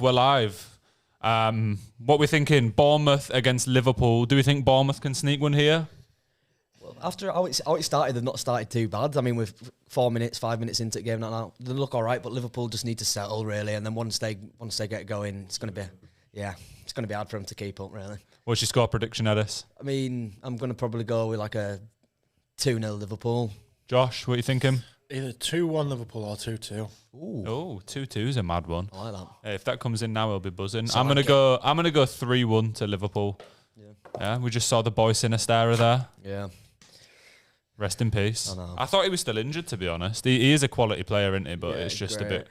We're live. What we're thinking, Bournemouth against Liverpool. Do we think Bournemouth can sneak one here? Well, after how it started, they've not started too bad. I mean, with 5 minutes into the game now, they look all right, but Liverpool just need to settle, really. And then once they get going, it's going to be hard for them to keep up, really. What's your score prediction, Edis? I mean, I'm going to probably go with like a 2-0 Liverpool. Josh, what are you thinking? Either 2-1 Liverpool or 2-2. Ooh. Oh, 2-2 is a mad one. I like that. Hey, if that comes in now, I'll be buzzing. So I'm gonna go 3-1 to Liverpool. Yeah, we just saw the boy Sinistera there. Yeah. Rest in peace. I know. I thought he was still injured, to be honest. He is a quality player, isn't he? But Yeah, it's just great.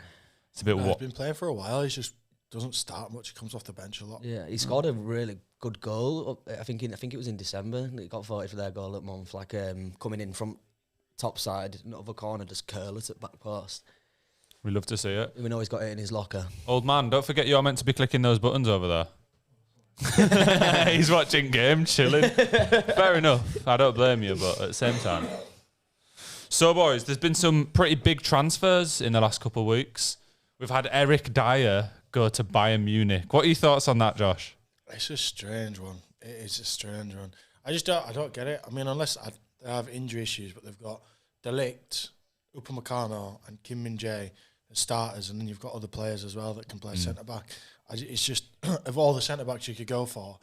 He's been playing for a while. He just doesn't start much. He comes off the bench a lot. Yeah, he scored a really good goal. I think it was in December. He got voted for their goal at month, like coming in from top side, not of a corner, just curl it at back post. We love to see it. We know he's got it in his locker. Old man, don't forget you're meant to be clicking those buttons over there. He's watching game, chilling. Fair enough. I don't blame you, but at the same time. So, boys, there's been some pretty big transfers in the last couple of weeks. We've had Eric Dyer go to Bayern Munich. What are your thoughts on that, Josh? It's a strange one. It is a strange one. I don't get it. I mean, unless they have injury issues, but they've got De Ligt, Upamecano and Kim Min-jae as starters, and then you've got other players as well that can play centre-back. It's just, of all the centre-backs you could go for,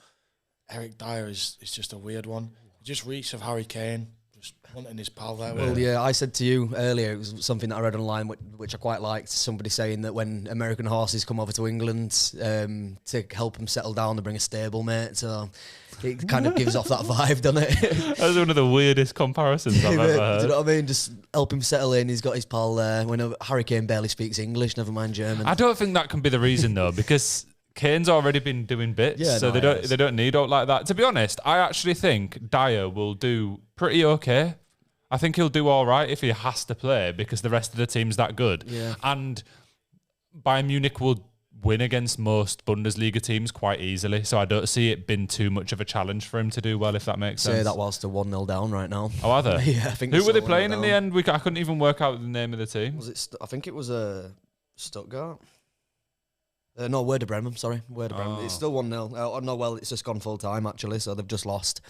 Eric Dyer is just a weird one. It just reeks of Harry Kane, just wanting his pal there. Well, yeah, I said to you earlier, it was something that I read online, which I quite liked, somebody saying that when American horses come over to England to help them settle down, they bring a stablemate, so it kind of gives off that vibe, doesn't it? That's one of the weirdest comparisons I've ever heard. Do you know what I mean? Just help him settle in. He's got his pal there. When Harry Kane barely speaks English, never mind German. I don't think that can be the reason, though, because Kane's already been doing bits, so they don't need out like that. To be honest, I actually think Dyer will do pretty okay. I think he'll do all right if he has to play because the rest of the team's that good. Yeah. And Bayern Munich will win against most Bundesliga teams quite easily, so I don't see it being too much of a challenge for him to do well, if that makes sense. Say that whilst they're 1-0 down right now. Oh, are they? Yeah, I think. Who were they playing in the end? I couldn't even work out the name of the team. Was it? I think it was Stuttgart. No, Werder Bremen. Sorry, Werder Bremen. It's still 1-0. No, well, it's just gone full time actually, so they've just lost.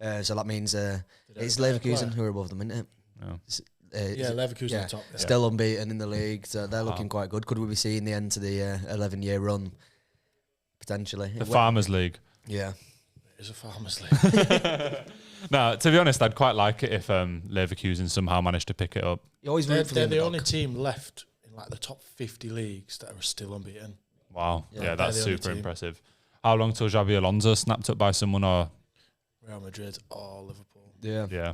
So that means it's Leverkusen who are above them, isn't it? Yeah. Leverkusen on top. Yeah. Still unbeaten in the league, so they're looking quite good. Could we be seeing the end to the 11-year run potentially? The Farmers League. Yeah, it is a Farmers League. No, to be honest, I'd quite like it if Leverkusen somehow managed to pick it up. you always root for They're the underdog. only team left in like the top 50 leagues that are still unbeaten. Wow, yeah, that's they're the only super team. impressive. How long till Xabi Alonso snapped up by someone or? Real Madrid or Liverpool. Yeah.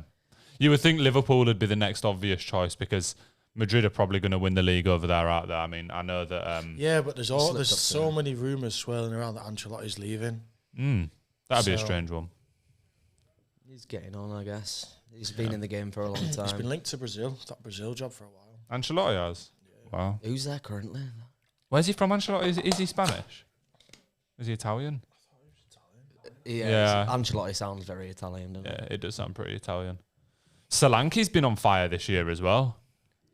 You would think Liverpool would be the next obvious choice because Madrid are probably going to win the league over there, out there. I mean, I know that. Yeah, but there's so many rumours swirling around that Ancelotti's leaving. That'd be a strange one. He's getting on, I guess. He's been in the game for a long time. He's been linked to Brazil, that Brazil job for a while. Ancelotti has? Yeah. Wow. Who's there currently? Where's he from, Ancelotti? Is he Spanish? Is he Italian? Yeah. Ancelotti sounds very Italian, doesn't it? Yeah, it does sound pretty Italian. Solanke's been on fire this year as well.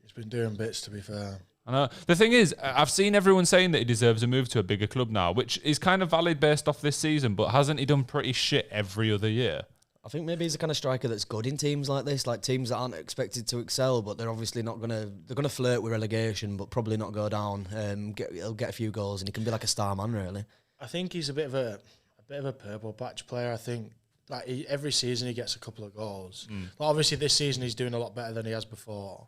He's been doing bits, to be fair. I know. The thing is, I've seen everyone saying that he deserves a move to a bigger club now, which is kind of valid based off this season, but hasn't he done pretty shit every other year? I think maybe he's the kind of striker that's good in teams like this, like teams that aren't expected to excel, but they're obviously not they're gonna flirt with relegation, but probably not go down. He'll get a few goals, and he can be like a star man, really. I think he's a bit of a purple patch player. I think every season he gets a couple of goals. Well, obviously this season he's doing a lot better than he has before,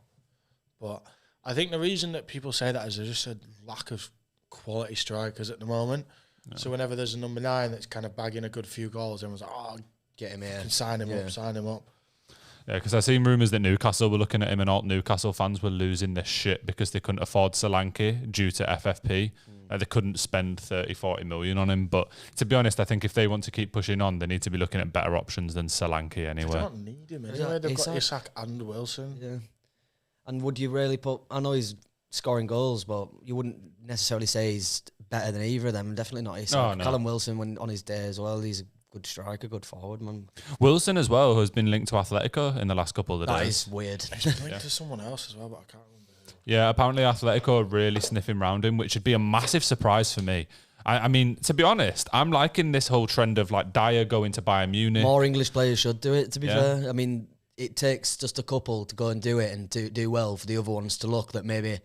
but I think the reason that people say that is there's just a lack of quality strikers at the moment. No. So whenever there's a number 9 that's kind of bagging a good few goals, everyone's like, "Oh, get him here, sign him up." Yeah, because I seen rumours that Newcastle were looking at him, and all Newcastle fans were losing their shit because they couldn't afford Solanke due to FFP. They couldn't spend 30-40 million on him. But to be honest, I think if they want to keep pushing on, they need to be looking at better options than Solanke anyway. They don't need him anyway. They've got Isak and Wilson. Yeah. And would you really I know he's scoring goals, but you wouldn't necessarily say he's better than either of them. Definitely not Isak. Oh, no. Callum Wilson, when on his day as well, he's a good striker, good forward, man. Wilson as well has been linked to Atletico in the last couple of days. That is weird. He's been linked to someone else as well, but I can't remember who. Yeah, apparently Atletico are really sniffing round him, which would be a massive surprise for me. I mean, to be honest, I'm liking this whole trend of like Dyer going to Bayern Munich. More English players should do it, to be fair. I mean, it takes just a couple to go and do it and do well for the other ones to look that maybe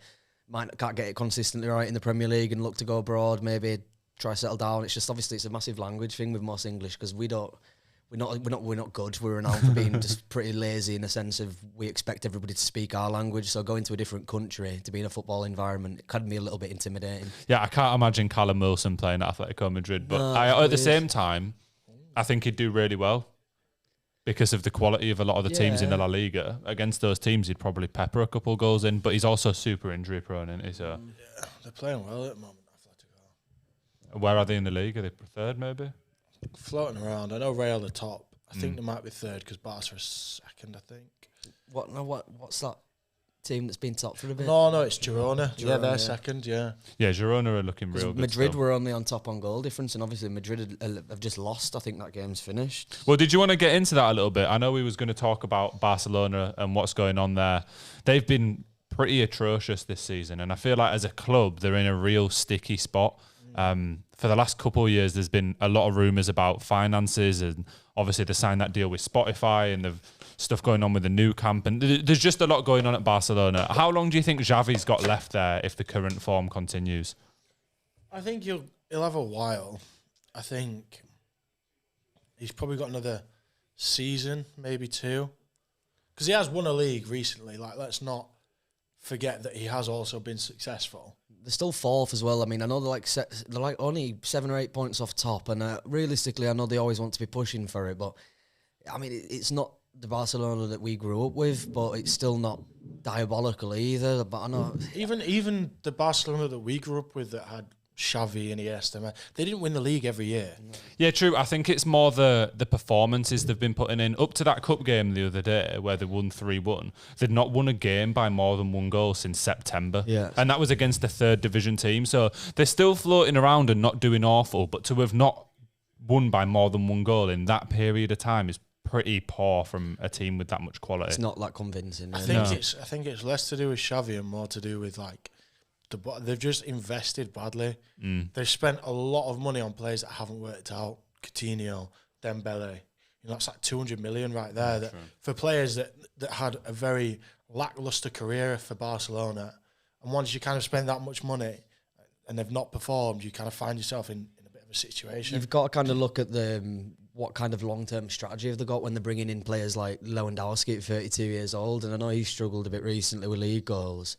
can't get it consistently right in the Premier League and look to go abroad, maybe try to settle down. It's just obviously it's a massive language thing with most English because we're not good. We're renowned for being just pretty lazy in the sense of we expect everybody to speak our language. So going to a different country to be in a football environment, it can be a little bit intimidating. Yeah, I can't imagine Callum Wilson playing at Atletico Madrid, but at the same time, I think he'd do really well because of the quality of a lot of the teams in the La Liga. Against those teams, he'd probably pepper a couple goals in, but he's also super injury prone, isn't he? So yeah, they're playing well at the moment, Atletico. Where are they in the league? Are they third, maybe? Floating around. I know Real are top. I think they might be third because Barca are second, I think. What's that team that's been top for a bit? No, it's Girona. Yeah, they're second, yeah. Yeah, Girona are looking real good. Madrid were only on top on goal difference, and obviously Madrid have just lost. I think that game's finished. Well, did you want to get into that a little bit? I know we was going to talk about Barcelona and what's going on there. They've been pretty atrocious this season, and I feel like as a club, they're in a real sticky spot. For the last couple of years, there's been a lot of rumours about finances, and obviously they signed that deal with Spotify and the stuff going on with the new camp, and there's just a lot going on at Barcelona. How long do you think Xavi's got left there if the current form continues? I think he'll have a while. I think he's probably got another season, maybe two, because he has won a league recently. Like, let's not forget that he has also been successful. They're still fourth as well. I mean, I know they're like only 7 or 8 points off top, and realistically, I know they always want to be pushing for it. But I mean, it's not the Barcelona that we grew up with, but it's still not diabolical either. But I know even the Barcelona that we grew up with that had Xavi and Iniesta, they didn't win the league every year. Yeah, true. I think it's more the performances they've been putting in. Up to that cup game the other day where they won 3-1, they'd not won a game by more than 1 goal since September. Yeah. And that was against the 3rd division team. So they're still floating around and not doing awful, but to have not won by more than 1 goal in that period of time is pretty poor from a team with that much quality. It's not that convincing. I think it's less to do with Xavi and more to do with like they've just invested badly. They've spent a lot of money on players that haven't worked out. Coutinho, Dembele. That's like 200 million right there. That for players that had a very lackluster career for Barcelona. And once you kind of spend that much money and they've not performed, you kind of find yourself in a bit of a situation. You've got to kind of look at what kind of long-term strategy have they got when they're bringing in players like Lewandowski at 32 years old. And I know he struggled a bit recently with league goals.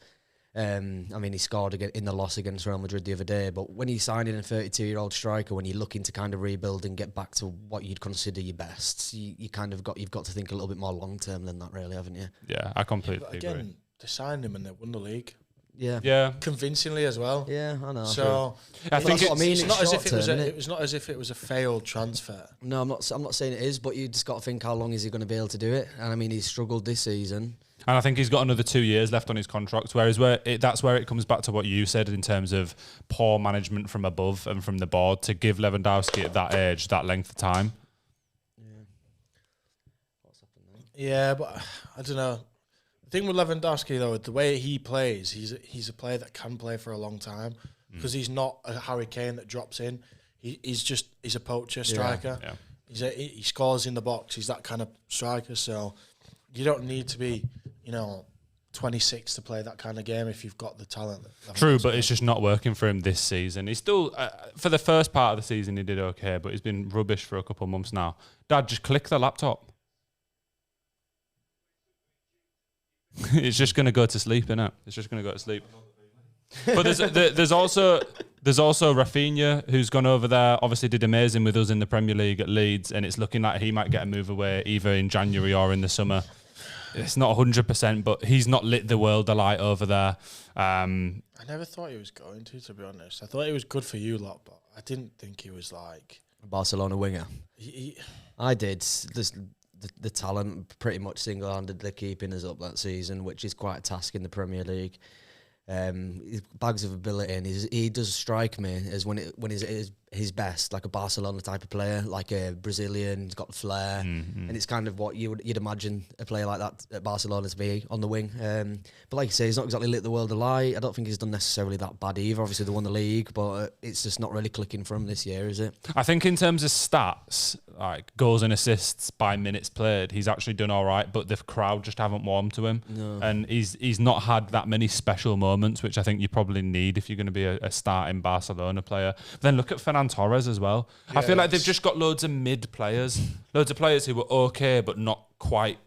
I mean, he scored in the loss against Real Madrid the other day. But when you sign in a 32-year-old striker, when you're looking to kind of rebuild and get back to what you'd consider your best, you've got to think a little bit more long-term than that, really, haven't you? Yeah, I completely agree. Again, they signed him and they won the league. Yeah. Convincingly as well. Yeah, I know. So I think that's what I mean. it's not as if it was not as if it was a failed transfer. No, I'm not saying it is, but you just got to think how long is he going to be able to do it? And I mean, he's struggled this season. And I think he's got another 2 years left on his contract, whereas that's where it comes back to what you said in terms of poor management from above and from the board to give Lewandowski at that age that length of time. Yeah. What's happened there? Yeah, but I don't know. The thing with Lewandowski, though, the way he plays, he's a player that can play for a long time because he's not a Harry Kane that drops in. He's a poacher striker. Yeah. He scores in the box. He's that kind of striker. So you don't need to be, 26 to play that kind of game if you've got the talent. True, but it's just not working for him this season. He's still, for the first part of the season, he did okay, but he's been rubbish for a couple of months now. Dad, just click the laptop. It's just going to go to sleep, innit? It's just going to go to sleep. But there's also Rafinha, who's gone over there, obviously did amazing with us in the Premier League at Leeds, and it's looking like he might get a move away either in January or in the summer. It's not 100%, but he's not lit the world alight over there. I never thought he was going to be honest. I thought he was good for you lot, but I didn't think he was like A Barcelona winger. I did. The talent pretty much single-handedly keeping us up that season, which is quite a task in the Premier League. His bags of ability, and he does strike me as when his his best, like a Barcelona type of player, like a Brazilian, he's got flair, and it's kind of what you'd imagine a player like that at Barcelona to be on the wing. But like you say, he's not exactly lit the world alight. I don't think he's done necessarily that bad either. Obviously, they won the league, but it's just not really clicking for him this year, is it? I think in terms of stats, like goals and assists by minutes played, he's actually done all right, but the crowd just haven't warmed to him. No. And he's not had that many special moments, which I think you probably need if you're going to be a starting Barcelona player. Then look at Ferran Torres as well. I feel like they've just got loads of mid players, loads of players who were okay, but not quite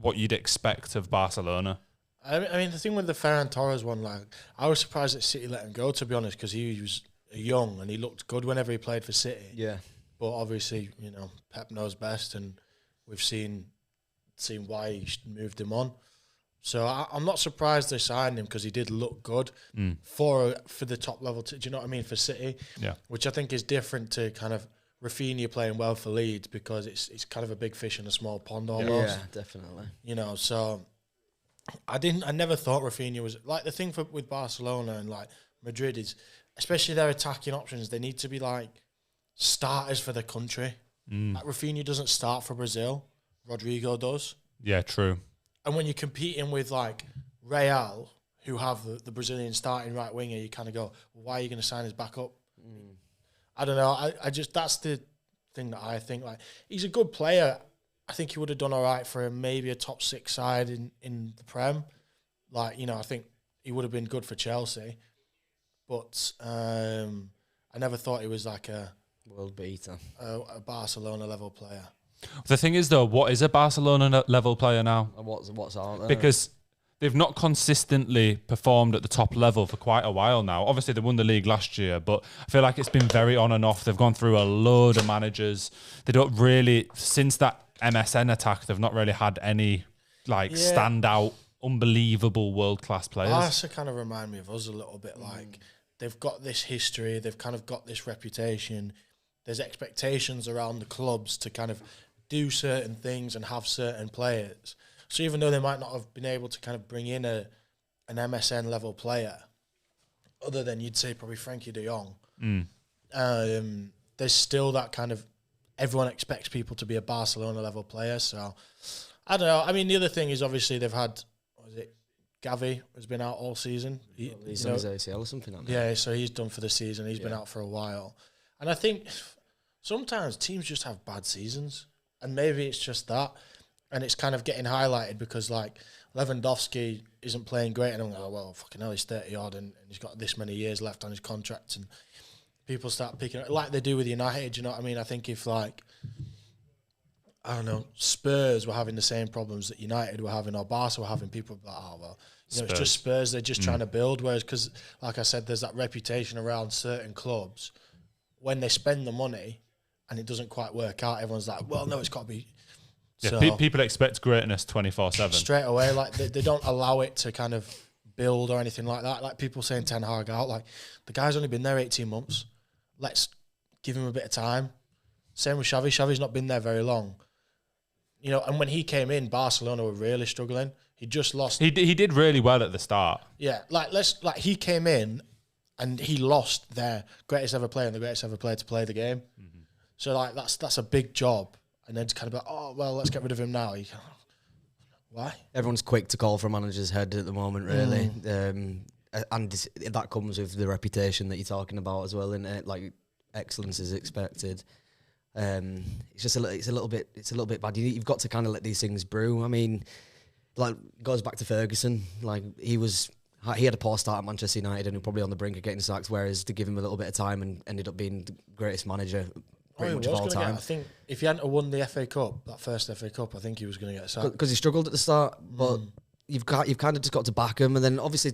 what you'd expect of Barcelona. I mean, the thing with the Ferran Torres one, like, I was surprised that City let him go, to be honest, because he was young and he looked good whenever he played for City. Yeah. But obviously, Pep knows best, and we've seen why he moved him on. So I'm not surprised they signed him, because he did look good for the top level. Do you know what I mean? For City, yeah. Which I think is different to kind of Rafinha playing well for Leeds, because it's kind of a big fish in a small pond almost. Yeah, definitely. So I never thought Rafinha was like the thing with Barcelona and like Madrid is, especially their attacking options, they need to be like starters for the country. Like Rafinha doesn't start for Brazil, Rodrigo does. Yeah, true. And when you're competing with like Real, who have the Brazilian starting right winger, you kind of go, well, why are you going to sign his backup? I don't know. I just, that's the thing that I think. Like, he's a good player. I think he would have done all right for maybe a top 6 side in the Prem. Like, I think he would have been good for Chelsea. But I never thought he was like a world beater, a Barcelona level player. The thing is, though, what is a Barcelona level player now? What's out there? Because they've not consistently performed at the top level for quite a while now. Obviously, they won the league last year, but I feel like it's been very on and off. They've gone through a load of managers. They don't really, since that MSN attack, they've not really had any standout, unbelievable world-class players. Barca kind of remind me of us a little bit. Like, they've got this history, they've kind of got this reputation. There's expectations around the clubs to kind of do certain things and have certain players. So even though they might not have been able to kind of bring in an MSN level player, other than you'd say probably Frankie de Jong, there's still that kind of, everyone expects people to be a Barcelona level player. So I don't know. I mean, the other thing is obviously they've had, Gavi has been out all season. He's on his ACL or something. Yeah, so he's done for the season. He's been out for a while. And I think sometimes teams just have bad seasons, and maybe it's just that. And it's kind of getting highlighted because, like, Lewandowski isn't playing great, and I'm like, oh, well, fucking hell, he's 30-odd, and he's got this many years left on his contract, and people start picking it, like they do with United, you know what I mean? I think if, like, I don't know, Spurs were having the same problems that United were having, or Barca were having, people would be like, oh, well, it's just Spurs, they're just trying to build, whereas, because, like I said, there's that reputation around certain clubs. When they spend the money and it doesn't quite work out, everyone's like, well, no, it's got to be. Yeah, so, people expect greatness 24/7. Straight away, like they don't allow it to kind of build or anything like that. Like people saying Ten Hag out, like the guy's only been there 18 months. Let's give him a bit of time. Same with Xavi. Xavi's not been there very long. And when he came in, Barcelona were really struggling. He just lost. He did really well at the start. Yeah, he came in and he lost their greatest ever player and the greatest ever player to play the game. So like that's a big job. And then to kind of be like, oh well, let's get rid of him now. Why? Everyone's quick to call for a manager's head at the moment, really, and that comes with the reputation that you're talking about as well. Isn't it? Like excellence is expected. It's just a little bit bad. You've got to kind of let these things brew. I mean, like goes back to Ferguson. Like he had a poor start at Manchester United and probably on the brink of getting sacked. Whereas to give him a little bit of time and ended up being the greatest manager pretty much of all time. I think if he hadn't won the FA Cup, that first FA Cup, I think he was going to get sacked because he struggled at the start. But you've kind of just got to back him, and then obviously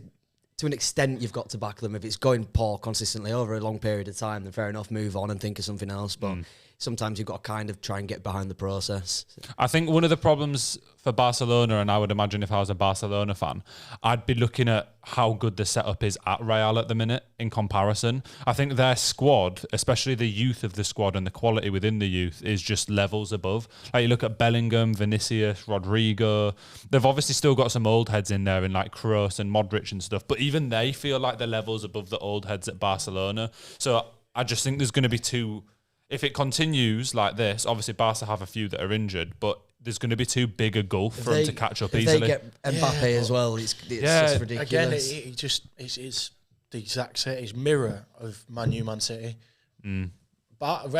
to an extent you've got to back them. If it's going poor consistently over a long period of time, then fair enough, move on and think of something else. But sometimes you've got to kind of try and get behind the process. I think one of the problems for Barcelona, and I would imagine if I was a Barcelona fan, I'd be looking at how good the setup is at Real at the minute in comparison. I think their squad, especially the youth of the squad and the quality within the youth, is just levels above. Like you look at Bellingham, Vinicius, Rodrigo, they've obviously still got some old heads in there in like Kroos and Modric and stuff, but even they feel like they're levels above the old heads at Barcelona. So I just think there's going to be two. If it continues like this, obviously Barca have a few that are injured, but there's going to be too big a gulf for them to catch up easily. If they get Mbappe as well, it's just ridiculous. Again, it's the exact same. It's mirror of Man City. But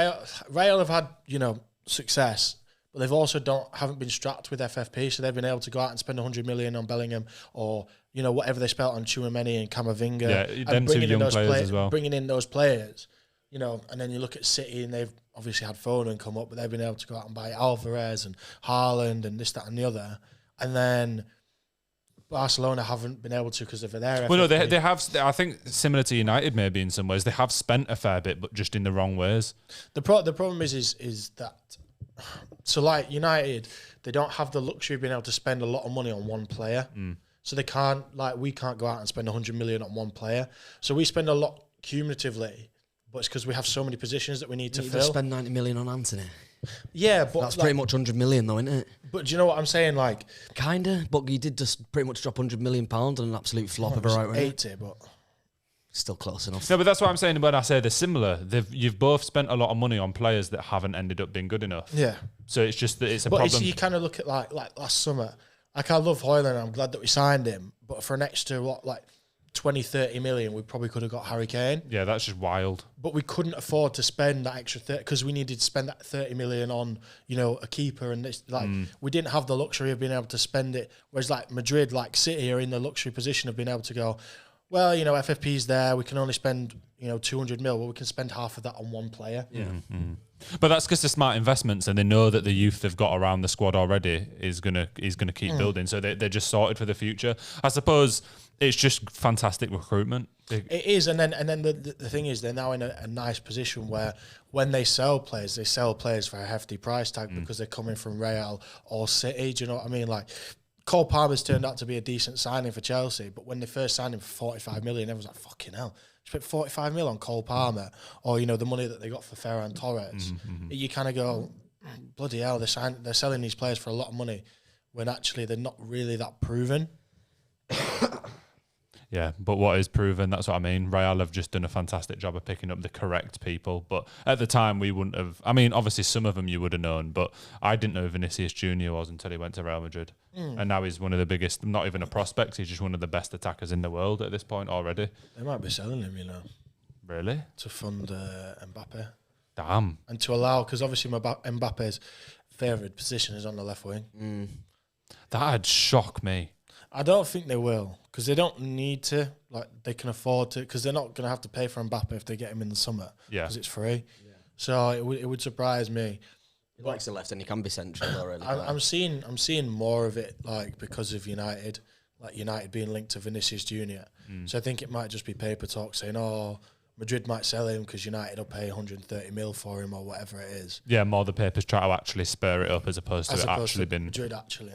Real have had success, but they've also haven't been strapped with FFP, so they've been able to go out and spend 100 million on Bellingham or whatever they spent on Tchouaméni and Camavinga. Yeah, them two young players as well. Bringing in those players. And then you look at City and they've obviously had Foden come up, but they've been able to go out and buy Alvarez and Haaland and this, that and the other. And then Barcelona haven't been able to because of their FFP. Well, no, they have, I think similar to United maybe in some ways, they have spent a fair bit, but just in the wrong ways. The problem is that, so like United, they don't have the luxury of being able to spend a lot of money on one player. So they can't, we can't go out and spend 100 million on one player. So we spend a lot cumulatively, but it's because we have so many positions that we need to fill. Spend 90 million on Anthony. Yeah, but that's pretty much 100 million, though, isn't it? But do you know what I'm saying? Kinda, but you did just pretty much drop 100 million pounds on an absolute flop of a right winger. 80, but still close enough. No, but that's what I'm saying when I say they're similar. You've both spent a lot of money on players that haven't ended up being good enough. Yeah. So it's just that it's a but problem. But you kind of look at like last summer. I love Højlund. I'm glad that we signed him, but for an extra 20, 30 million, we probably could have got Harry Kane. Yeah, that's just wild. But we couldn't afford to spend that extra 30 because we needed to spend that 30 million on, a keeper and this. We didn't have the luxury of being able to spend it. Whereas Madrid, City are in the luxury position of being able to go, well, FFP's there. We can only spend 200 mil. Well, we can spend half of that on one player. Yeah. But that's because they're smart investments and they know that the youth they've got around the squad already is gonna keep building. So they're just sorted for the future. I suppose it's just fantastic recruitment. It is, and then the thing is, they're now in a nice position where when they sell players for a hefty price tag because they're coming from Real or City. Do you know what I mean? Cole Palmer's turned out to be a decent signing for Chelsea, but when they first signed him for 45 million, everyone's like, fucking hell. Spent 45 mil on Cole Palmer, or the money that they got for Ferran Torres. You kind of go, bloody hell, they're selling these players for a lot of money when actually they're not really that proven. Yeah, but what is proven, that's what I mean. Real have just done a fantastic job of picking up the correct people. But at the time, we wouldn't have... I mean, obviously, some of them you would have known, but I didn't know who Vinicius Jr. was until he went to Real Madrid. And now he's one of the biggest, not even a prospect, he's just one of the best attackers in the world at this point already. They might be selling him, Really? To fund Mbappe. Damn. And to allow... Because obviously Mbappe's favoured position is on the left wing. That'd shock me. I don't think they will because they don't need to. They can afford to because they're not going to have to pay for Mbappe if they get him in the summer. Yeah, because it's free. Yeah. So it would surprise me. He likes the left and he can be central already. I'm seeing more of it because of United, United being linked to Vinicius Jr. So I think it might just be paper talk saying, oh, Madrid might sell him because United will pay 130 mil for him or whatever it is. Yeah, more the papers try to actually spur it up as opposed to it actually being... Madrid actually.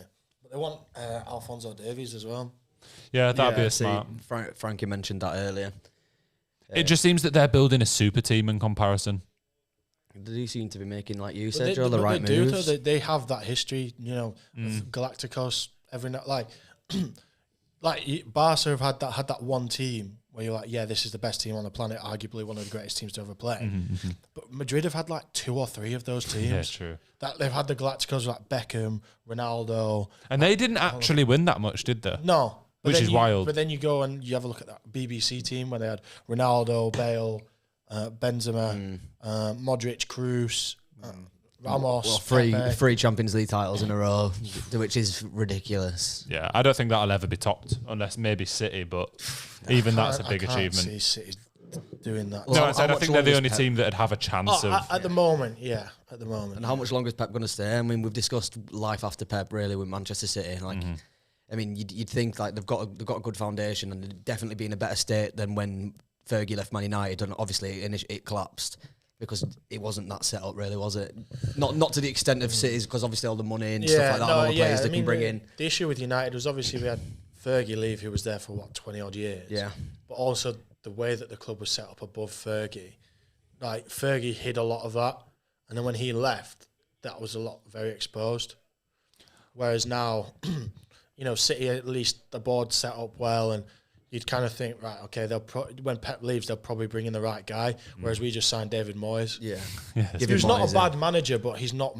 They want Alphonso Davies as well. Yeah, that'd be a smart. Frankie mentioned that earlier. It just seems that they're building a super team in comparison. They seem to be making, like you said, the right moves. They have that history, of Galacticos every night. Like Barca have had that one team where you're like, yeah, this is the best team on the planet, arguably one of the greatest teams to ever play. But Madrid have had 2 or 3 of those teams. Yeah, true. That they've had the Galacticos like Beckham, Ronaldo. And they didn't actually win that much, did they? No. Which is wild. But then you go and you have a look at that BBC team where they had Ronaldo, Bale, Benzema, Modric, Kroos, Ramos. Well, three Champions League titles in a row, which is ridiculous. Yeah, I don't think that'll ever be topped unless maybe City, but even that's a big achievement. See City doing that. No, I think they're the only team that'd have a chance of... At the moment, yeah. At the moment. And how much longer is Pep going to stay? I mean, we've discussed life after Pep, really, with Manchester City. I mean, you'd think they've got a good foundation and they'd definitely be in a better state than when Fergie left Man United, and obviously it collapsed because it wasn't that set up, really, was it? Not to the extent of City's, because obviously all the money and stuff like that, and all the players they can bring in. The issue with United was obviously we had Fergie leave, who was there for 20 odd years. Yeah. But also the way that the club was set up above Fergie, Fergie hid a lot of that, and then when he left, that was very exposed. Whereas now, City, at least the board set up well, and you'd kind of think, right, okay, when Pep leaves, they'll probably bring in the right guy. Whereas we just signed David Moyes. Yeah. He's not a bad manager, but he's not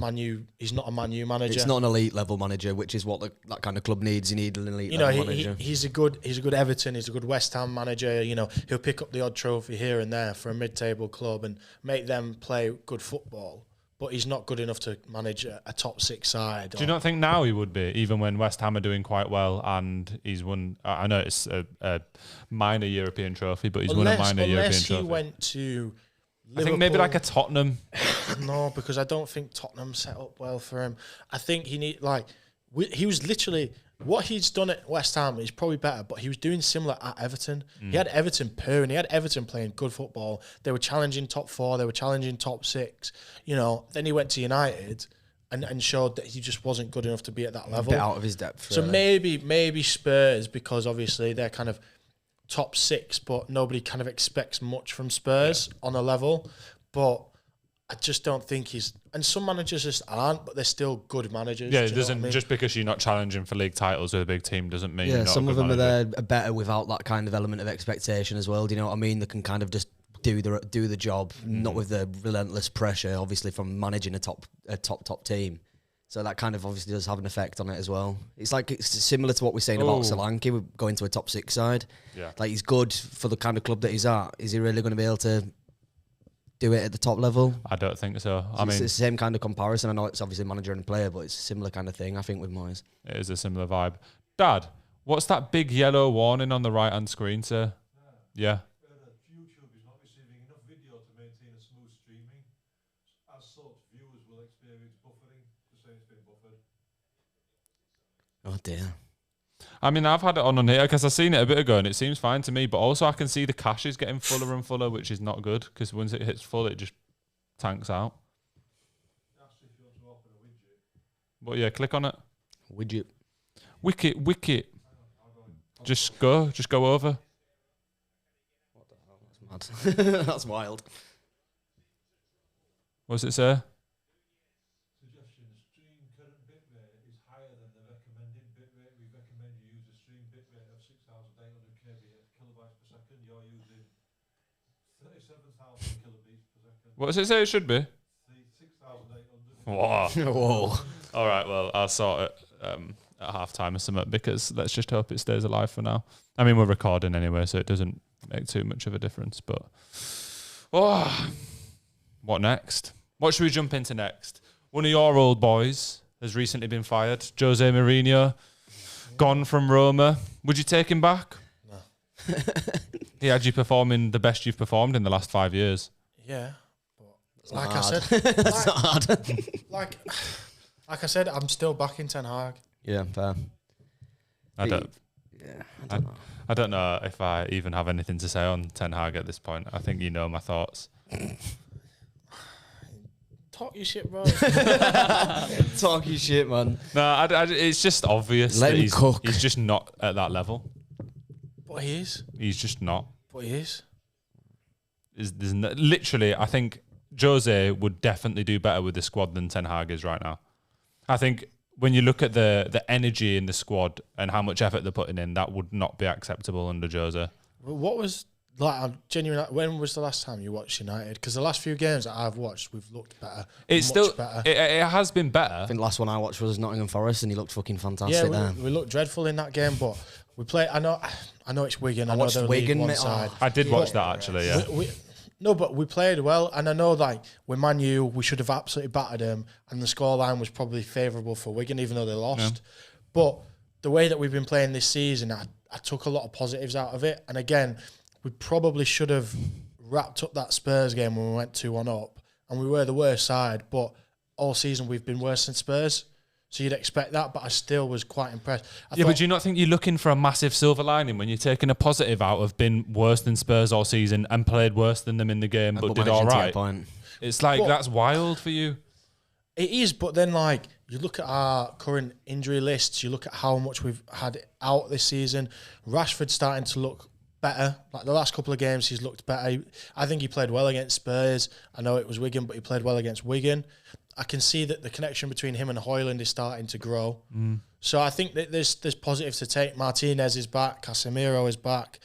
He's not a Man U manager. It's not an elite level manager, which is what that kind of club needs. You need an elite level manager. He's a good Everton. He's a good West Ham manager. He'll pick up the odd trophy here and there for a mid-table club and make them play good football. But he's not good enough to manage a top 6 side. Do you not think now he would be, even when West Ham are doing quite well and he's won? I know it's a minor European trophy, but he's won a minor European trophy. Unless he went to Liverpool. I think maybe like a Tottenham. No, because I don't think Tottenham set up well for him. I think he was literally... What he's done at West Ham is probably better, but he was doing similar at Everton. He had Everton purring. He had Everton playing good football. They were challenging top 4. They were challenging top 6. Then he went to United and showed that he just wasn't good enough to be at that level. A bit out of his depth. So really. maybe Spurs, because obviously they're kind of top 6, but nobody kind of expects much from Spurs on a level. But I just don't think he's... And some managers just aren't, but they're still good managers. Yeah, it doesn't... Just because you're not challenging for league titles with a big team doesn't mean you're not some a of good them manager. are better without that kind of element of expectation as well. Do you know what I mean? They can kind of just do the job, not with the relentless pressure, obviously, from managing a top team. So that kind of obviously does have an effect on it as well. It's similar to what we're saying about Solanke. We're going to a top 6 side. Yeah. Like, he's good for the kind of club that he's at. Is he really going to be able to do it at the top level? I don't think so. It's the same kind of comparison. I know it's obviously manager and player, but it's a similar kind of thing, I think, with Moyes. It is a similar vibe. Dad, what's that big yellow warning on the right-hand screen, sir? Yeah. YouTube is not receiving enough video to maintain a smooth streaming. As such, viewers will experience buffering. Just saying it's been buffered. Oh, dear. I mean, I've had it on here because I've seen it a bit ago and it seems fine to me, but also I can see the cache is getting fuller and fuller, which is not good because once it hits full, it just tanks out. But yeah, click on it. Widget. Wicket. Just go over. What the hell? That's mad. That's wild. What does it say? Suggestion: the stream current bitrate is higher than the recommended bitrate. We recommend you use a stream bitrate of 6,800 kilobytes per second. You're using 37,000 kilobytes per second. What does it say it should be? 6,800. Whoa. Whoa. All right, well, I'll sort it at half-time or something because let's just hope it stays alive for now. I mean, we're recording anyway, so it doesn't make too much of a difference, but... What next? What should we jump into next? One of your old boys has recently been fired. Jose Mourinho, gone from Roma. Would you take him back? No. He had you performing the best you've performed in the last 5 years. Yeah. But Like I said... That's not hard. like I said, I'm still backing Ten Hag. Yeah, fair. I don't know. I don't know if I even have anything to say on Ten Hag at this point. I think you know my thoughts. Talk your shit, bro. Talk your shit, man. No, it's just obvious Let that him cook. he's just not at that level. But he is. He's just not. But he is. Literally, I think Jose would definitely do better with the squad than Ten Hag is right now. I think when you look at the energy in the squad and how much effort they're putting in, that would not be acceptable under Jose. What was... I'm genuinely. When was the last time you watched United? Because the last few games that I've watched, we've looked better. It's much still better. It has been better. I think the last one I watched was Nottingham Forest, and he looked fucking fantastic Yeah, there. we looked dreadful in that game, but we play. I know it's Wigan. I know watched they're Wigan, League One mate. side. Oh. I did watch that actually. Yeah. No, but we played well, and I know like with Man U, we should have absolutely battered them, and the scoreline was probably favourable for Wigan, even though they lost. But the way that we've been playing this season, I took a lot of positives out of it, and again, we probably should have wrapped up that Spurs game when we went 2-1 up, and we were the worst side, but all season we've been worse than Spurs. So you'd expect that, but I still was quite impressed. But do you not think you're looking for a massive silver lining when you're taking a positive out of being worse than Spurs all season and played worse than them in the game, but did all right? It's like, that's wild for you. It is, but then like you look at our current injury lists, you look at how much we've had out this season. Rashford's starting to look better. Like the last couple of games, he's looked better. I think he played well against Spurs. I know it was Wigan, but he played well against Wigan. I can see that the connection between him and Højlund is starting to grow. So I think that there's positives to take. Martinez is back, Casemiro is back,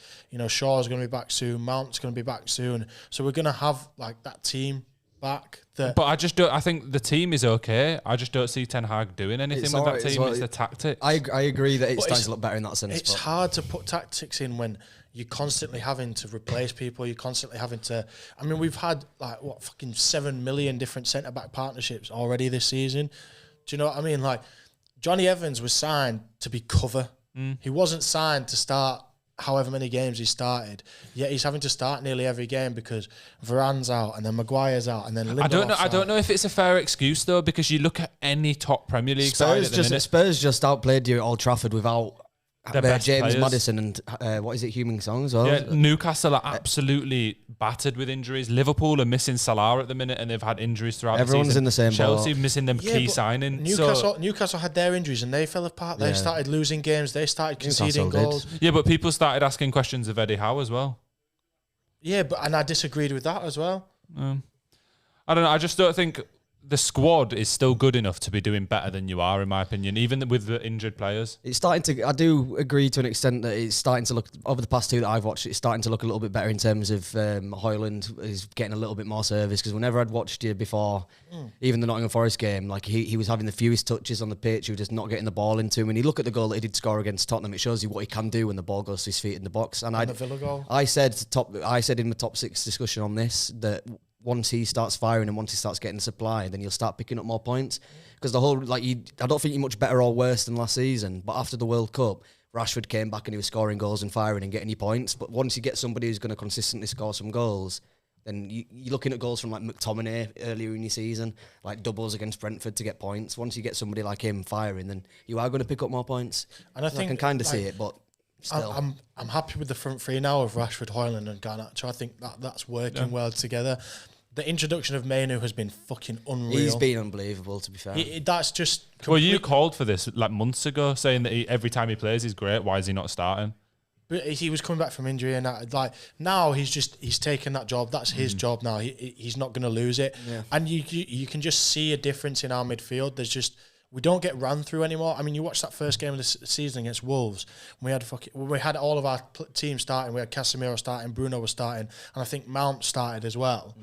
Shaw's going to be back soon, Mount's going to be back soon. So we're going to have like that team back. But I just don't. I think the team is okay. I just don't see Ten Hag doing anything with that team. It's the tactics. I agree that it's starting to look better in that sense. It's hard to put tactics in when you're constantly having to replace people. You're constantly having to. I mean, we've had like 7 million different centre back partnerships already this season. Do you know what I mean? Like Johnny Evans was signed to be cover. He wasn't signed to start however many games he started, yet he's having to start nearly every game because Varane's out and then Maguire's out and then Lindelof's I don't know if it's a fair excuse though, because you look at any top Premier League side at the minute. Spurs just outplayed you at Old Trafford without James players. Maddison and what is it, Heung-min Son as well? Yeah, Newcastle are absolutely battered with injuries. Liverpool are missing Salah at the minute, and they've had injuries throughout the season. Everyone's in the same boat. Chelsea missing them key signing. Newcastle had their injuries and they fell apart. They started losing games. They started conceding goals. Yeah, but people started asking questions of Eddie Howe as well. Yeah, and I disagreed with that as well. I don't know. I just don't think the squad is still good enough to be doing better than you are, in my opinion, even with the injured players. It's starting to. I do agree to an extent that it's starting to look, over the past two that I've watched, it's starting to look a little bit better in terms of Højlund is getting a little bit more service, because whenever I'd watched you before, even the Nottingham Forest game, like he was having the fewest touches on the pitch, he was just not getting the ball into him. And you look at the goal that he did score against Tottenham, it shows you what he can do when the ball goes to his feet in the box. And the Villa goal. I said in the top 6 discussion on this that once he starts firing and once he starts getting supply, then you'll start picking up more points. Because the whole, I don't think you're much better or worse than last season. But after the World Cup, Rashford came back and he was scoring goals and firing and getting you points. But once you get somebody who's going to consistently score some goals, then you're looking at goals from like McTominay earlier in your season, like doubles against Brentford to get points. Once you get somebody like him firing, then you are going to pick up more points. And I can kind of see it, but still. I'm happy with the front three now of Rashford, Højlund and Garnacho. I think that's working well together. The introduction of Mainu has been fucking unreal. He's been unbelievable, to be fair. That's just... Well, you called for this like months ago, saying that every time he plays, he's great. Why is he not starting? But he was coming back from injury, and now he's taken that job. That's his job now. He's not going to lose it. Yeah. And you can just see a difference in our midfield. We don't get run through anymore. I mean, you watch that first game of the season against Wolves. We had all of our team starting. We had Casemiro starting, Bruno was starting, and I think Mount started as well.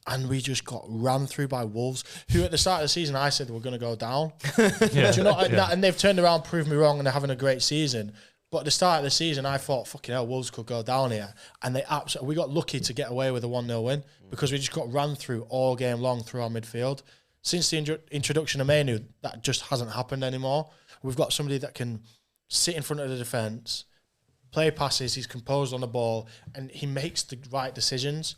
And we just got ran through by Wolves, who at the start of the season I said were going to go down. Do you know? And they've turned around, proved me wrong, and they're having a great season. But at the start of the season, I thought, fucking hell, Wolves could go down here. And we got lucky to get away with a 1-0 win because we just got ran through all game long through our midfield. Since the introduction of Mainu, that just hasn't happened anymore. We've got somebody that can sit in front of the defence, play passes, he's composed on the ball, and he makes the right decisions.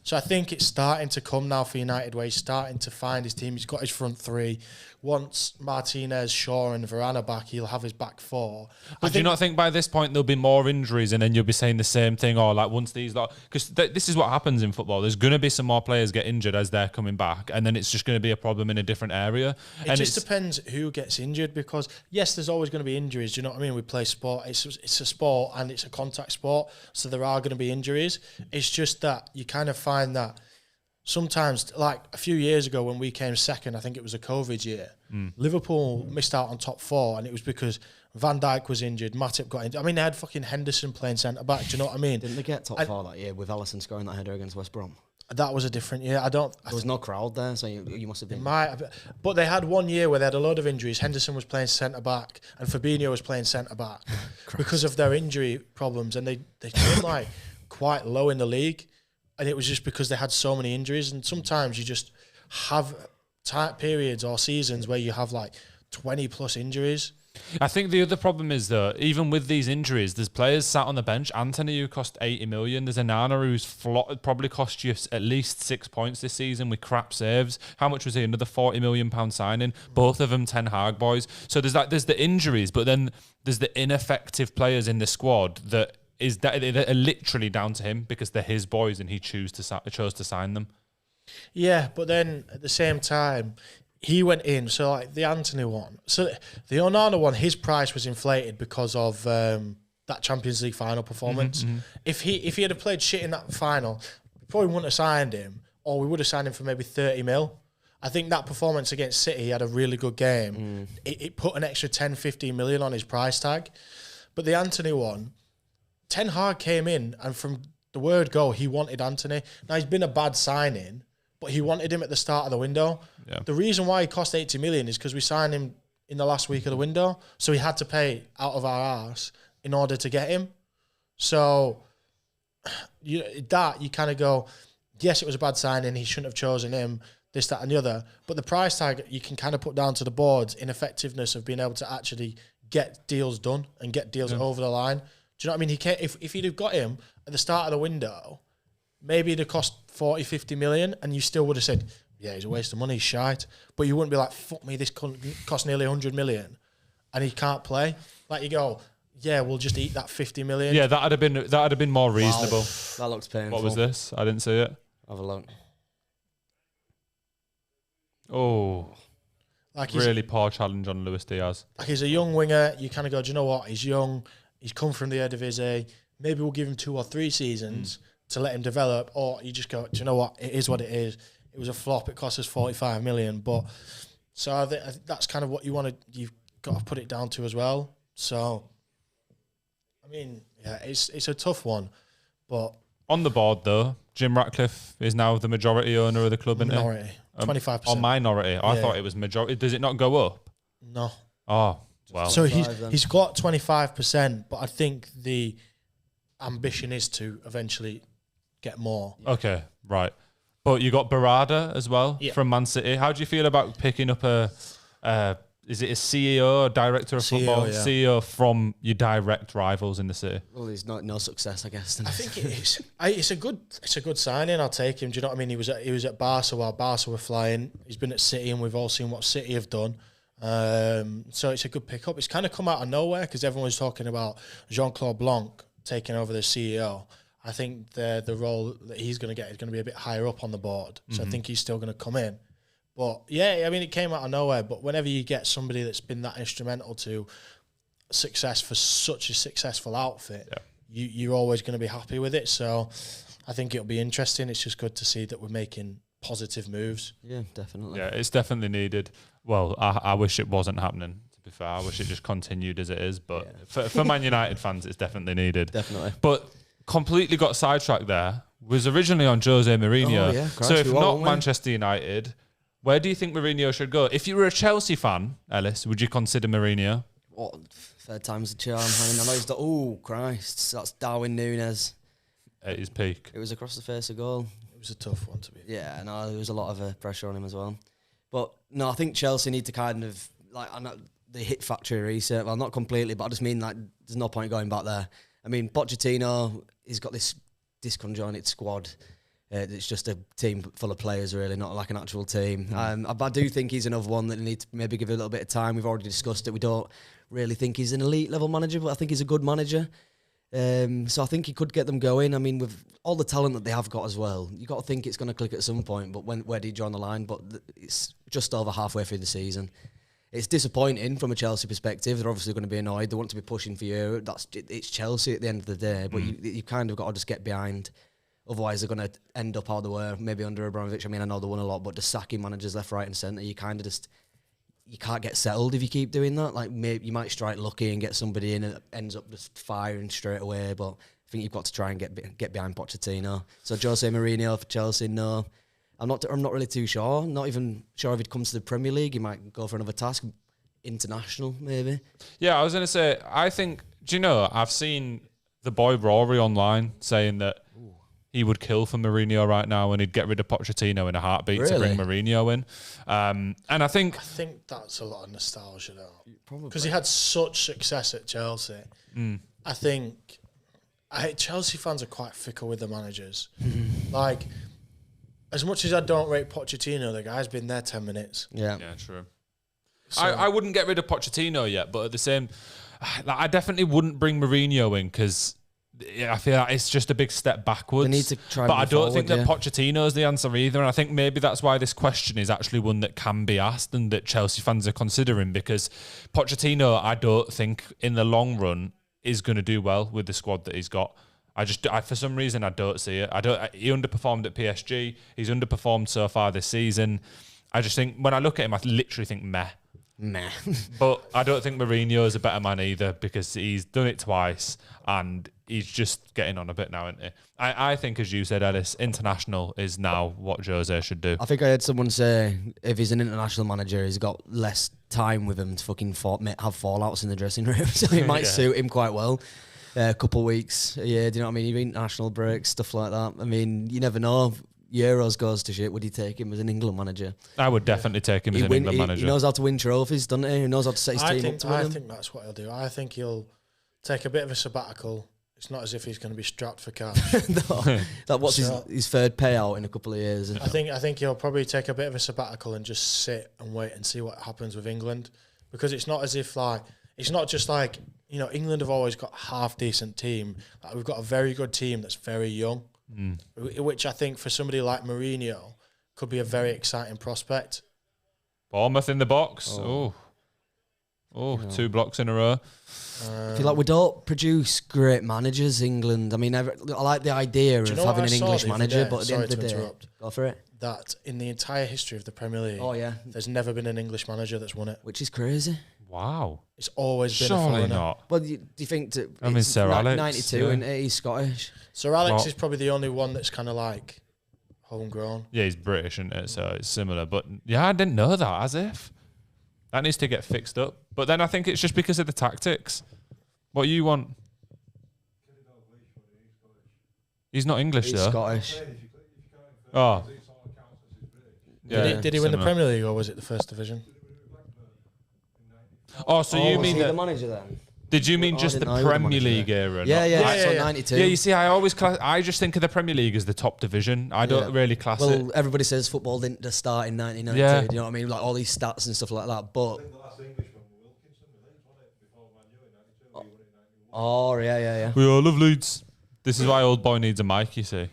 So I think it's starting to come now for United, where he's starting to find his team. He's got his front three. Once Martinez, Shaw and Varane are back, he'll have his back four. But do you not think by this point there'll be more injuries and then you'll be saying the same thing, or like once these... Because this is what happens in football. There's going to be some more players get injured as they're coming back, and then it's just going to be a problem in a different area. It just depends who gets injured, because, yes, there's always going to be injuries. Do you know what I mean? We play sport. It's a sport and it's a contact sport, so there are going to be injuries. It's just that you kind of find that sometimes, like a few years ago when we came second, I think it was a COVID year, Liverpool missed out on top four, and it was because Van Dijk was injured, Matip got injured. I mean, they had fucking Henderson playing centre-back, do you know what I mean? Didn't they get top four that year with Alisson scoring that header against West Brom? That was a different year. There was no crowd there, so you must have been... But they had 1 year where they had a load of injuries. Henderson was playing centre-back and Fabinho was playing centre-back because of their injury problems, and they came like quite low in the league. And it was just because they had so many injuries. And sometimes you just have tight periods or seasons where you have like 20 plus injuries. I think the other problem is, though, even with these injuries, there's players sat on the bench. Anthony, who cost 80 million. There's Onana, who's probably cost you at least 6 points this season with crap saves. How much was he? Another £40 million signing. Both of them Ten Hag boys. So there's the injuries, but then there's the ineffective players in the squad that are literally down to him because they're his boys and he chose to sign them. Yeah, but then at the same time, he went in. So like the Anthony one, so the Onana one, his price was inflated because of that Champions League final performance. If he had played shit in that final, we probably wouldn't have signed him, or we would have signed him for maybe 30 mil. I think that performance against City, he had a really good game. It put an extra 10, 15 million on his price tag. But the Anthony one, Ten Hag came in, and from the word go, he wanted Anthony. Now, he's been a bad signing, but he wanted him at the start of the window. Yeah. The reason why he cost 80 million is because we signed him in the last week of the window. So he had to pay out of our arse in order to get him. So you kind of go, yes, it was a bad signing. He shouldn't have chosen him, this, that, and the other. But the price tag, you can kind of put down to the board's ineffectiveness of being able to actually get deals done and get deals over the line. Do you know what I mean? He can't, if you'd have got him at the start of the window, maybe it'd have cost 40, 50 million, and you still would have said, yeah, he's a waste of money, he's shite. But you wouldn't be like, fuck me, this cost nearly 100 million, and he can't play. Like, you go, yeah, we'll just eat that 50 million. Yeah, that'd have been more reasonable. Wow. That looks painful. What was this? I didn't see it. Have a look. Oh, Like really poor challenge on Luis Diaz. Like, he's a young winger. You kind of go, do you know what? He's young. He's come from the Eredivisie. Maybe we'll give him 2 or 3 seasons to let him develop. Or you just go, do you know what? It is what it is. It was a flop. It cost us 45 million. But so I think that's kind of what you've got to put it down to as well. So, I mean, yeah, it's a tough one. But On the board, though, Jim Ratcliffe is now the majority owner of the club, isn't he? minority, 25%. Or minority. I Yeah. thought it was majority. Does it not go up? No. Oh, well. So then. he's got 25%, but I think the ambition is to eventually get more. Okay, right. But you got Barada as well from Man City. How do you feel about picking up is it a CEO, director of football, yeah. CEO from your direct rivals in the city? Well, he's no success, I guess. I think it is. It's a good signing. I'll take him. Do you know what I mean? He was at Barca while Barca were flying. He's been at City, and we've all seen what City have done. So it's a good pickup. It's kind of come out of nowhere because everyone was talking about Jean-Claude Blanc taking over the CEO. I think the role that he's going to get is going to be a bit higher up on the board. So I think he's still going to come in. But yeah, I mean, it came out of nowhere. But whenever you get somebody that's been that instrumental to success for such a successful outfit, you're always going to be happy with it. So I think it'll be interesting. It's just good to see that we're making positive moves. Yeah, definitely. Yeah, it's definitely needed. Well, I wish it wasn't happening, to be fair. I wish it just continued as it is. But for Man United fans, it's definitely needed. Definitely. But completely got sidetracked there. Was originally on Jose Mourinho. Oh, yeah, Christ, so if we not won't we? Manchester United, where do you think Mourinho should go? If you were a Chelsea fan, Ellis, would you consider Mourinho? What, third time's the charm. I mean, I know he's done. Oh, Christ. That's Darwin Núñez. At his peak. It was across the face of goal. It was a tough one to be. Yeah, no, there was a lot of pressure on him as well. But no, I think Chelsea need to kind of I'm not the hit factory reset. Well, not completely, but I just mean there's no point going back there. I mean, Pochettino, he's got this disconjointed squad. It's just a team full of players, really, not like an actual team. I do think he's another one that needs to maybe give it a little bit of time. We've already discussed it. We don't really think he's an elite level manager, but I think he's a good manager. So I think he could get them going. I mean, with all the talent that they have got as well, you got to think it's going to click at some point. But where do you draw on the line? But it's just over halfway through the season. It's disappointing from a Chelsea perspective. They're obviously going to be annoyed. They want to be pushing for you. It's Chelsea at the end of the day. But you kind of got to just get behind. Otherwise, they're going to end up how they were, maybe under Abramovich. I mean, I know they won a lot, but just sacking managers left, right, and centre, you kind of just you can't get settled if you keep doing that. Like, maybe you might strike lucky and get somebody in and it ends up just firing straight away. But I think you've got to try and get behind Pochettino. So Jose Mourinho for Chelsea, no. I'm not really too sure. Not even sure if he'd come to the Premier League. He might go for another task. International, maybe. Yeah, I was going to say, I think, do you know, I've seen the boy Rory online saying that he would kill for Mourinho right now and he'd get rid of Pochettino in a heartbeat to bring Mourinho in. And I think that's a lot of nostalgia, though. Probably. Because he had such success at Chelsea. I think Chelsea fans are quite fickle with the managers. Like, as much as I don't rate Pochettino, the guy's been there 10 minutes. Yeah, true. So, I wouldn't get rid of Pochettino yet, but at the same, I definitely wouldn't bring Mourinho in because I feel like it's just a big step backwards. They need to try. But I don't think that Pochettino is the answer either, and I think maybe that's why this question is actually one that can be asked and that Chelsea fans are considering, because Pochettino, I don't think in the long run is going to do well with the squad that he's got. For some reason, I don't see it. He underperformed at PSG. He's underperformed so far this season. I just think when I look at him, I literally think meh. Meh. But I don't think Mourinho is a better man either because he's done it twice and he's just getting on a bit now, isn't he? I think, as you said, Ellis, international is now what Jose should do. I think I heard someone say if he's an international manager, he's got less time with him to fucking have fallouts in the dressing room. So it might suit him quite well. A couple of weeks a year, do you know what I mean? International breaks, stuff like that. I mean, you never know. Euros goes to shit. Would you take him as an England manager? I would definitely take him as an England manager. He knows how to win trophies, doesn't he? He knows how to set his team up to win I them. think that's what he'll do. I think he'll take a bit of a sabbatical. It's not as if he's going to be strapped for cash. What's his third payout in a couple of years? I think he'll probably take a bit of a sabbatical and just sit and wait and see what happens with England, because it's not as if it's not just like, you know, England have always got a half decent team. Like, we've got a very good team that's very young, which I think for somebody like Mourinho could be a very exciting prospect. Bournemouth in the box. Oh, 2 blocks in a row. I feel like we don't produce great managers, England. I mean, I like the idea of having an English manager, but at the end of the day, go for it. That in the entire history of the Premier League, there's never been an English manager that's won it. Which is crazy. Wow. It's always been Surely a foreigner. not. Well, do you think that I mean, Sir Alex. 92 and he's Scottish. Sir Alex is probably the only one that's kind of like homegrown. Yeah, he's British, isn't it? So it's similar. But yeah, I didn't know that, as if. That needs to get fixed up. But then I think it's just because of the tactics. What you want? He's not English, He's though. Scottish. Oh. Yeah, Did he win the similar. Premier League or was it the First Division? Oh, so you was mean he the that? manager then? Did you mean I just the didn't know he was the Premier manager League there. era? Yeah, not- so 92. Yeah, you see, I just think of the Premier League as the top division. I don't really class it. Well, everybody says football didn't just start in 1992. Yeah. Do you know what I mean? Like all these stats and stuff like that. But The last Englishman was Wilkinson with Leeds, wasn't it? Before Man U in 92, he won it in 91. oh yeah. We all love Leeds. This is why old boy needs a mic, you see.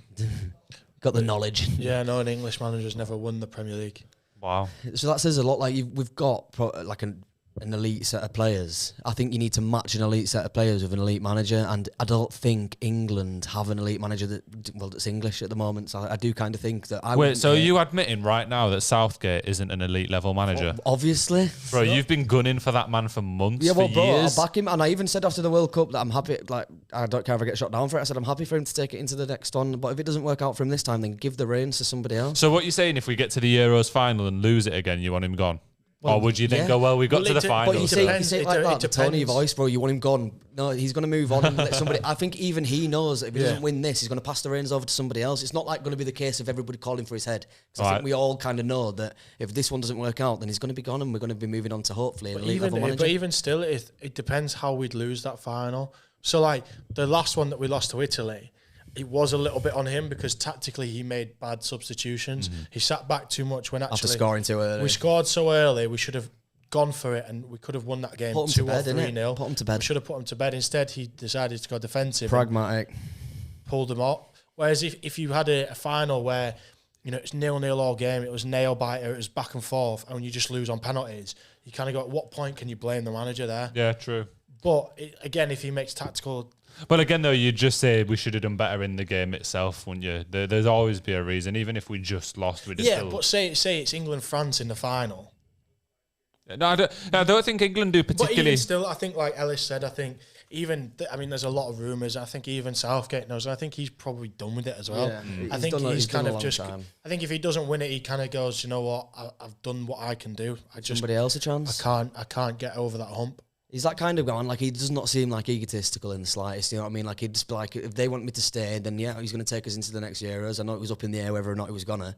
Got the knowledge. Yeah, no, an English manager's never won the Premier League. Wow. So that says a lot. Like we've got like an elite set of players. I think you need to match an elite set of players with an elite manager, and I don't think England have an elite manager that's English at the moment. So I do kind of think that. Wait, so are you admitting right now that Southgate isn't an elite level manager? Obviously, Bro, you've been gunning for that man for months, yeah. Well, for bro, years. I'll back him, and I even said after the World Cup that I'm happy. Like I don't care if I get shot down for it. I said I'm happy for him to take it into the next one. But if it doesn't work out for him this time, then give the reins to somebody else. So what you're saying, if we get to the Euros final and lose it again, you want him gone? Or would you then yeah. go, well, we got Well, to the it de- final. But you It say, depends. it like It that, the tone of your depends. voice, bro. You want him gone. No, he's going to move on and let somebody. I think even he knows that if he Yeah. doesn't win this, he's going to pass the reins over to somebody else. It's not like going to be the case of everybody calling for his head. 'Cause I Right. think we all kind of know that if this one doesn't work out, then he's going to be gone, and we're going to be moving on to hopefully an elite level manager. But even still, it depends how we'd lose that final. So like the last one that we lost to Italy, it was a little bit on him because tactically he made bad substitutions. He sat back too much when After actually scoring too early. we scored so early. We should have gone for it and we could have won that game Put him to 2 or bed, innit? 3-0. Put him to bed. We should have put him to bed. Instead, he decided to go defensive. and Pragmatic. pulled them up. Whereas if you had a final where, you know, it's 0-0 all game, it was nail biter, it was back and forth, and you just lose on penalties, you kind of go, at what point can you blame the manager there? Yeah, true. But again, if he makes tactical, But again, though, you'd just say we should have done better in the game itself, wouldn't you? There's always be a reason. Even if we just lost, we'd yeah. still... But say it's England-France in the final. No, I don't think England do But particularly... even still, I think like Ellis said, I think even I mean, there's a lot of rumours. I think even Southgate knows. And I think he's probably done with it as well. Yeah. I think he's done kind a of long just. time. I think if he doesn't win it, he kind of goes, you know what? I've done what I can do. I just Somebody else a chance. I can't get over that hump. He's that kind of guy. Like he does not seem like egotistical in the slightest. You know what I mean? Like he'd just be like, if they want me to stay, then yeah, he's going to take us into the next Euros. I know it was up in the air whether or not he was gonna.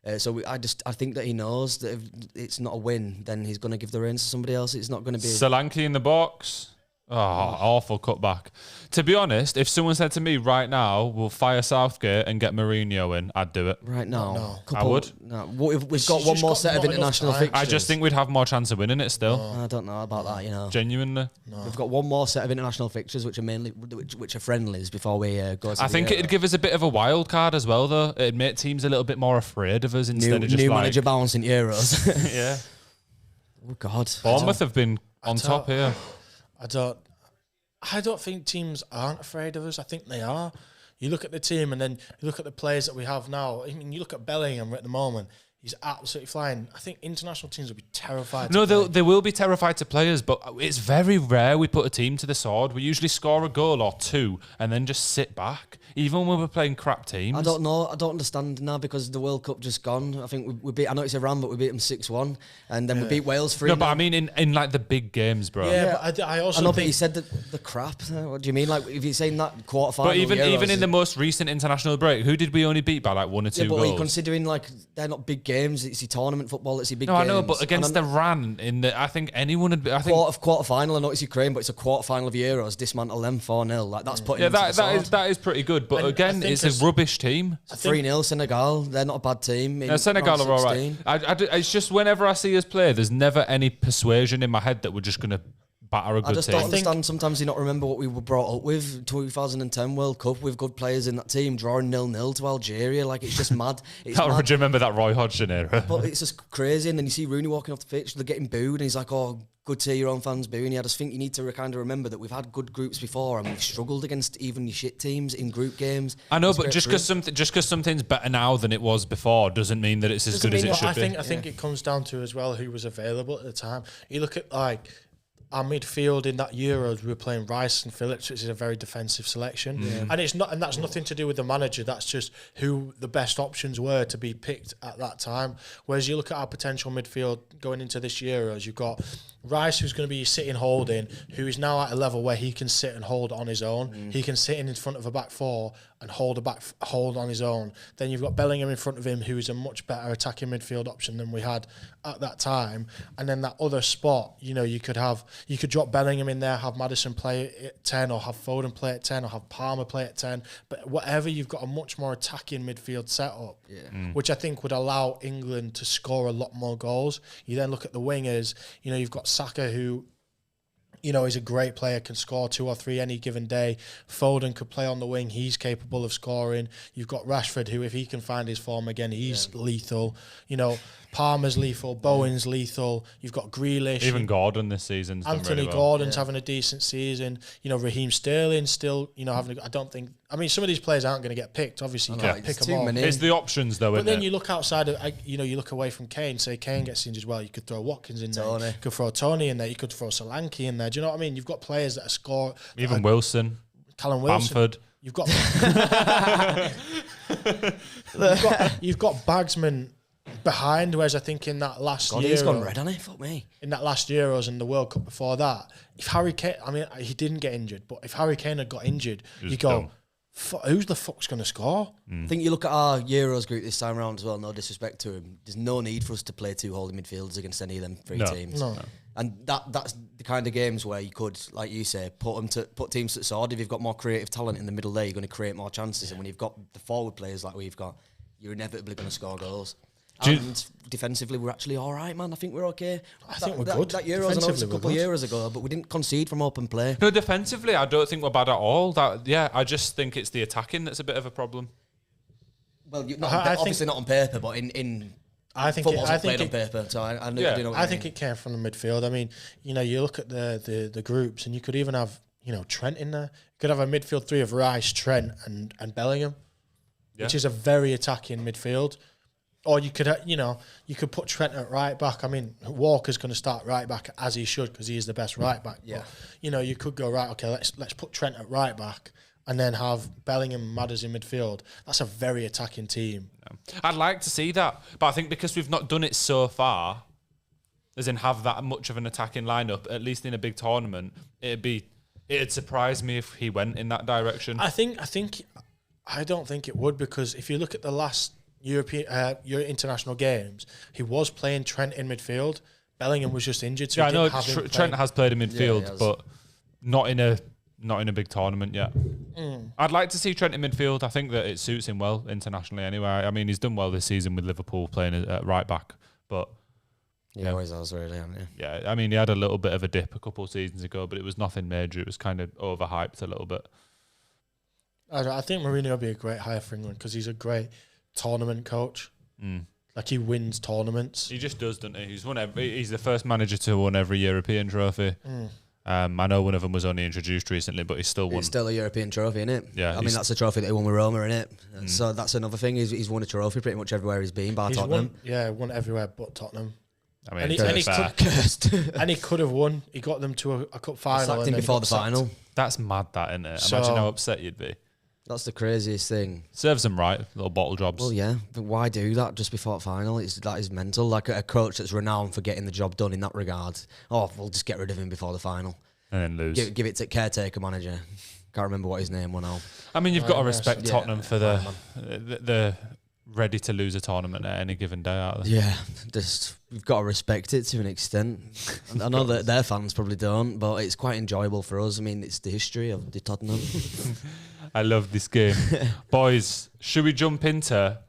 I think that he knows that if it's not a win, then he's going to give the reins to somebody else. It's not going to be. Solanke in the box. Oh, awful cutback. To be honest, if someone said to me right now, we'll fire Southgate and get Mourinho in, I'd do it. Right now, No. I would. No, we've got He's one just more got set of not enough international time. fixtures. I just think we'd have more chance of winning it still. I don't know about that. You know, Genuinely. we've got one more set of international fixtures, which are mainly which are friendlies before we go. To I think it'd give us a bit of a wild card as well, though. It'd make teams a little bit more afraid of us instead of just new like... manager bounce in Euros. Yeah. Oh God, Bournemouth have been on top here. I don't think teams aren't afraid of us. I think they are. You look at the team and then you look at the players that we have now. I mean, you look at Bellingham at the moment. He's absolutely flying. I think international teams will be terrified. No, to play. they will be terrified to players, but it's very rare we put a team to the sword. We usually score a goal or two and then just sit back, even when we're playing crap teams. I don't know. I don't understand now because the World Cup just gone. I think we beat. I know it's Iran, but we beat them 6-1, and then we beat Wales 3-0. No, but I mean in like the big games, bro. Yeah, but I also I know, think but you said the crap. What do you mean? Like if you're saying that quarterfinal? But even in the most recent international break, who did we only beat by like 1 or 2 but goals? are you considering like they're not big games? It's your tournament football. It's your big No, games. I know, but against Iran, I think anyone would be. I think quarterfinal. I know it's Ukraine, but it's a quarterfinal of Euros. Dismantle them 4-0. Like that's putting. them to the sword. that is pretty good. But And again, I think it's a rubbish team. 3-0 Senegal. They're not a bad team. No, Senegal are all right. It's just whenever I see us play, there's never any persuasion in my head that we're just going to batter a good I just team. don't understand. Sometimes you not remember what we were brought up with. 2010 World Cup with good players in that team, drawing 0-0 to Algeria. Like it's just mad. It's Do mad. you remember that Roy Hodgson era? But it's just crazy. And then you see Rooney walking off the pitch, they're getting booed, and he's like, "Oh, good to hear your own fans booing you." I just think you need to kind of remember that we've had good groups before, and we've struggled against even your shit teams in group games. I know, It's but great just through. because something's better now than it was before doesn't mean that it's as good as it should I be. think it comes down to as well who was available at the time. You look at like our midfield in that Euros, we were playing Rice and Phillips, which is a very defensive selection, and that's nothing to do with the manager. That's just who the best options were to be picked at that time. Whereas you look at our potential midfield going into this Euros, you've got Rice, who's going to be sitting holding, who is now at a level where he can sit and hold on his own. He can sit in front of a back four and hold on his own. Then you've got Bellingham in front of him, who is a much better attacking midfield option than we had at that time. And then that other spot, you could drop Bellingham in there, have Maddison play at 10, or have Foden play at 10, or have Palmer play at 10. But whatever, you've got a much more attacking midfield setup, which I think would allow England to score a lot more goals. You then look at the wingers, you've got Saka, who is a great player, can score 2 or 3 any given day. Foden could play on the wing. He's capable of scoring. You've got Rashford, who, if he can find his form again, he's lethal. Palmer's lethal. Bowen's lethal. You've got Grealish. Even Gordon this season's done Anthony really well. Gordon's having a decent season. Raheem Sterling still, having some of these players aren't going to get picked. Obviously, you can't pick them all. It's the options, though, But isn't then it? you look outside of, you look away from Kane. Say Kane gets injured, well, you could throw Watkins in there. You could throw Tony in there. You could throw Solanke in there. Do you know what I mean? You've got players that score. Even Wilson, Callum Wilson. Bamford. You've got you've got Bagsman behind, whereas I think in that last God, year, he's gone red, hasn't he? Fuck me. in that last Euros and the World Cup before that, if Harry Kane, he didn't get injured, but if Harry Kane had got injured, you go, who's the fuck's going to score? I think you look at our Euros group this time around as well, no disrespect to him, there's no need for us to play 2 holding midfielders against any of them 3 teams. No. And that's the kind of games where you could, like you say, put teams to the sword. If you've got more creative talent in the middle there, you're going to create more chances. And when you've got the forward players like we've got, you're inevitably going to score goals. And defensively, we're actually all right, man. I think we're okay. I think we're good. That Euros, I know it's a Defensively, we're couple of good. years ago, but we didn't concede from open play. No, defensively, I don't think we're bad at all. I just think it's the attacking that's a bit of a problem. Well, obviously not on paper, but in I think football's I not think played on paper. So I know Yeah. you know what I you think mean. it came from the midfield. I mean, you look at the groups, and you could even have Trent in there. You could have a midfield 3 of Rice, Trent, and Bellingham, which is a very attacking midfield. Or you could you could put Trent at right back. I mean, Walker's going to start right back as he should because he is the best right back. Yeah. But, you could go right. Okay, let's put Trent at right back and then have Bellingham and Madders in midfield. That's a very attacking team. I'd like to see that, but I think because we've not done it so far, as in have that much of an attacking lineup, at least in a big tournament, it'd surprise me if he went in that direction. I don't think it would, because if you look at the last your international games, he was playing Trent in midfield. Bellingham was just injured, so I know have him Trent has played in midfield, he has. but not in a big tournament yet. I'd like to see Trent in midfield. I think that it suits him well internationally anyway. I mean, he's done well this season with Liverpool playing at right back, but He always has, really, hasn't he? yeah, I mean, he had a little bit of a dip a couple of seasons ago, but it was nothing major. It was kind of overhyped a little bit. I think Mourinho will be a great hire for England because he's a great tournament coach. Like, he wins tournaments. He just does, doesn't he? He's the first manager to win every European trophy. I know one of them was only introduced recently, but he's still won. It's still a European trophy, isn't it? Yeah, I mean, that's a trophy that he won with Roma, isn't it? So that's another thing. He's won a trophy pretty much everywhere he's been, bar Tottenham. Won everywhere but Tottenham. I mean, and he could have won. He got them to a cup final. Sacked him before the final. That's mad, that, isn't it? So, imagine how upset you'd be. That's the craziest thing. Serves them right, little bottle jobs. Well, yeah, but why do that just before the final? That is mental. Like a coach that's renowned for getting the job done in that regard. Oh, we'll just get rid of him before the final. And then lose. Give it to caretaker manager. Can't remember what his name was now. I mean, you've got to respect Yeah. Tottenham for the ready to lose a tournament at any given day, aren't they? Yeah, just we've got to respect it to an extent. I know that their fans probably don't, but it's quite enjoyable for us. I mean, it's the history of the Tottenham. I love this game. Boys, should we jump into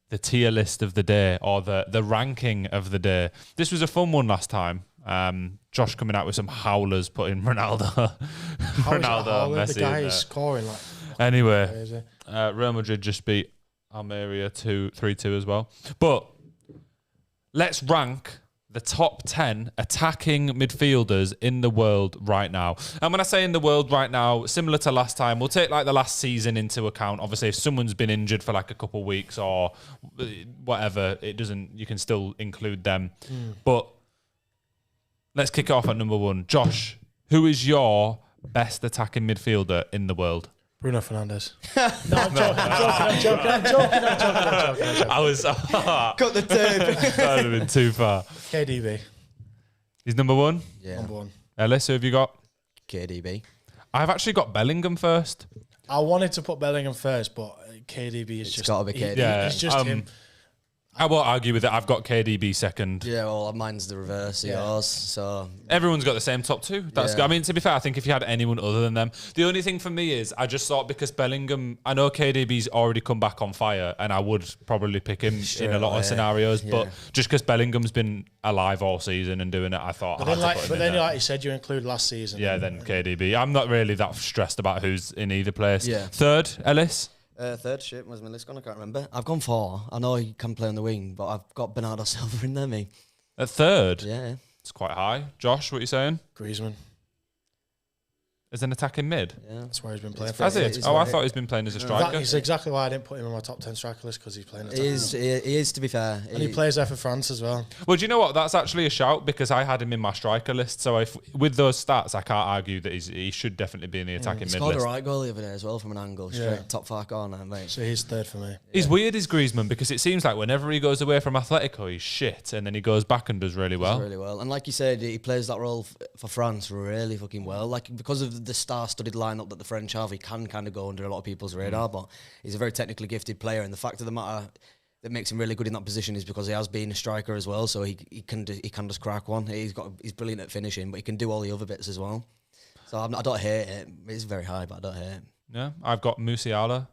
the tier list of the day or the ranking of the day? This was a fun one last time. Josh coming out with some howlers, putting Ronaldo, Messi. The guy is scoring like. Anyway, Real Madrid just beat Almeria 3-2 as well. But let's rank the top 10 attacking midfielders in the world right now. And when I say in the world right now, similar to last time, we'll take like the last season into account. Obviously, if someone's been injured for like a couple of weeks or whatever, you can still include them. But let's kick it off at number 1. Josh, who is your best attacking midfielder in the world? Bruno Fernandes. No, I'm joking. I was Cut the tape. that would have been too far. KDB. He's number 1. Yeah, Number 1. Ellis, who have you got? KDB. I've actually got Bellingham first. I wanted to put Bellingham first, but KDB is It's got to be KDB. Yeah, It's just him. I won't argue with it. I've got KDB second. Yeah, well, mine's the reverse of yours. So Everyone's got the same top 2. That's Yeah. good. I mean, to be fair, I think if you had anyone other than them, the only thing for me is I just thought because Bellingham, I know KDB's already come back on fire, and I would probably pick him in a lot of scenarios. Yeah. But just because Bellingham's been alive all season and doing it, I thought. But I had then, to put him in there. like you said, you include last season. Yeah, then KDB. I'm not really that stressed about who's in either place. Yeah. Third, Ellis. third shit, where's my list gone? I can't remember. I've gone 4. I know he can play on the wing, but I've got Bernardo Silva in there, me. At third, Yeah. it's quite high. Josh, what are you saying? Griezmann. As an attacking mid? Yeah. That's where he's been playing for. Has it? He's Oh, I right. thought he's been playing as a striker. That is exactly why I didn't put him on my top 10 striker list, because he's playing at He is, to be fair. And he plays there for France as well. Well, do you know what? That's actually a shout because I had him in my striker list. So with those stats, I can't argue that he should definitely be in the attacking He mid scored list. a right goal the other day as well from an angle, straight top far corner, mate. So he's third for me. He's weird, is Griezmann, because it seems like whenever he goes away from Atletico, he's shit, and then he goes back and does really well. Really well. And like you said, he plays that role for France really fucking well. Like, because of the star-studded lineup that the French have, he can kind of go under a lot of people's radar, but he's a very technically gifted player, and the fact of the matter that makes him really good in that position is because he has been a striker as well, so he can just crack one. He's brilliant at finishing, but he can do all the other bits as well. So I don't hate it. It's very high, but I don't hate it. Yeah, I've got Musiala.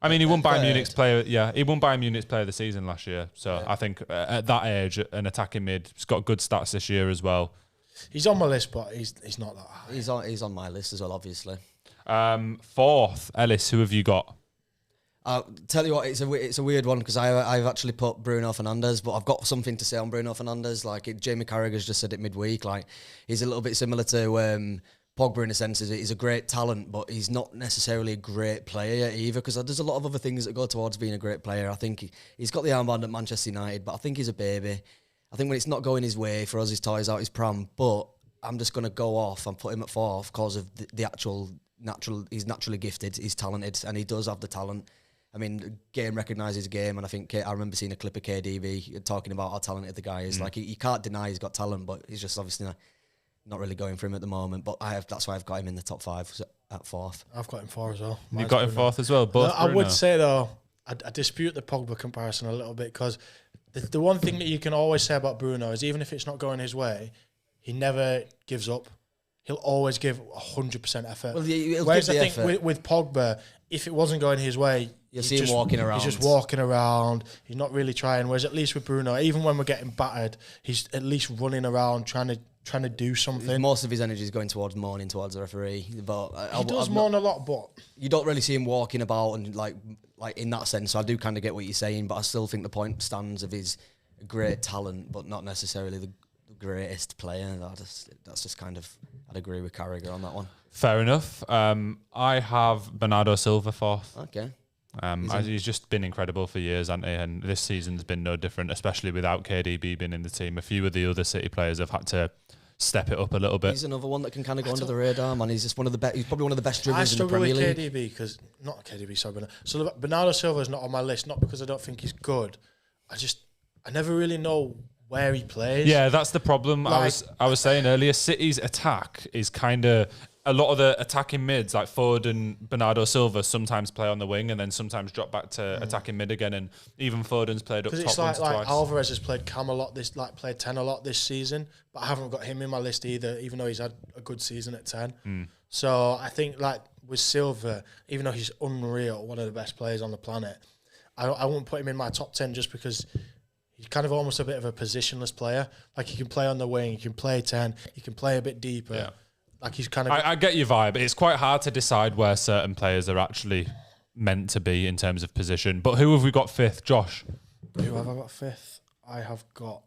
I mean, he won Bayern Munich's player. Yeah, he won Bayern Munich's player of the season last year. So I think at that age, an attacking mid, he's got good stats this year as well. He's on my list, but he's not that high. He's on my list as well, obviously. Fourth, Ellis, who have you got? I'll tell you what, it's a weird one because I've actually put Bruno Fernandes, but I've got something to say on Bruno Fernandes. Like Jamie Carragher's just said it midweek. Like he's a little bit similar to Pogba in a sense. He's a great talent, but he's not necessarily a great player yet either. Because there's a lot of other things that go towards being a great player. I think he's got the armband at Manchester United, but I think he's a baby. I think when it's not going his way, for us, his toys out his pram. But I'm just going to go off and put him at 4th because of the actual natural. He's naturally gifted. He's talented, and he does have the talent. I mean, game recognises game, and I think I remember seeing a clip of KDB talking about how talented the guy is. Like you can't deny he's got talent, but he's just obviously not really going for him at the moment. But that's why I've got him in the top 5 at 4th. I've got him 4 as well. You got him 4th as well. Both. I would say though, I dispute the Pogba comparison a little bit because the one thing that you can always say about Bruno is even if it's not going his way, he never gives up. He'll always give 100% effort. Well, he'll Whereas give I the think effort. with Pogba, if it wasn't going his way, You'll see him walking around. He's just walking around. He's not really trying. Whereas at least with Bruno, even when we're getting battered, he's at least running around trying to do something. Most of his energy is going towards moaning towards the referee. But he does moan a lot, but you don't really see him walking about and like in that sense. So I do kind of get what you're saying, but I still think the point stands of his great talent, but not necessarily the greatest player. That's just kind of, I'd agree with Carragher on that one. Fair enough. I have Bernardo Silva fourth. Okay. He's just been incredible for years, hasn't he? And this season's been no different, especially without KDB being in the team. A few of the other City players have had to step it up a little bit. He's another one that can kind of go under the radar, man. He's just one of the best. He's probably one of the best dribblers in the Premier League. I struggle with KDB because not KDB. Sorry, so Bernardo Silva is not on my list, not because I don't think he's good. I never really know where he plays. Yeah, that's the problem. I was saying earlier, City's attack is kind of a lot of the attacking mids like Ford and Bernardo Silva sometimes play on the wing and then sometimes drop back to attacking mid again. And even Foden's played up top it's once or twice. Alvarez has played Cam a lot played 10 a lot this season, but I haven't got him in my list either, even though he's had a good season at 10. So I think like with Silva, even though he's unreal, one of the best players on the planet, I won't put him in my top 10 just because he's kind of almost a bit of a positionless player. Like he can play on the wing, he can play 10, he can play a bit deeper. Yeah. Like he's kind of. I get your vibe. It's quite hard to decide where certain players are actually meant to be in terms of position. But who have we got fifth, Josh? Who have I got fifth? I have got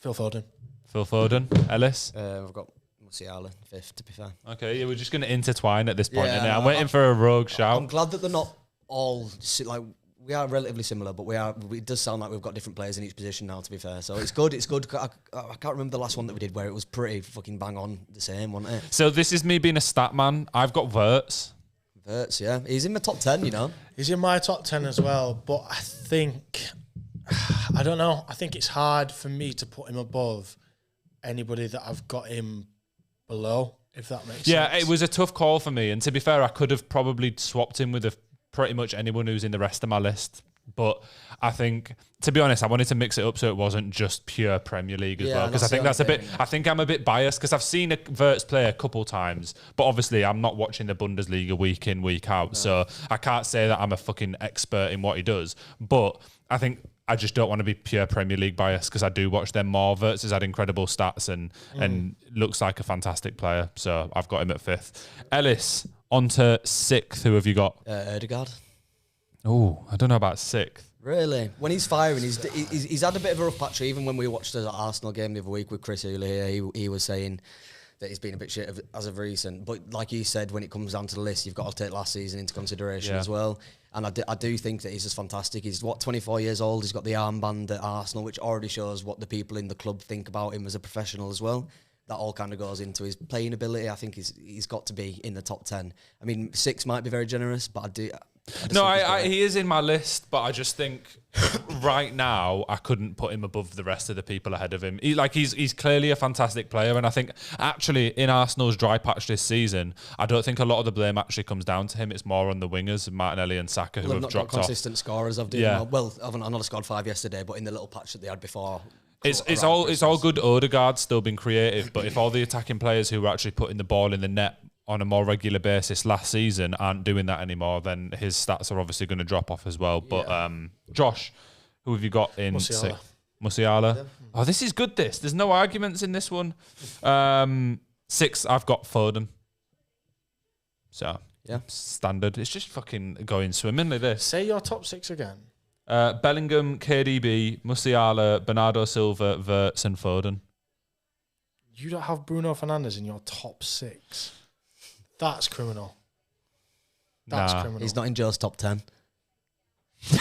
Phil Foden. Phil Foden, Ellis. I've got Musiala fifth, to be fair. Okay, we're just going to intertwine at this point. Yeah, Innit? I'm waiting for a rogue shout. I'm glad that they're not all like. We are relatively similar, but it does sound like we've got different players in each position now, to be fair. So it's good. It's good. I can't remember the last one that we did where it was pretty fucking bang on the same, wasn't it? So this is me being a stat man. I've got Wirtz. Wirtz, yeah. He's in my top 10, you know. He's in my top 10 as well, but I don't know. I think it's hard for me to put him above anybody that I've got him below, if that makes sense. Yeah, it was a tough call for me. And to be fair, I could have probably swapped him with pretty much anyone who's in the rest of my list. But I think, to be honest, I wanted to mix it up so it wasn't just pure Premier League as well. Because I think that's a bit, I think I'm a bit biased because I've seen Wirtz play a couple times, but obviously I'm not watching the Bundesliga week in, week out. No. So I can't say that I'm a fucking expert in what he does. But I think I just don't want to be pure Premier League biased because I do watch them more. Wirtz has had incredible stats and looks like a fantastic player. So I've got him at fifth. Ellis, on to sixth. Who have you got? Ødegaard. Oh, I don't know about sixth. Really? When he's firing, he's had a bit of a rough patch. Even when we watched the Arsenal game the other week with Chris Hooley here, he was saying that he's been a bit shit as of recent. But like you said, when it comes down to the list, you've got to take last season into consideration as well. And I do think that he's just fantastic. He's, 24 years old. He's got the armband at Arsenal, which already shows what the people in the club think about him as a professional as well. That all kind of goes into his playing ability. I think he's got to be in the top 10. I mean, 6 might be very generous, but I do... he is in my list, but I just think right now I couldn't put him above the rest of the people ahead of him. He's clearly a fantastic player, and I think actually in Arsenal's dry patch this season, I don't think a lot of the blame actually comes down to him. It's more on the wingers, Martinelli and Saka, who have not dropped got off. Consistent scorers. I've done well. I've not scored 5 yesterday, but in the little patch that they had before. It's all good. Odegaard's still been creative, but if all the attacking players who were actually putting the ball in the net on a more regular basis last season aren't doing that anymore, then his stats are obviously going to drop off as well. But Josh, who have you got in sixth? Musiala. Yeah. Oh, this is good. There's no arguments in this one. Sixth, I've got Foden. So yeah, standard. It's just fucking going swimmingly. This. Say your top 6 again. Bellingham, KDB, Musiala, Bernardo Silva, Wirtz, and Foden. You don't have Bruno Fernandes in your top 6. That's criminal. That's criminal. He's not in Joe's top 10. He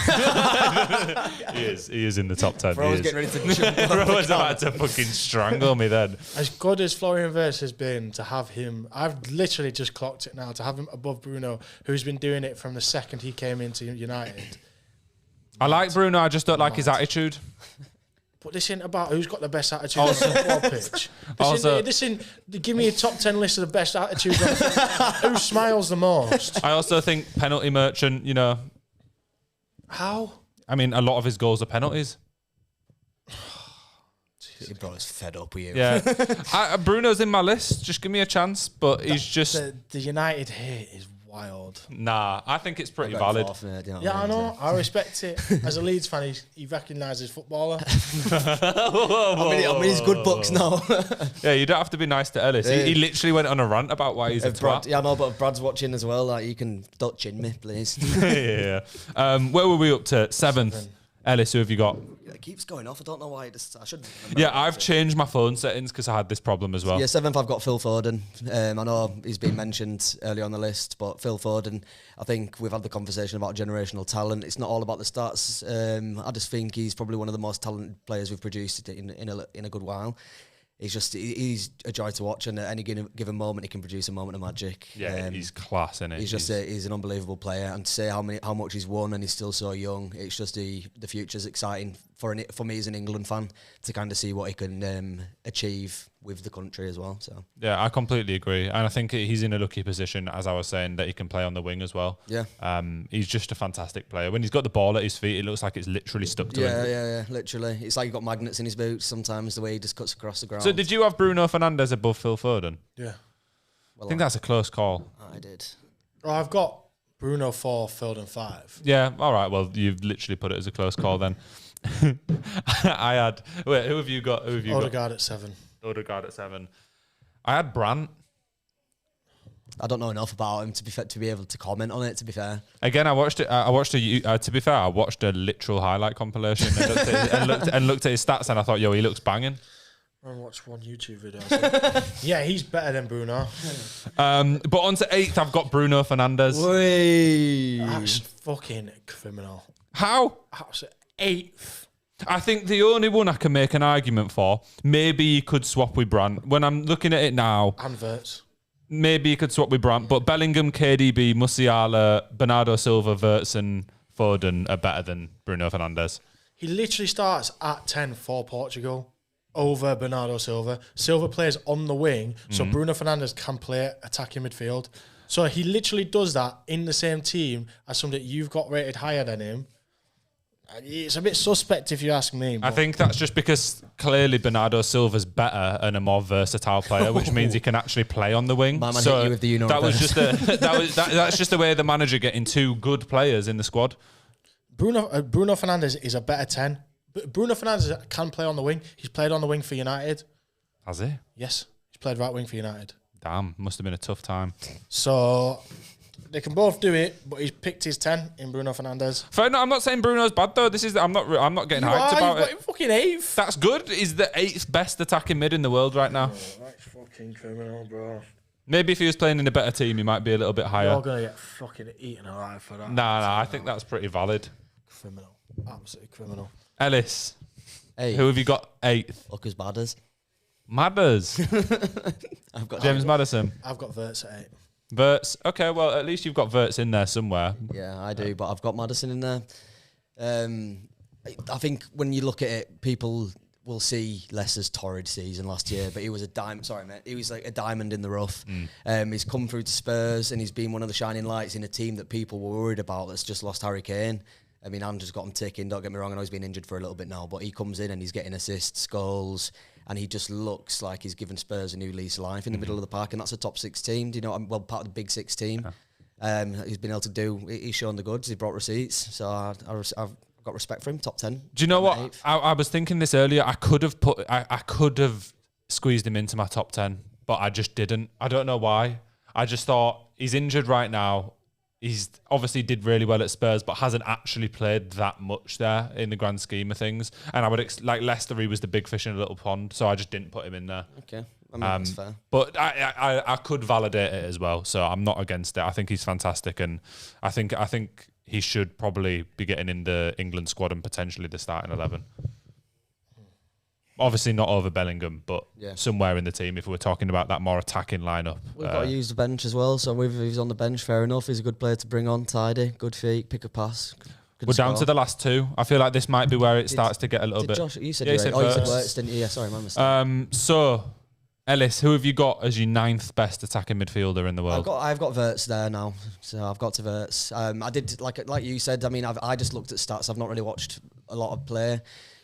is in the top 10. Bro was getting ready to jump. Bro was about to fucking strangle me then. As good as Florian Wirtz has been, to have him, I've literally just clocked it now, to have him above Bruno, who's been doing it from the second he came into United. I like Bruno, I just don't like his attitude. But this ain't about who's got the best attitude on the football pitch. Give me a top 10 list of the best attitudes on the pitch. Who smiles the most? I also think penalty merchant, How? I mean, a lot of his goals are penalties. He brought us fed up with you. Yeah. Bruno's in my list. Just give me a chance. But he's just... The United hate is wild. Nah, I think it's pretty valid. I know. I respect it. As a Leeds fan, he recognises footballer. I'm in his good books now. Yeah, you don't have to be nice to Ellis. He literally went on a rant about why he's a twat. Yeah, I know, but if Brad's watching as well, like, you can don't chin me, please. Yeah. Where were we up to? 7th. Ellis, who have you got? keeps going off. I don't know why. I should. Yeah, I've changed my phone settings because I had this problem as well. Yeah, 7th I've got Phil Foden. I know he's been mentioned early on the list, but Phil Foden, I think we've had the conversation about generational talent. It's not all about the stats. I just think he's probably one of the most talented players we've produced in a good while. He's a joy to watch, and at any given moment he can produce a moment of magic. Yeah, he's class, isn't he? He's an unbelievable player, and to say how much he's won and he's still so young, it's just the future's exciting for me as an England fan to kind of see what he can achieve with the country as well. So yeah, I completely agree, and I think he's in a lucky position, as I was saying, that he can play on the wing as well. Yeah, he's just a fantastic player. When he's got the ball at his feet, it looks like it's literally stuck to him. Yeah, literally. It's like he's got magnets in his boots sometimes, the way he just cuts across the ground. So did you have Bruno Fernandes above Phil Foden? Yeah. Well, I think that's a close call. I did. Well, I've got Bruno 4, Foden 5. Yeah, all right. Well, you've literally put it as a close call then. I had. Wait, who have you got? Odegaard at 7. Odegaard at 7. I had Brandt. I don't know enough about him to be able to comment on it. To be fair, Again, I watched it. To be fair, I watched a literal highlight compilation and looked at his stats, and I thought, yo, he looks banging. I watched one YouTube video. Yeah, he's better than Bruno. But on to 8th, I've got Bruno Fernandes. That's fucking criminal. How? That's 8th. I think the only one I can make an argument for, maybe you could swap with Brandt. When I'm looking at it now, And Wirtz. maybe you could swap with Brandt, but Bellingham, KDB, Musiala, Bernardo Silva, Wirtz and Foden are better than Bruno Fernandes. He literally starts at 10 for Portugal over Bernardo Silva. Silva plays on the wing, so Bruno Fernandes can play attacking midfield. So he literally does that in the same team as somebody that you've got rated higher than him. It's a bit suspect if you ask me. I think that's just because clearly Bernardo Silva's better and a more versatile player, which means he can actually play on the wing. My man hit you with the that was just that's just the way the manager getting 2 good players in the squad. Bruno Fernandes is a better 10. Bruno Fernandes can play on the wing. He's played on the wing for United. Has he? Yes, he's played right wing for United. Damn, must have been a tough time. So they can both do it, but he's picked his 10 in Bruno Fernandes. Fair enough, I'm not saying Bruno's bad though. I'm not getting hyped about You've got it. him fucking 8th. That's good. He's the 8th best attacking mid in the world right now. That's fucking criminal, bro. Maybe if he was playing in a better team, he might be a little bit higher. You're gonna get fucking eaten alive for that. Nah, I think that's pretty valid. Criminal. Absolutely criminal. Ellis, hey, who have you got 8th? look as bad as Madders. I've got. James Maddison. I've got Wirtz at 8. Wirtz. Okay, well, at least you've got Wirtz in there somewhere. Yeah, I do, but I've got Maddison in there. I think when you look at it, people will see Leicester's torrid season last year, but he was a diamond. Sorry, mate. He was like a diamond in the rough. He's come through to Spurs, and he's been one of the shining lights in a team that people were worried about that's just lost Harry Kane. I mean, Andrew's got him ticking, don't get me wrong, I know he's been injured for a little bit now, but he comes in and he's getting assists, goals, and he just looks like he's given Spurs a new lease of life in the middle of the park, and that's a top 6 team. Do you know, well, part of the big 6 team. He's been able to do, he's shown the goods, he brought receipts, so I've got respect for him, top 10. Do you know what? I was thinking this earlier. I could have squeezed him into my top 10, but I just didn't. I don't know why. I just thought he's injured right now. He's obviously did really well at Spurs, but hasn't actually played that much there in the grand scheme of things. And I would like Leicester, he was the big fish in a little pond, so I just didn't put him in there. Okay, I mean, that's fair. But I could validate it as well, so I'm not against it. I think he's fantastic, and I think he should probably be getting in the England squad and potentially the starting 11. Obviously not over Bellingham, but somewhere in the team if we're talking about that more attacking lineup. We've got to use the bench as well, so if he's on the bench, fair enough. He's a good player to bring on, tidy, good feet, pick a pass. We're down to the last 2. I feel like this might be where it starts to get a little bit... Josh, you said you said Wirtz. Wirtz, didn't you? Yeah, sorry, my mistake. So, Ellis, who have you got as your 9th best attacking midfielder in the world? I've got Wirtz there now, so I've got to Wirtz. I did like you said. I mean, I just looked at stats. I've not really watched a lot of play,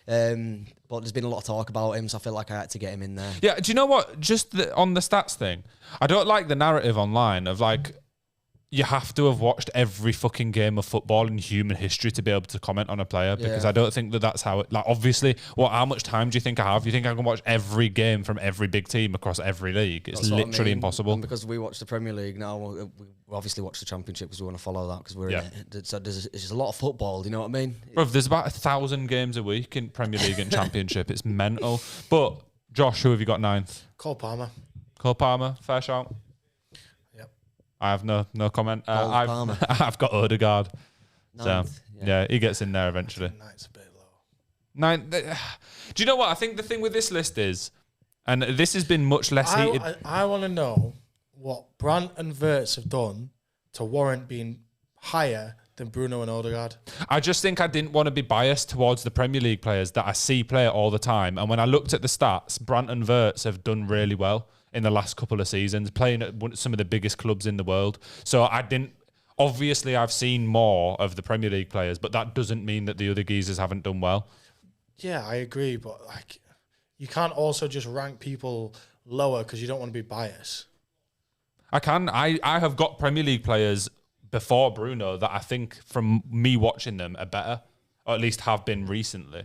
but there's been a lot of talk about him, so I feel like I had to get him in there. Yeah, do you know what? Just on the stats thing, I don't like the narrative online of like you have to have watched every fucking game of football in human history to be able to comment on a player, because Yeah. I don't think that's how it, like, obviously, how much time do you think I have? You think I can watch every game from every big team across every league? It's That's what I literally mean. impossible. And because we watch the Premier League now, we obviously watch the Championship because we want to follow that because we're Yeah. in it. So there's just a lot of football, do you know what I mean? Bro, there's about 1,000 games a week in Premier League and Championship. It's mental. But, Josh, who have you got ninth? Cole Palmer. Cole Palmer, fair shout. Yep. I have no comment. Cole Palmer. I've got Odegaard. Ninth, So, yeah, he gets in there eventually. Night's a bit low. Nine. Do you know what? I think the thing with this list is, and this has been much less heated. I want to know what Brandt and Wirtz have done to warrant being higher than Bruno and Odegaard. I just think I didn't want to be biased towards the Premier League players that I see play all the time. And when I looked at the stats, Brandt and Wirtz have done really well in the last couple of seasons, playing at some of the biggest clubs in the world. So I didn't. Obviously, I've seen more of the Premier League players, but that doesn't mean that the other geezers haven't done well. Yeah, I agree, but like, you can't also just rank people lower because you don't want to be biased. I can. I have got Premier League players before Bruno that I think, from me watching them, are better, or at least have been recently.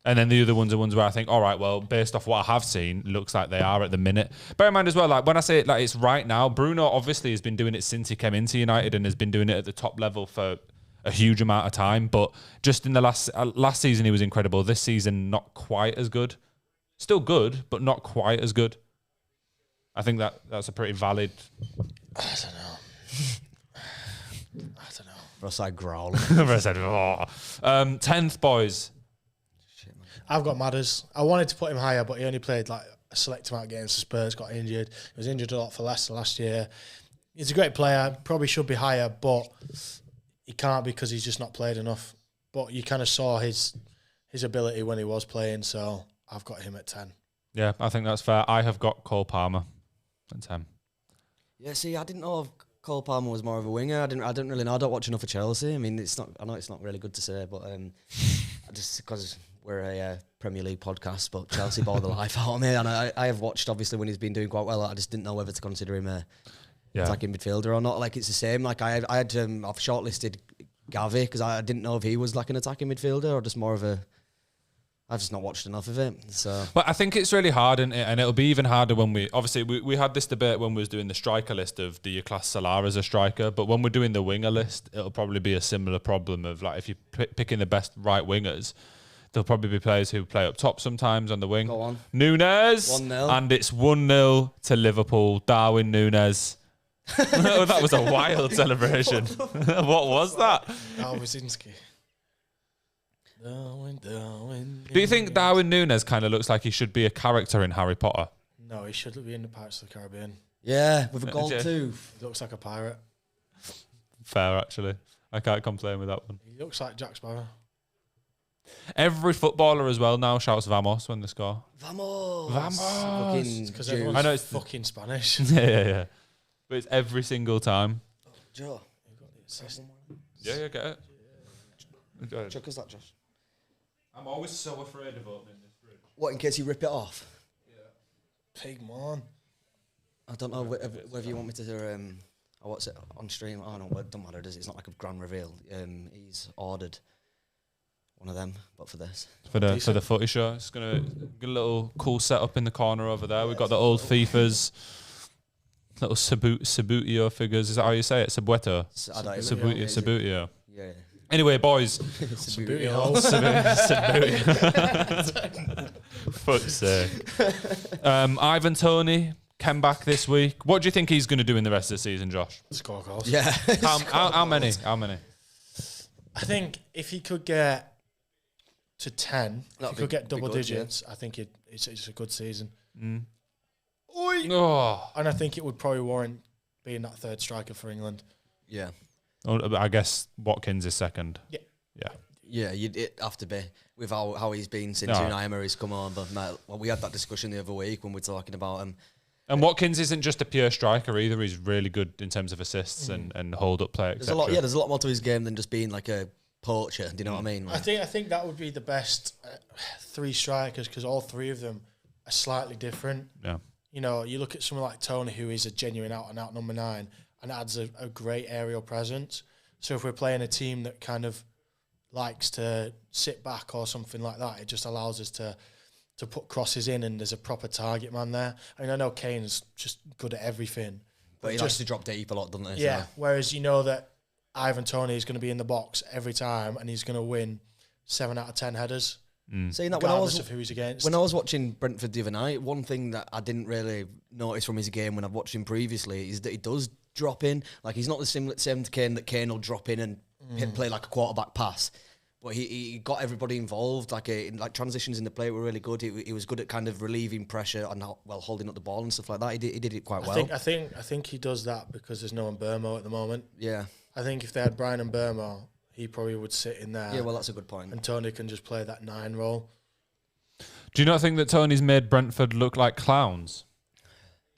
And then the other ones are ones where I think, all right, well, based off what I have seen, looks like they are at the minute. Bear in mind as well, like when I say it, like it's right now, Bruno obviously has been doing it since he came into United and has been doing it at the top level for a huge amount of time. But just in the last season, he was incredible. This season, not quite as good. Still good, but not quite as good. I think that's a pretty valid. I don't know. I don't know. Russ, I growl. 10th, boys. I've got Madders. I wanted to put him higher, but he only played like a select amount of games for Spurs, got injured. He was injured a lot for Leicester last year. He's a great player, probably should be higher, but he can't because he's just not played enough. But you kind of saw his ability when he was playing, so I've got him at 10. Yeah, I think that's fair. I have got Cole Palmer at 10. Yeah, see, I didn't know if Cole Palmer was more of a winger. I didn't really know. I don't watch enough of Chelsea. I mean, it's not. I know it's not really good to say, but just because we're a Premier League podcast, but Chelsea bore the life out of me, and I have watched obviously when he's been doing quite well. I just didn't know whether to consider him a attacking midfielder or not. Like it's the same. Like I've shortlisted Gavi because I didn't know if he was like an attacking midfielder or just more of a. I've just not watched enough of it. So, but I think it's really hard, and it'll be even harder when we had this debate when we was doing the striker list of do you class Salah as a striker, but when we're doing the winger list, it'll probably be a similar problem of like if you're picking the best right wingers, there'll probably be players who play up top sometimes on the wing. Go on. Nunes, 1-0. and it's 1-0 to Liverpool. Darwin Nunes. That was a wild celebration. What was that? Wazinski. Darwin. Do you think Darwin Nunes kind of looks like he should be a character in Harry Potter? No, he should be in the Pirates of the Caribbean. yeah, with a gold Yeah. tooth. He looks like a pirate. Fair, actually. I can't complain with that one. He looks like Jack Sparrow. Every footballer as well now shouts Vamos when they score. Vamos. Vamos. Because Fucking everyone's I know it's- fucking Spanish. Yeah. But it's every single time. Joe. Yeah, get it. Go ahead. Chuck us that, Josh. I'm always so afraid of opening this fridge. What, in case you rip it off? Pig man. I don't know whether you want me to. What's it on stream? Oh no, it don't matter, does it? It's not like a grand reveal. He's ordered one of them, but for this. For the footy show, it's gonna get a little cool setup in the corner over there. We've got the old FIFAs, little Sabutio figures. Is that how you say it? Sabueto. I don't Sabutio. Yeah. Anyway, boys. It's a booty hole. Fuck's sake. Ivan Toney came back this week. What do you think he's going to do in the rest of the season, Josh? Score goals. Yeah. How many? How many? I think if he could get to 10, if That'd he could be- get double be good, digits, I think it's a good season. Oh, And I think it would probably warrant being that third striker for England. Yeah. I guess Watkins is second. Yeah. Yeah. Yeah, it'd have to be with how he's been since No. Unai Emery's come on. But mate, well, we had that discussion the other week when we were talking about him. And Watkins isn't just a pure striker either. He's really good in terms of assists and hold up play, There's etc. there's a lot more to his game than just being like a poacher. Do you know what I mean? Like, I think that would be the best three strikers because all three of them are slightly different. Yeah. you know, you look at someone like Tony, who is a genuine out-and-out number 9 and adds a great aerial presence. So if we're playing a team that kind of likes to sit back or something like that, it just allows us to put crosses in, and there's a proper target man there. I mean, I know Kane's just good at everything. But he likes to drop deep a lot, doesn't he? Yeah, So. whereas you know that Ivan Toney is going to be in the box every time, and he's going to win 7 out of 10 headers. Saying that, regardless of who he's against. When I was watching Brentford the other night, one thing that I didn't really notice from his game when I've watched him previously is that he does drop in. Like, he's not the same to Kane, that Kane will drop in and play like a quarterback pass. But he got everybody involved. Like transitions in the play were really good. He was good at kind of relieving pressure and holding up the ball and stuff like that. He did it quite well. I think he does that because there's no Burmo at the moment. Yeah. I think if they had Brian and Burmo, he probably would sit in there. Yeah, well, that's a good point. And Tony can just play that 9 role. Do you not think that Tony's made Brentford look like clowns?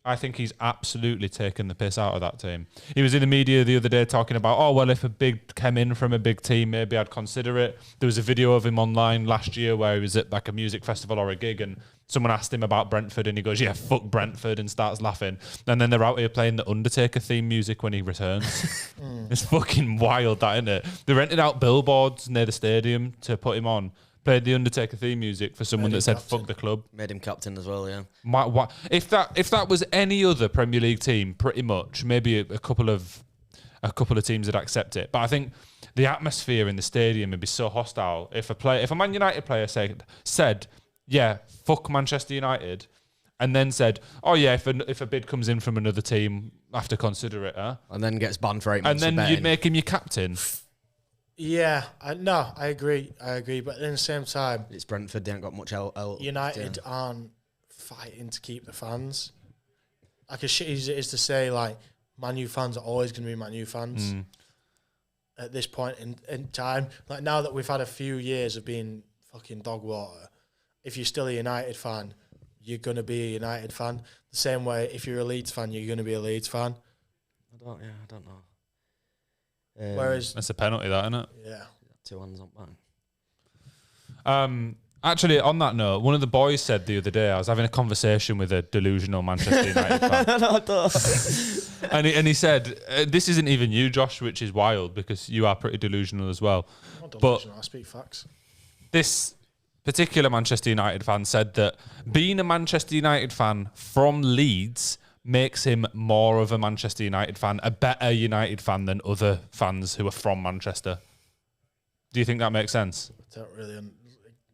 I think he's absolutely taken the piss out of that team. He was in the media the other day talking about, oh, well, if a big came in from a big team, maybe I'd consider it. There was a video of him online last year where he was at like a music festival or a gig, and someone asked him about Brentford, and he goes, yeah, fuck Brentford, and starts laughing. And then they're out here playing the Undertaker theme music when he returns. It's fucking wild, that, isn't it? They rented out billboards near the stadium to put him on. Played the Undertaker theme music for someone that said captain. "fuck the club." Made him captain as well, yeah. If that was any other Premier League team, pretty much maybe a couple of teams would accept it. But I think the atmosphere in the stadium would be so hostile. If a Man United player said, "Yeah, fuck Manchester United," and then said, "Oh yeah, if a bid comes in from another team, I have to consider it," and then gets banned for 8 months. And then you'd make him your captain. Yeah, I agree. But at the same time, it's Brentford. They ain't got much else. United aren't fighting to keep the fans. Like, as shitty as it is to say, like, Man U fans are always going to be Man U fans at this point in time. Like, now that we've had a few years of being fucking dog water, if you're still a United fan, you're going to be a United fan. The same way, if you're a Leeds fan, you're going to be a Leeds fan. I don't know. Whereas That's a penalty, that, isn't it? Yeah. 2 hands on bang. Actually, on that note, one of the boys said the other day, I was having a conversation with a delusional Manchester United fan. And he said, this isn't even you, Josh, which is wild because you are pretty delusional as well. I'm not delusional, I speak facts. This particular Manchester United fan said that being a Manchester United fan from Leeds makes him more of a Manchester United fan, a better United fan than other fans who are from Manchester. Do you think that makes sense? I don't really.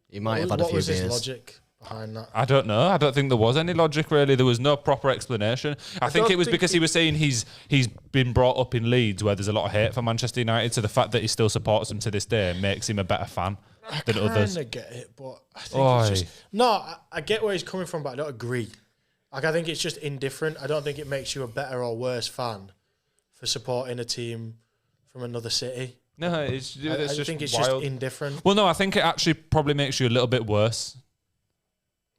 He might have had a few beers. What was his logic behind that? I don't know. I don't think there was any logic, really. There was no proper explanation. I think it was because he was saying he's been brought up in Leeds where there's a lot of hate for Manchester United, so the fact that he still supports them to this day makes him a better fan than others. I kind of get it, but I think it's just... No, I get where he's coming from, but I don't agree. Like, I think it's just indifferent. I don't think it makes you a better or worse fan for supporting a team from another city. No, I think it's wild. just indifferent. Well, no, I think it actually probably makes you a little bit worse.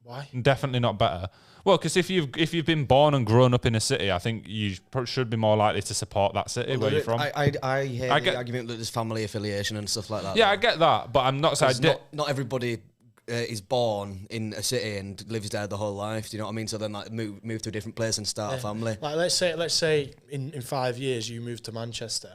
Why? Definitely not better. Well, because if you've been born and grown up in a city, I think you should be more likely to support that city where you're from. I hear the argument that there's family affiliation and stuff like that. Yeah, I get that, but I'm not saying not everybody is born in a city and lives there the whole life. Do you know what I mean? So then, like, move to a different place and start a family. Like, let's say in 5 years you move to Manchester,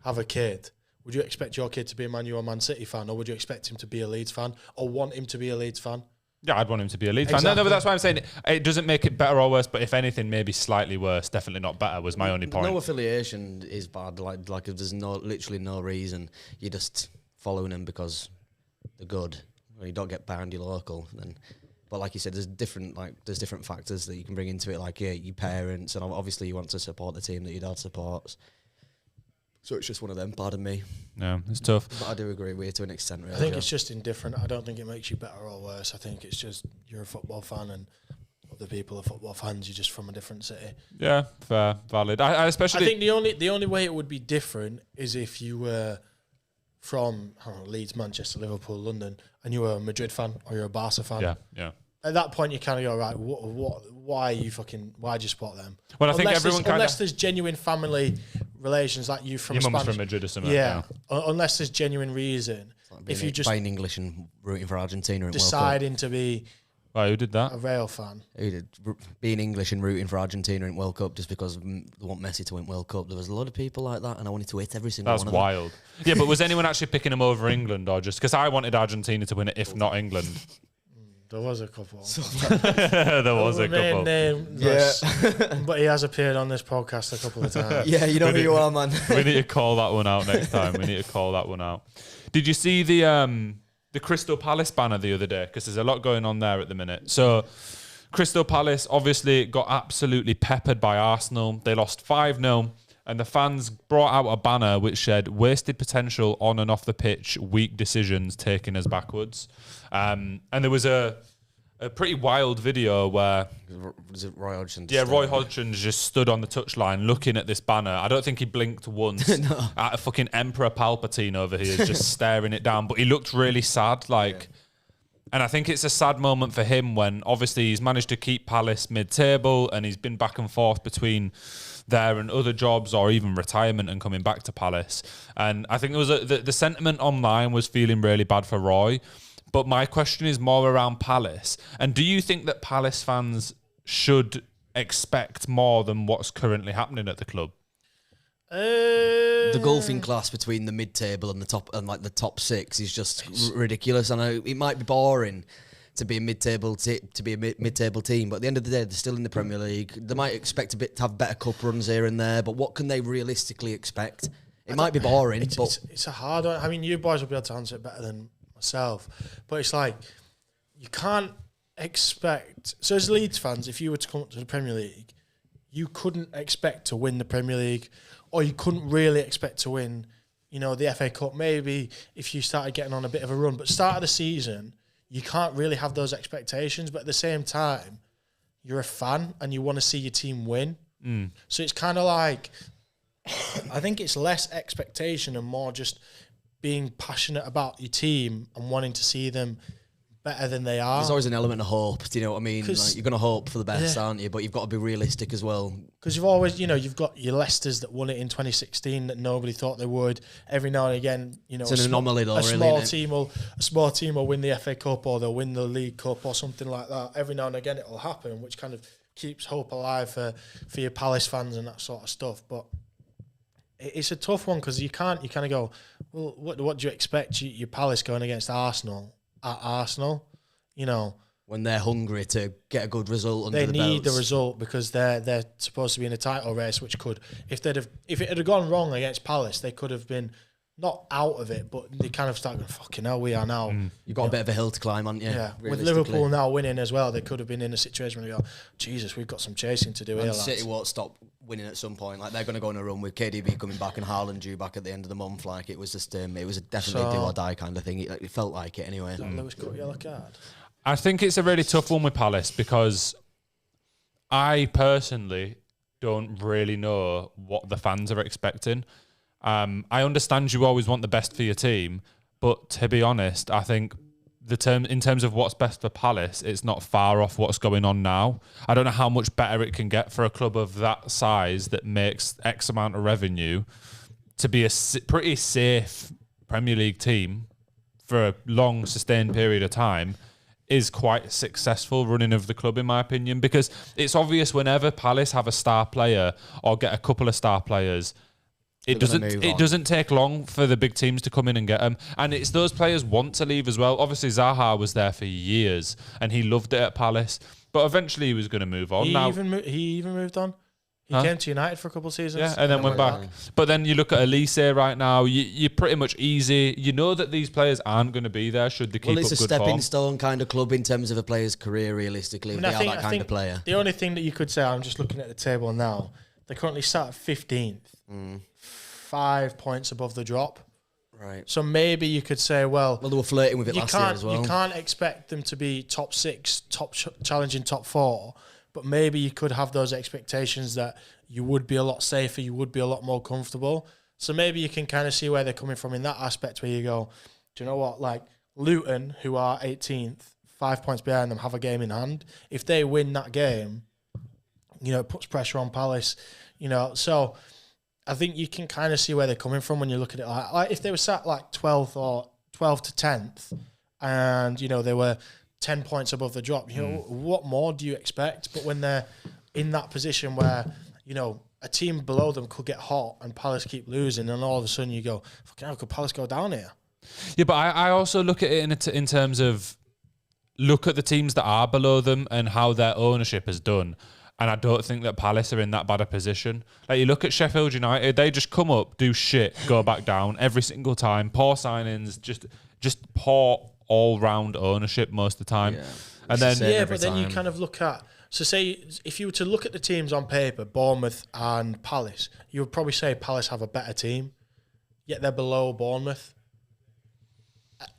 have a kid. Would you expect your kid to be a Man U or Man City fan, or would you expect him to be a Leeds fan, or want him to be a Leeds fan? Yeah, I'd want him to be a Leeds fan. No, but that's why I'm saying it doesn't make it better or worse, but if anything, maybe slightly worse. Definitely not better was my only point. No affiliation is bad. Like if there's literally no reason, you're just following them because they're good. Or you don't get behind your local. But like you said, there's different factors that you can bring into it, like your parents, and obviously you want to support the team that your dad supports. So it's just one of them, pardon me. No, it's tough. But I do agree with you to an extent, really. I think it's just indifferent. I don't think it makes you better or worse. I think it's just you're a football fan and other people are football fans. You're just from a different city. Yeah, fair, valid. I especially... I think the only way it would be different is if you were from Leeds, Manchester, Liverpool, London, and you were a Madrid fan or you're a Barca fan. Yeah. At that point, you kind of go, right, why do you support them? Well, I think everyone unless there's genuine family relations, like you from your mum's Spanish, from Madrid or something. Yeah. Unless there's genuine reason. Like if you just playing English and rooting for Argentina, deciding to be Right, who did that? A Real fan. Being English and rooting for Argentina in World Cup just because they want Messi to win World Cup. There was a lot of people like that, and I wanted to hit every single That's one of them. wild. Yeah, but was anyone actually picking him over England, or just because I wanted Argentina to win it, if not England? There was a couple. There was a couple. But he has appeared on this podcast a couple of times. Yeah, you know who you are, man. We need to call that one out next time. We need to call that one out. Did you see the Crystal Palace banner the other day? Because there's a lot going on there at the minute. So Crystal Palace obviously got absolutely peppered by Arsenal. They lost 5-0. And the fans brought out a banner which said, wasted potential on and off the pitch, weak decisions taking us backwards. And there was a pretty wild video where... Was it Roy Hodgson? Yeah, Roy Hodgson just stood on the touchline looking at this banner. I don't think he blinked once. No. At a fucking Emperor Palpatine over here just staring it down. But he looked really sad, like... Yeah. And I think it's a sad moment for him when obviously he's managed to keep Palace mid-table and he's been back and forth between there and other jobs or even retirement and coming back to Palace. And I think there was the sentiment online was feeling really bad for Roy. But my question is more around Palace. And do you think that Palace fans should expect more than what's currently happening at the club? The golfing class between the mid-table and the top and like the top six is just ridiculous. I know it might be boring to be a mid-table mid-table team, but at the end of the day, they're still in the Premier League. They might expect to have better cup runs here and there, but what can they realistically expect? It might be boring, but it's a hard one. I mean, you boys will be able to answer it better than myself, but it's like you can't expect. So as Leeds fans, if you were to come up to the Premier League, you couldn't expect to win the Premier League. Or you couldn't really expect to win, the FA Cup. Maybe if you started getting on a bit of a run. But start of the season, you can't really have those expectations. But at the same time, you're a fan and you want to see your team win. So it's kind of like, I think it's less expectation and more just being passionate about your team and wanting to see them better than they are. There's always an element of hope. Do you know what I mean? Like, you're going to hope for the best, aren't you? But you've got to be realistic as well. Because you've always, you've got your Leicesters that won it in 2016 that nobody thought they would. Every now and again, it's an anomaly though. A small team will win the FA Cup or they'll win the League Cup or something like that. Every now and again, it will happen, which kind of keeps hope alive for your Palace fans and that sort of stuff. But it's a tough one because you kind of go, well, what do you expect? Your Palace going against Arsenal at Arsenal, when they're hungry to get a good result under the belts. They need the result because they're supposed to be in a title race, which could, if it had gone wrong against Palace, they could have been not out of it, but they kind of started going, fucking hell, we are now. You've got a bit of a hill to climb, haven't you? Yeah, with Liverpool now winning as well, they could have been in a situation where you go, Jesus, we've got some chasing to do here, lads. City won't stop winning at some point. Like, they're going to go on a run with KDB coming back and Haaland due back at the end of the month. Like, it was just, it was definitely do or die kind of thing. It felt like it anyway. Lewis got a yellow card. I think it's a really tough one with Palace because I personally don't really know what the fans are expecting. I understand you always want the best for your team, but to be honest, I think in terms of what's best for Palace, it's not far off what's going on now. I don't know how much better it can get for a club of that size that makes X amount of revenue to be a pretty safe Premier League team for a long, sustained period of time is quite successful running of the club, in my opinion, because it's obvious whenever Palace have a star player or get a couple of star players, it doesn't take long for the big teams to come in and get them. And it's those players want to leave as well. Obviously, Zaha was there for years and he loved it at Palace, but eventually he was going to move on. He even moved on. He came to United for a couple of seasons. Yeah, and then went back. But then you look at Elise right now, you're pretty much easy. You know that these players aren't going to be there should they keep up good form. Well, it's a stepping stone kind of club in terms of a player's career, realistically, if they are that kind of player. The only thing that you could say, I'm just looking at the table now, they currently start at 15th, 5 points above the drop. Right. So maybe you could say, well, they were flirting with it last year as well. You can't expect them to be top 6, challenging top 4, but maybe you could have those expectations that you would be a lot safer, you would be a lot more comfortable. So maybe you can kind of see where they're coming from in that aspect where you go, do you know what, like Luton, who are 18th, 5 points behind them, have a game in hand. If they win that game, it puts pressure on Palace, so I think you can kind of see where they're coming from when you look at it. Like if they were sat like 12th or 12th to 10th and, they were 10 points above the drop. You know, what more do you expect? But when they're in that position where, you know, a team below them could get hot and Palace keep losing, and all of a sudden you go, fucking hell, could Palace go down here? Yeah, but I also look at it in terms of look at the teams that are below them and how their ownership has done. And I don't think that Palace are in that bad a position. Like, you look at Sheffield United, they just come up, do shit, go back down every single time. Poor signings, just poor all-round ownership most of the time. Yeah. And then But then you kind of look at, so say if you were to look at the teams on paper, Bournemouth and Palace, you would probably say Palace have a better team, yet they're below Bournemouth.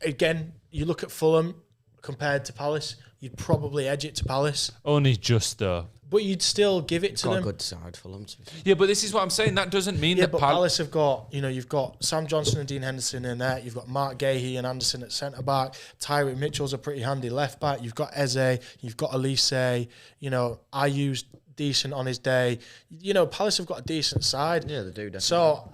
Again, you look at Fulham compared to Palace, you'd probably edge it to Palace. only just though. But you'd still give it to Got them. a good side for them. Yeah, but this is what I'm saying. That doesn't mean Yeah, that but Palace have got, you know, you've got Sam Johnson and Dean Henderson in there. You've got Mark Gahey and Anderson at centre back. Tyreek Mitchell's a pretty handy left back. You've got Eze. You've got Elise. You know, I used decent on his day. You know, Palace have got a decent side. Yeah, they do, definitely. So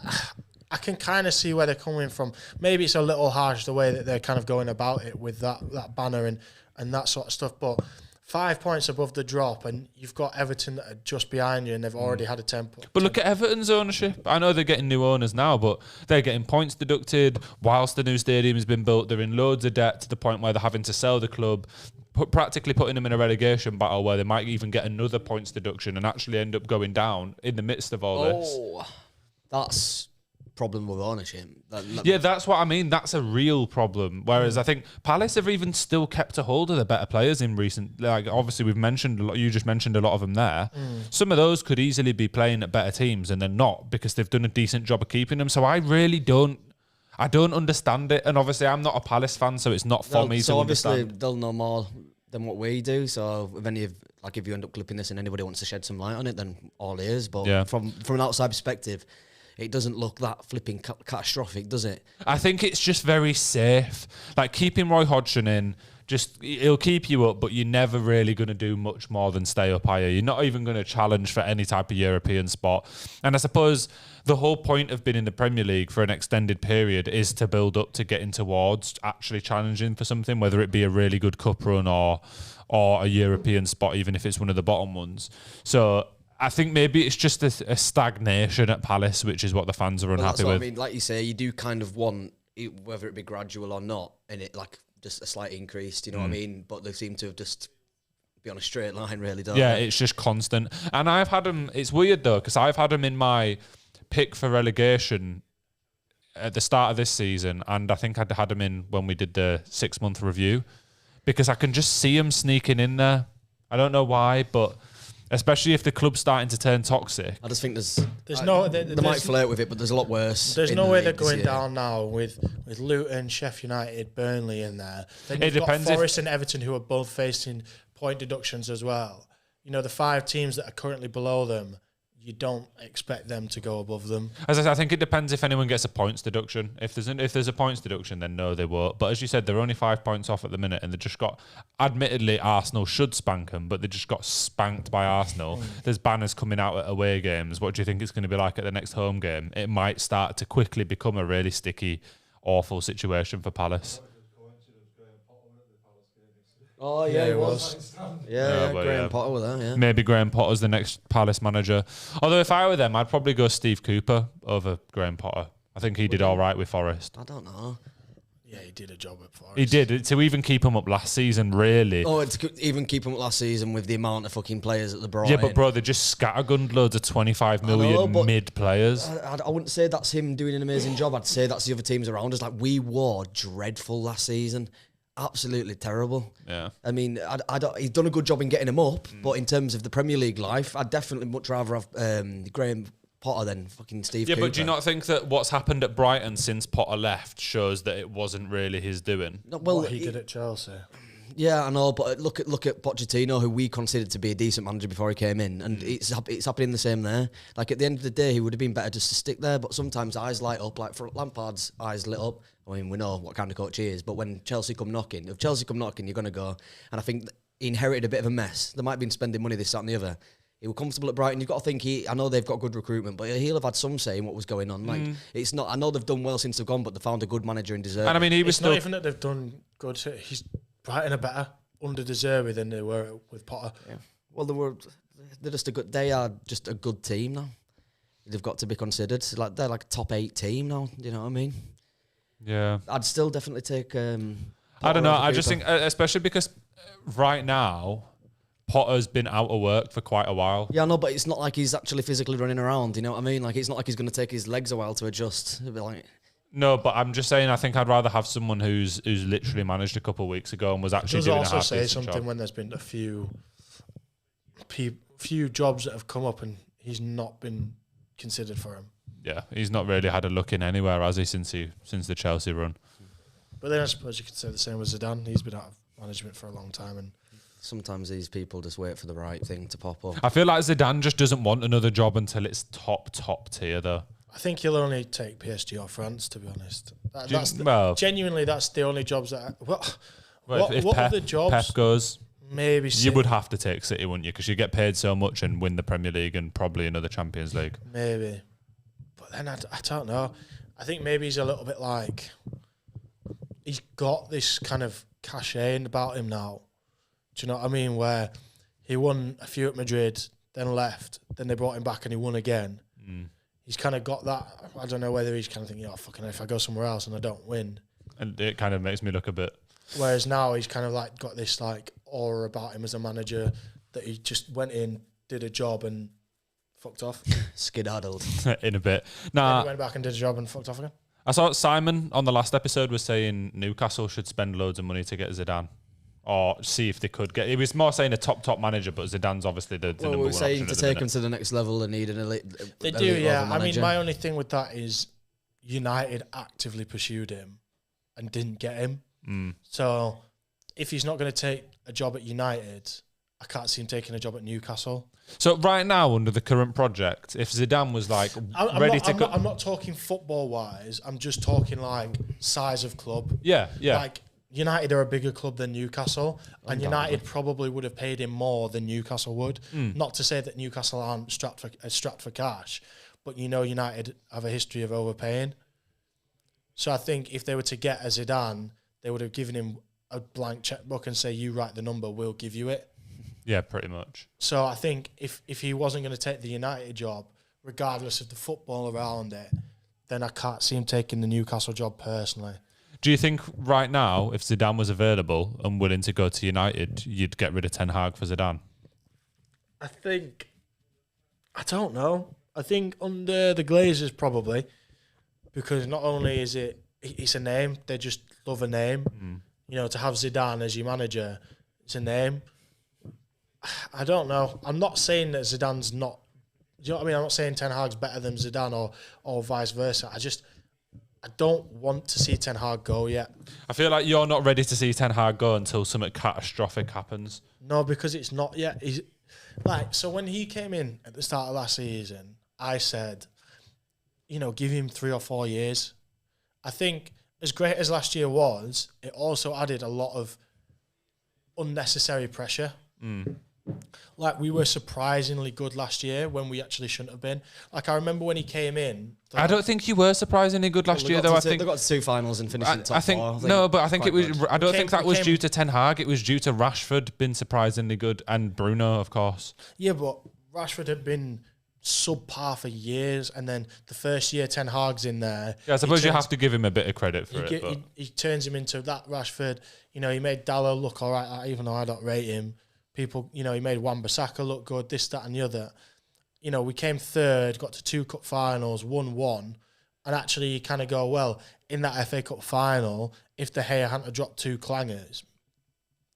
I can kind of see where they're coming from. Maybe it's a little harsh the way that they're kind of going about it with that banner and that sort of stuff, but 5 points above the drop, and you've got Everton that are just behind you, and they've already had a 10 point. But look at Everton's ownership. I know they're getting new owners now, but they're getting points deducted whilst the new stadium has been built. They're in loads of debt to the point where they're having to sell the club, practically putting them in a relegation battle where they might even get another points deduction and actually end up going down in the midst of all this. Oh, that's problem with ownership. Yeah, that's what I mean. That's a real problem. Whereas I think Palace have even still kept a hold of the better players in recent. Like, obviously, we've mentioned a lot. You just mentioned a lot of them there. Some of those could easily be playing at better teams, and they're not because they've done a decent job of keeping them. So I really don't. I don't understand it. And obviously, I'm not a Palace fan, so it's not for me to obviously understand. they'll know more than what we do. So if you end up clipping this and anybody wants to shed some light on it, then all ears. But Yeah. from an outside perspective, it doesn't look that flipping catastrophic, does it? I think it's just very safe. Like, keeping Roy Hodgson in, he'll keep you up, but you're never really going to do much more than stay up higher. You're not even going to challenge for any type of European spot. And I suppose the whole point of being in the Premier League for an extended period is to build up to getting towards actually challenging for something, whether it be a really good cup run or a European spot, even if it's one of the bottom ones. So I think maybe it's just a stagnation at Palace, which is what the fans are unhappy with. I mean, like you say, you do kind of want, whether it be gradual or not, and it like just a slight increase, do you know what I mean? But they seem to have just be on a straight line, really, don't they? It's just constant. And I've had them, it's weird though, because I've had them in my pick for relegation at the start of this season, and I think I'd had them in when we did the 6-month review, because I can just see them sneaking in there. I don't know why, but especially if the club's starting to turn toxic. I just think They might flirt with it, but there's a lot worse. There's in no the way league they're this going year. down now with Luton, Sheffield United, Burnley in there. Then It you've got depends if- Forest and Everton, who are both facing point deductions as well. You know, the 5 teams that are currently below them, you don't expect them to go above them. As I said, I think it depends if anyone gets a points deduction. If there's a points deduction, then no, they won't. But as you said, they're only 5 points off at the minute, and they just got. Admittedly, Arsenal should spank them, but they just got spanked by Arsenal. There's banners coming out at away games. What do you think it's going to be like at the next home game? It might start to quickly become a really sticky, awful situation for Palace. Oh, yeah, it was. Yeah, but Graham yeah. Potter were there, yeah. Maybe Graham Potter's the next Palace manager. Although if I were them, I'd probably go Steve Cooper over Graham Potter. I think he did all right with Forest. I don't know. Yeah, he did a job at Forest. He did. To even keep him up last season, really. Oh, it's even keep them up last season with the amount of fucking players that they brought Yeah, in. but bro, they just scattergunned loads of 25 million know, but mid players. I wouldn't say that's him doing an amazing job. I'd say that's the other teams around us. Like, we were dreadful last season. Absolutely terrible. Yeah. I mean, he's done a good job in getting him up, but in terms of the Premier League life, I'd definitely much rather have Graham Potter than fucking Steve Yeah, Cooper. but do you not think that what's happened at Brighton since Potter left shows that it wasn't really his doing? No, well, What he did at Chelsea. yeah, I know, but look at Pochettino, who we considered to be a decent manager before he came in, and it's happening the same there. Like, at the end of the day, he would have been better just to stick there, but sometimes eyes light up. Like, for Lampard's eyes lit up. I mean, we know what kind of coach he is, but when Chelsea come knocking, you're going to go. And I think he inherited a bit of a mess. They might have been spending money this, that, and the other. He was comfortable at Brighton. You've got to think I know they've got good recruitment, but he'll have had some say in what was going on. Like, it's not. I know they've done well since they've gone, but they found a good manager in deserve. And I mean, he was It's not still. even that they've done good. Brighton are better. under De Zerbi than they were with Potter. Yeah. Well, they are just a good team now. They've got to be considered. They're like a top 8 team now. You know what I mean? Yeah. I'd still definitely take. I don't know. I just think, especially because right now, Potter's been out of work for quite a while. Yeah, no, but it's not like he's actually physically running around. You know what I mean? Like, it's not like he's going to take his legs a while to adjust. It'd be like. No, but I'm just saying. I think I'd rather have someone who's literally managed a couple of weeks ago and was actually doing a half decent job. Does also say something when there's been a few jobs that have come up and he's not been considered for him. Yeah, he's not really had a look in anywhere, has he, since the Chelsea run? But then I suppose you could say the same with Zidane. He's been out of management for a long time, and sometimes these people just wait for the right thing to pop up. I feel like Zidane just doesn't want another job until it's top tier, though. I think he'll only take PSG or France, to be honest. Genuinely, that's the only jobs that. What are the jobs? Pep goes. Maybe you would have to take City, wouldn't you? Because you get paid so much and win the Premier League and probably another Champions League. Maybe, but then I don't know. I think maybe he's a little bit like he's got this kind of cachet about him now. Do you know what I mean? Where he won a few at Madrid, then left, then they brought him back and he won again. He's kind of got that. I don't know whether he's kind of thinking, oh, fucking, if I go somewhere else and I don't win. And it kind of makes me look a bit. Whereas now he's kind of like got this like aura about him as a manager that he just went in, did a job and fucked off. Skedaddled. In a bit. Nah. He went back and did a job and fucked off again. I saw Simon on the last episode was saying Newcastle should spend loads of money to get Zidane. Or see if they could get. He was more saying a top manager, but Zidane's obviously the number one option. Saying to take him to the next level, they need an elite. They do, yeah. I mean, my only thing with that is United actively pursued him and didn't get him. So if he's not going to take a job at United, I can't see him taking a job at Newcastle. So right now, under the current project, if Zidane was like I'm not talking football wise. I'm just talking like size of club. Yeah. Like. United are a bigger club than Newcastle, and United probably would have paid him more than Newcastle would. Not to say that Newcastle aren't strapped for cash, but United have a history of overpaying. So I think if they were to get a Zidane, they would have given him a blank checkbook and say, you write the number, we'll give you it. Yeah, pretty much. So I think if he wasn't going to take the United job, regardless of the football around it, then I can't see him taking the Newcastle job personally. Do you think right now, if Zidane was available and willing to go to United, you'd get rid of Ten Hag for Zidane? I don't know. I think under the Glazers probably, because not only is it's a name, they just love a name. To have Zidane as your manager, it's a name. I don't know. I'm not saying that Zidane's not. Do you know what I mean? I'm not saying Ten Hag's better than Zidane or vice versa. I don't want to see Ten Hag go yet. I feel like you're not ready to see Ten Hag go until something catastrophic happens. No, because it's not yet. So when he came in at the start of last season, I said, give him 3 or 4 years. I think as great as last year was, it also added a lot of unnecessary pressure. Like, we were surprisingly good last year when we actually shouldn't have been. Like, I remember when he came in. I don't think you were surprisingly good last year, though. I think they got to 2 finals and finished in top 4. No, but I think it was. Good. I don't think that was due to Ten Hag. It was due to Rashford being surprisingly good and Bruno, of course. Yeah, but Rashford had been subpar for years, and then the first year Ten Hag's in there. Yeah, I suppose you have to give him a bit of credit for it. He turns him into that Rashford. He made Dalot look all right, even though I don't rate him. People, he made Wan-Bissaka look good, this, that, and the other. We came third, got to 2 cup finals, won 1, and actually you kind of go, well, in that FA Cup final, if De Gea hadn't dropped 2 clangers,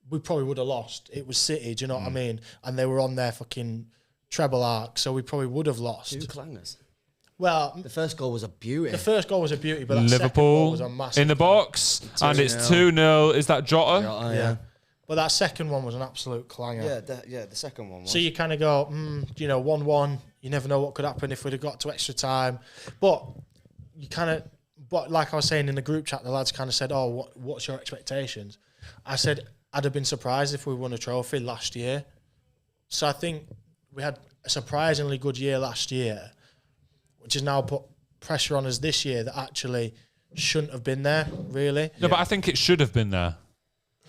we probably would have lost. It was City, do you know what I mean? And they were on their fucking treble arc, so we probably would have lost. 2 clangers? Well, the first goal was a beauty. The first goal was a beauty, but that Liverpool second goal was a massive in the box, and it's 2-0. Is that Jota? Yeah. But that second one was an absolute clanger. Yeah, the second one was. So you kind of go, 1-1. You never know what could happen if we'd have got to extra time. But like I was saying in the group chat, the lads kind of said, oh, what's your expectations? I said, I'd have been surprised if we won a trophy last year. So I think we had a surprisingly good year last year, which has now put pressure on us this year that actually shouldn't have been there, really. No, but I think it should have been there.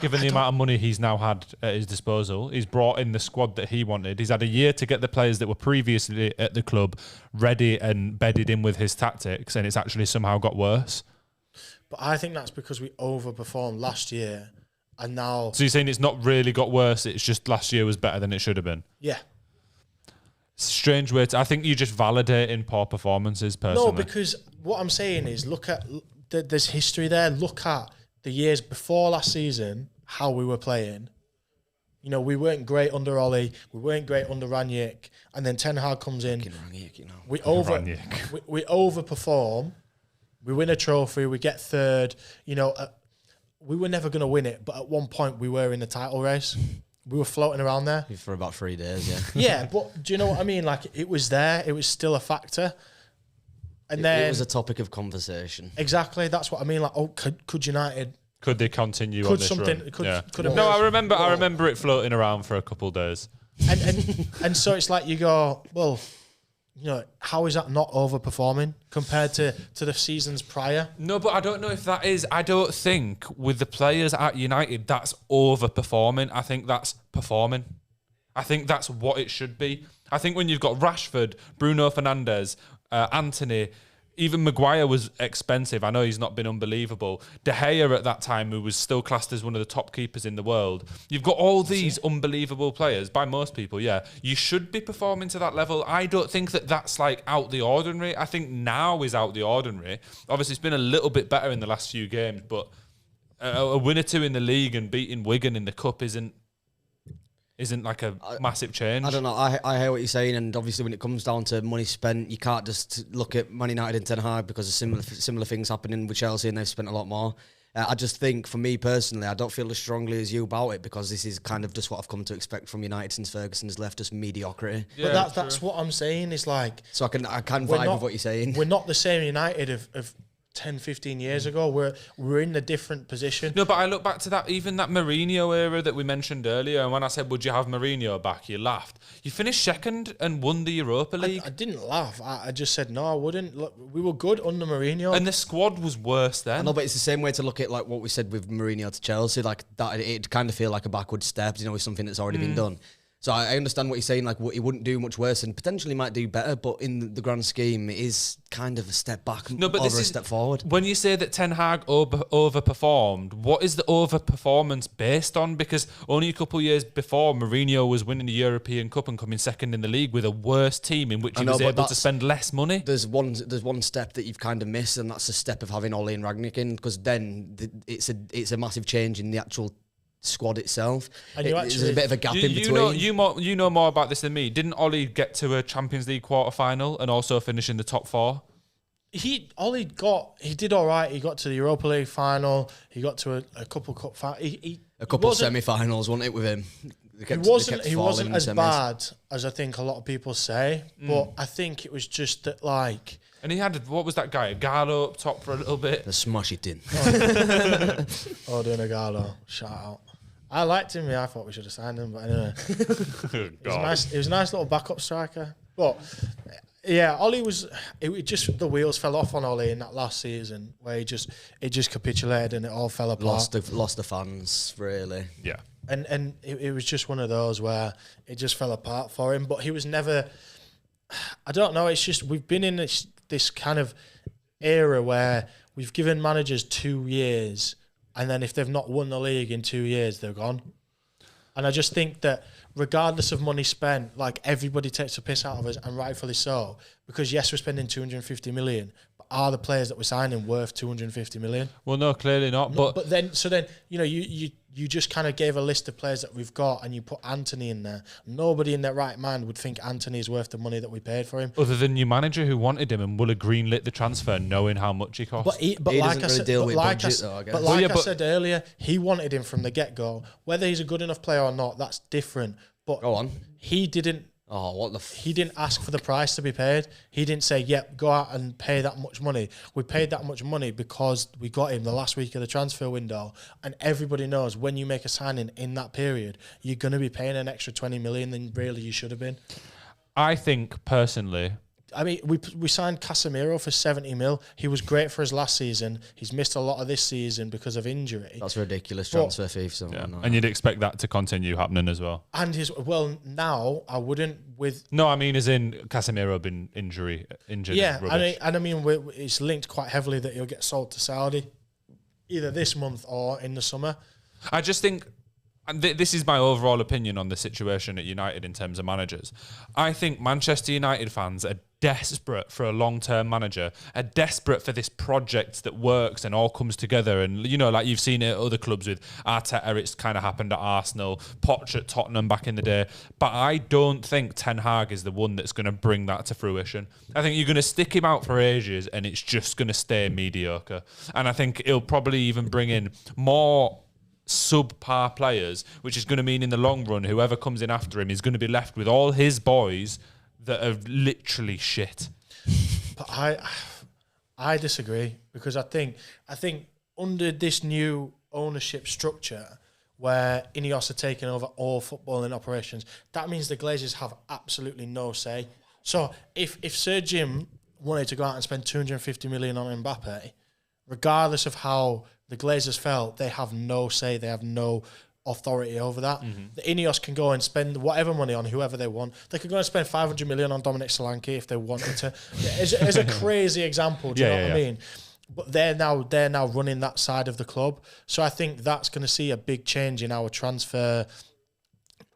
given the amount of money he's now had at his disposal. He's brought in the squad that he wanted. He's had a year to get the players that were previously at the club ready and bedded in with his tactics, and it's actually somehow got worse. But I think that's because we overperformed last year, and now. So you're saying it's not really got worse, it's just last year was better than it should have been? Yeah. Strange way I think you're just validating poor performances, personally. No, because what I'm saying is, look at there's history there. Look at the years before last season, how we were playing. You know, we weren't great under Ollie, we weren't great under Rangnick, and then Ten Hag comes in. We overperform, we win a trophy, we get third. You know, we were never going to win it, but at one point we were in the title race. We were floating around there for about 3 days. Yeah. Yeah, but do you know what I mean? Like, it was there, it was still a factor. And then it was a topic of conversation. Exactly, that's what I mean. Like, could United? Could they continue on this run? Could no, I remember it floating around for a couple of days. And so it's like you go, well, you know, how is that not overperforming compared to the seasons prior? No, but I don't know if that is. I don't think with the players at United that's overperforming. I think that's performing. I think that's what it should be. I think when you've got Rashford, Bruno Fernandes, Anthony, even Maguire was expensive. I know he's not been unbelievable. De Gea at that time, who was still classed as one of the top keepers in the world. You've got all these unbelievable players, by most people, yeah. You should be performing to that level. I don't think that that's like out the ordinary. I think now is out the ordinary. Obviously, it's been a little bit better in the last few games, but a win or two in the league and beating Wigan in the cup isn't like a massive change. I don't know. I hear what you're saying, and obviously when it comes down to money spent, you can't just look at Man United and Ten Hag because of similar things happening with Chelsea, and they've spent a lot more. I just think, for me personally, I don't feel as strongly as you about it because this is kind of just what I've come to expect from United since Ferguson's left, us mediocrity. Yeah, but that's what I'm saying. Is like, so I can vibe with what you're saying. We're not the same United of 10, 15 years ago. We're in a different position. No, but I look back to that Mourinho era that we mentioned earlier, and when I said, would you have Mourinho back, you laughed. You finished second and won the Europa League. I didn't laugh. I just said, no, I wouldn't. Look, we were good under Mourinho. And the squad was worse then. No, but it's the same way to look at like what we said with Mourinho to Chelsea. Like that, it'd kind of feel like a backward step, you know, with something that's already been done. So I understand what you're saying, like he wouldn't do much worse and potentially might do better, but in the grand scheme, it is kind of a step back or a step forward. When you say that Ten Hag overperformed, what is the overperformance based on? Because only a couple of years before, Mourinho was winning the European Cup and coming second in the league with a worse team in which he was able to spend less money. There's one step that you've kind of missed, and that's the step of having Ollie and Rangnick in, because then it's a massive change in the actual squad itself. And there's a bit of a gap in between. You know more about this than me. Didn't Ollie get to a Champions League quarter final and also finish in the top four? He did all right. He got to the Europa League final. He got to a couple cup a couple semi-finals, wasn't it, with him? He wasn't as bad as I think a lot of people say, but I think it was just that, like. And he had, what was that guy? Gallo up top for a little bit. The smash it in. Doing a Gallo. Shout out. I liked him. Yeah, I thought we should have signed him, but anyway. It was a nice little backup striker. But yeah, Ollie was. It just the wheels fell off on Ollie in that last season where it just capitulated and it all fell apart. Lost the fans, really. Yeah. And it was just one of those where it just fell apart for him. But he was never. I don't know. It's just we've been in this kind of era where we've given managers 2 years. And then if they've not won the league in 2 years, they're gone. And I just think that regardless of money spent, like everybody takes a piss out of us, and rightfully so, because yes, we're spending 250 million, but are the players that we're signing worth 250 million? Well, no, clearly not. But then you know, you just kind of gave a list of players that we've got, and you put Anthony in there. Nobody in their right mind would think Anthony is worth the money that we paid for him. Other than your manager who wanted him and would have greenlit the transfer knowing how much he cost. But like I said earlier, he wanted him from the get-go. Whether he's a good enough player or not, that's different. But go on. He didn't. Oh, what the? He didn't ask for the price to be paid. He didn't say, "Yep, go out and pay that much money." We paid that much money because we got him the last week of the transfer window, and everybody knows when you make a signing in that period, you're going to be paying an extra 20 million than really you should have been. I think personally I mean, we signed Casemiro for 70 mil. He was great for his last season. He's missed a lot of this season because of injury. That's a ridiculous transfer fee for someone. Yeah. Like And you'd expect that to continue happening as well. And now I wouldn't with. No, I mean, as in Casemiro been injured. Yeah, rubbish. I mean, it's linked quite heavily that he'll get sold to Saudi, either this month or in the summer. I just think, and this is my overall opinion on the situation at United in terms of managers. I think Manchester United fans are desperate for a long-term manager, are desperate for this project that works and all comes together. And, you know, like you've seen it at other clubs with Arteta, it's kind of happened at Arsenal, Poch at Tottenham back in the day. But I don't think Ten Hag is the one that's going to bring that to fruition. I think you're going to stick him out for ages and it's just going to stay mediocre. And I think he'll probably even bring in more subpar players, which is going to mean in the long run, whoever comes in after him is going to be left with all his boys that are literally shit. But I disagree, because I think under this new ownership structure where Ineos are taking over all footballing operations, that means the Glazers have absolutely no say. So if Sir Jim wanted to go out and spend 250 million on Mbappe, regardless of how the Glazers felt, they have no say, they have no authority over that. The Ineos can go and spend whatever money on whoever they want. They could go and spend 500 million on Dominic Solanke if they wanted to. As a crazy example, do you know what I mean? But they're now running that side of the club. So I think that's going to see a big change in our transfer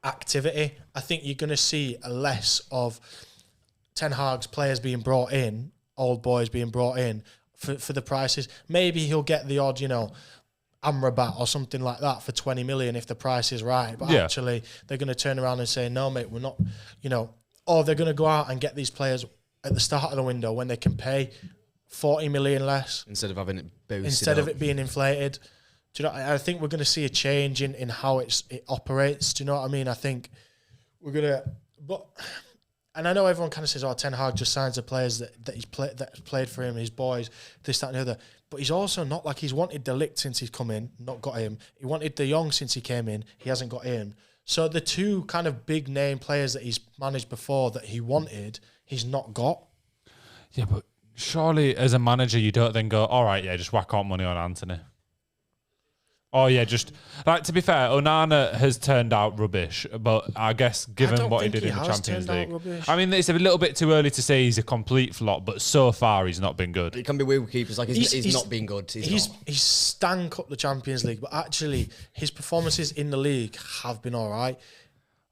activity. I think you're going to see a less of Ten Hag's players being brought in, old boys being brought in for the prices. Maybe he'll get the odd, Amrabat or something like that for 20 million if the price is right. But actually, they're going to turn around and say, no, mate, we're not, or they're going to go out and get these players at the start of the window when they can pay 40 million less. instead of having it boosted Instead of up. it being inflated. Do you know, I think we're going to see a change in how it operates. Do you know what I mean? I think we're going to, and I know everyone kind of says, Ten Hag just signs the players that played for him, his boys, this, that, and the other. But he's also not like he's wanted De Ligt since he's come in, not got him. He wanted De Jong since he came in, he hasn't got him. So the two kind of big name players that he's managed before that he wanted, he's not got. Yeah, but surely as a manager, you don't then go, all right, yeah, just whack out money on Anthony. Oh, yeah, just... Like, to be fair, Onana has turned out rubbish, but I guess given what he did in the Champions League... I mean, it's a little bit too early to say he's a complete flop, but so far he's not been good. It can be weird with keepers. Like, he's not been good. He's stank up the Champions League, but actually his performances in the league have been all right.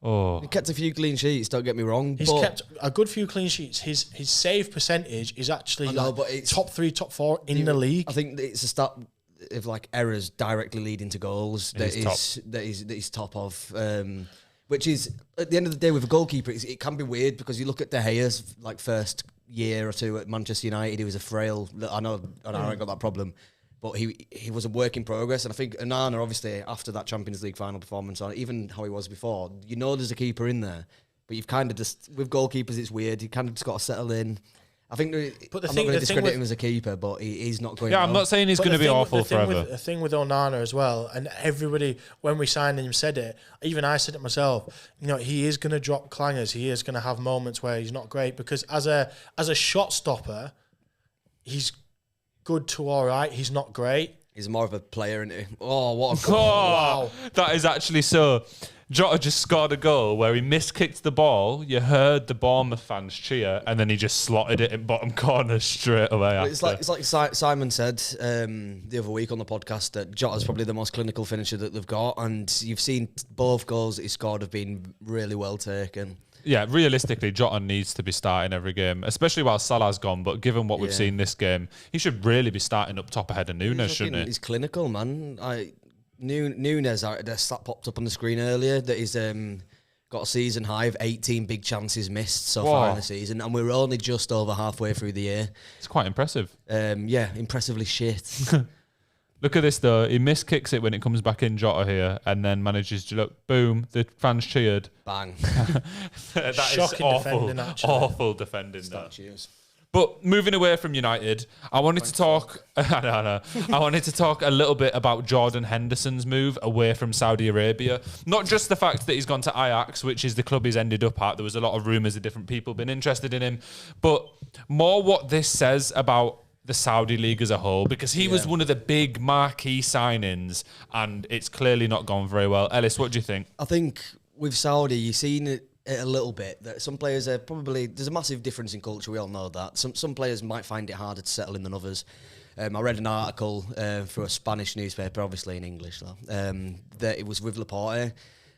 Oh, He kept a few clean sheets, don't get me wrong. He's kept a good few clean sheets. His save percentage is actually but it's top 3, top 4 in the league. I think it's a start of like errors directly leading to goals that is top of. Which is at the end of the day with a goalkeeper, it can be weird because you look at De Gea's like first year or two at Manchester United, he was a frail. I know I got that problem, but he was a work in progress. And I think Onana, obviously after that Champions League final performance, or even how he was before, there's a keeper in there, but you've kind of just with goalkeepers it's weird. You kind of just got to settle in. I think I'm not going to discredit him as a keeper, but he's not going. Yeah, well. I'm not saying he's going to be awful forever. The thing with Onana as well, and everybody when we signed him said it. Even I said it myself. He is going to drop clangers. He is going to have moments where he's not great because as a shot stopper, he's good to all right. He's not great. He's more of a player, isn't he? Oh, what a goal! Wow, that is actually so. Jota just scored a goal where he miskicked the ball. You heard the Bournemouth fans cheer, and then he just slotted it in bottom corner straight away. It's like Simon said the other week on the podcast that Jota's probably the most clinical finisher that they've got, and you've seen both goals that he scored have been really well taken. Yeah, realistically, Jota needs to be starting every game, especially while Salah's gone. But given what we've seen this game, he should really be starting up top ahead of Núñez, shouldn't he? He's clinical, man. Núñez, the stat popped up on the screen earlier that he's got a season high of 18 big chances missed so far in the season, and we're only just over halfway through the year. It's quite impressive. Impressively shit. Look at this though. He miskicks it when it comes back in, Jota here, and then manages to look. Boom! The fans cheered. Bang. That Shocking is awful. defending, actually. Awful defending. Statues. But moving away from United, I wanted to talk. I know. I wanted to talk a little bit about Jordan Henderson's move away from Saudi Arabia. Not just the fact that he's gone to Ajax, which is the club he's ended up at. There was a lot of rumours of different people being interested in him, but more what this says about the Saudi league as a whole, because he was one of the big marquee signings, and it's clearly not gone very well. Ellis, what do you think? I think with Saudi, you've seen it a little bit that some players are probably, there's a massive difference in culture. We all know that. Some players might find it harder to settle in than others. I read an article through a Spanish newspaper, obviously in English though, that it was with Laporte,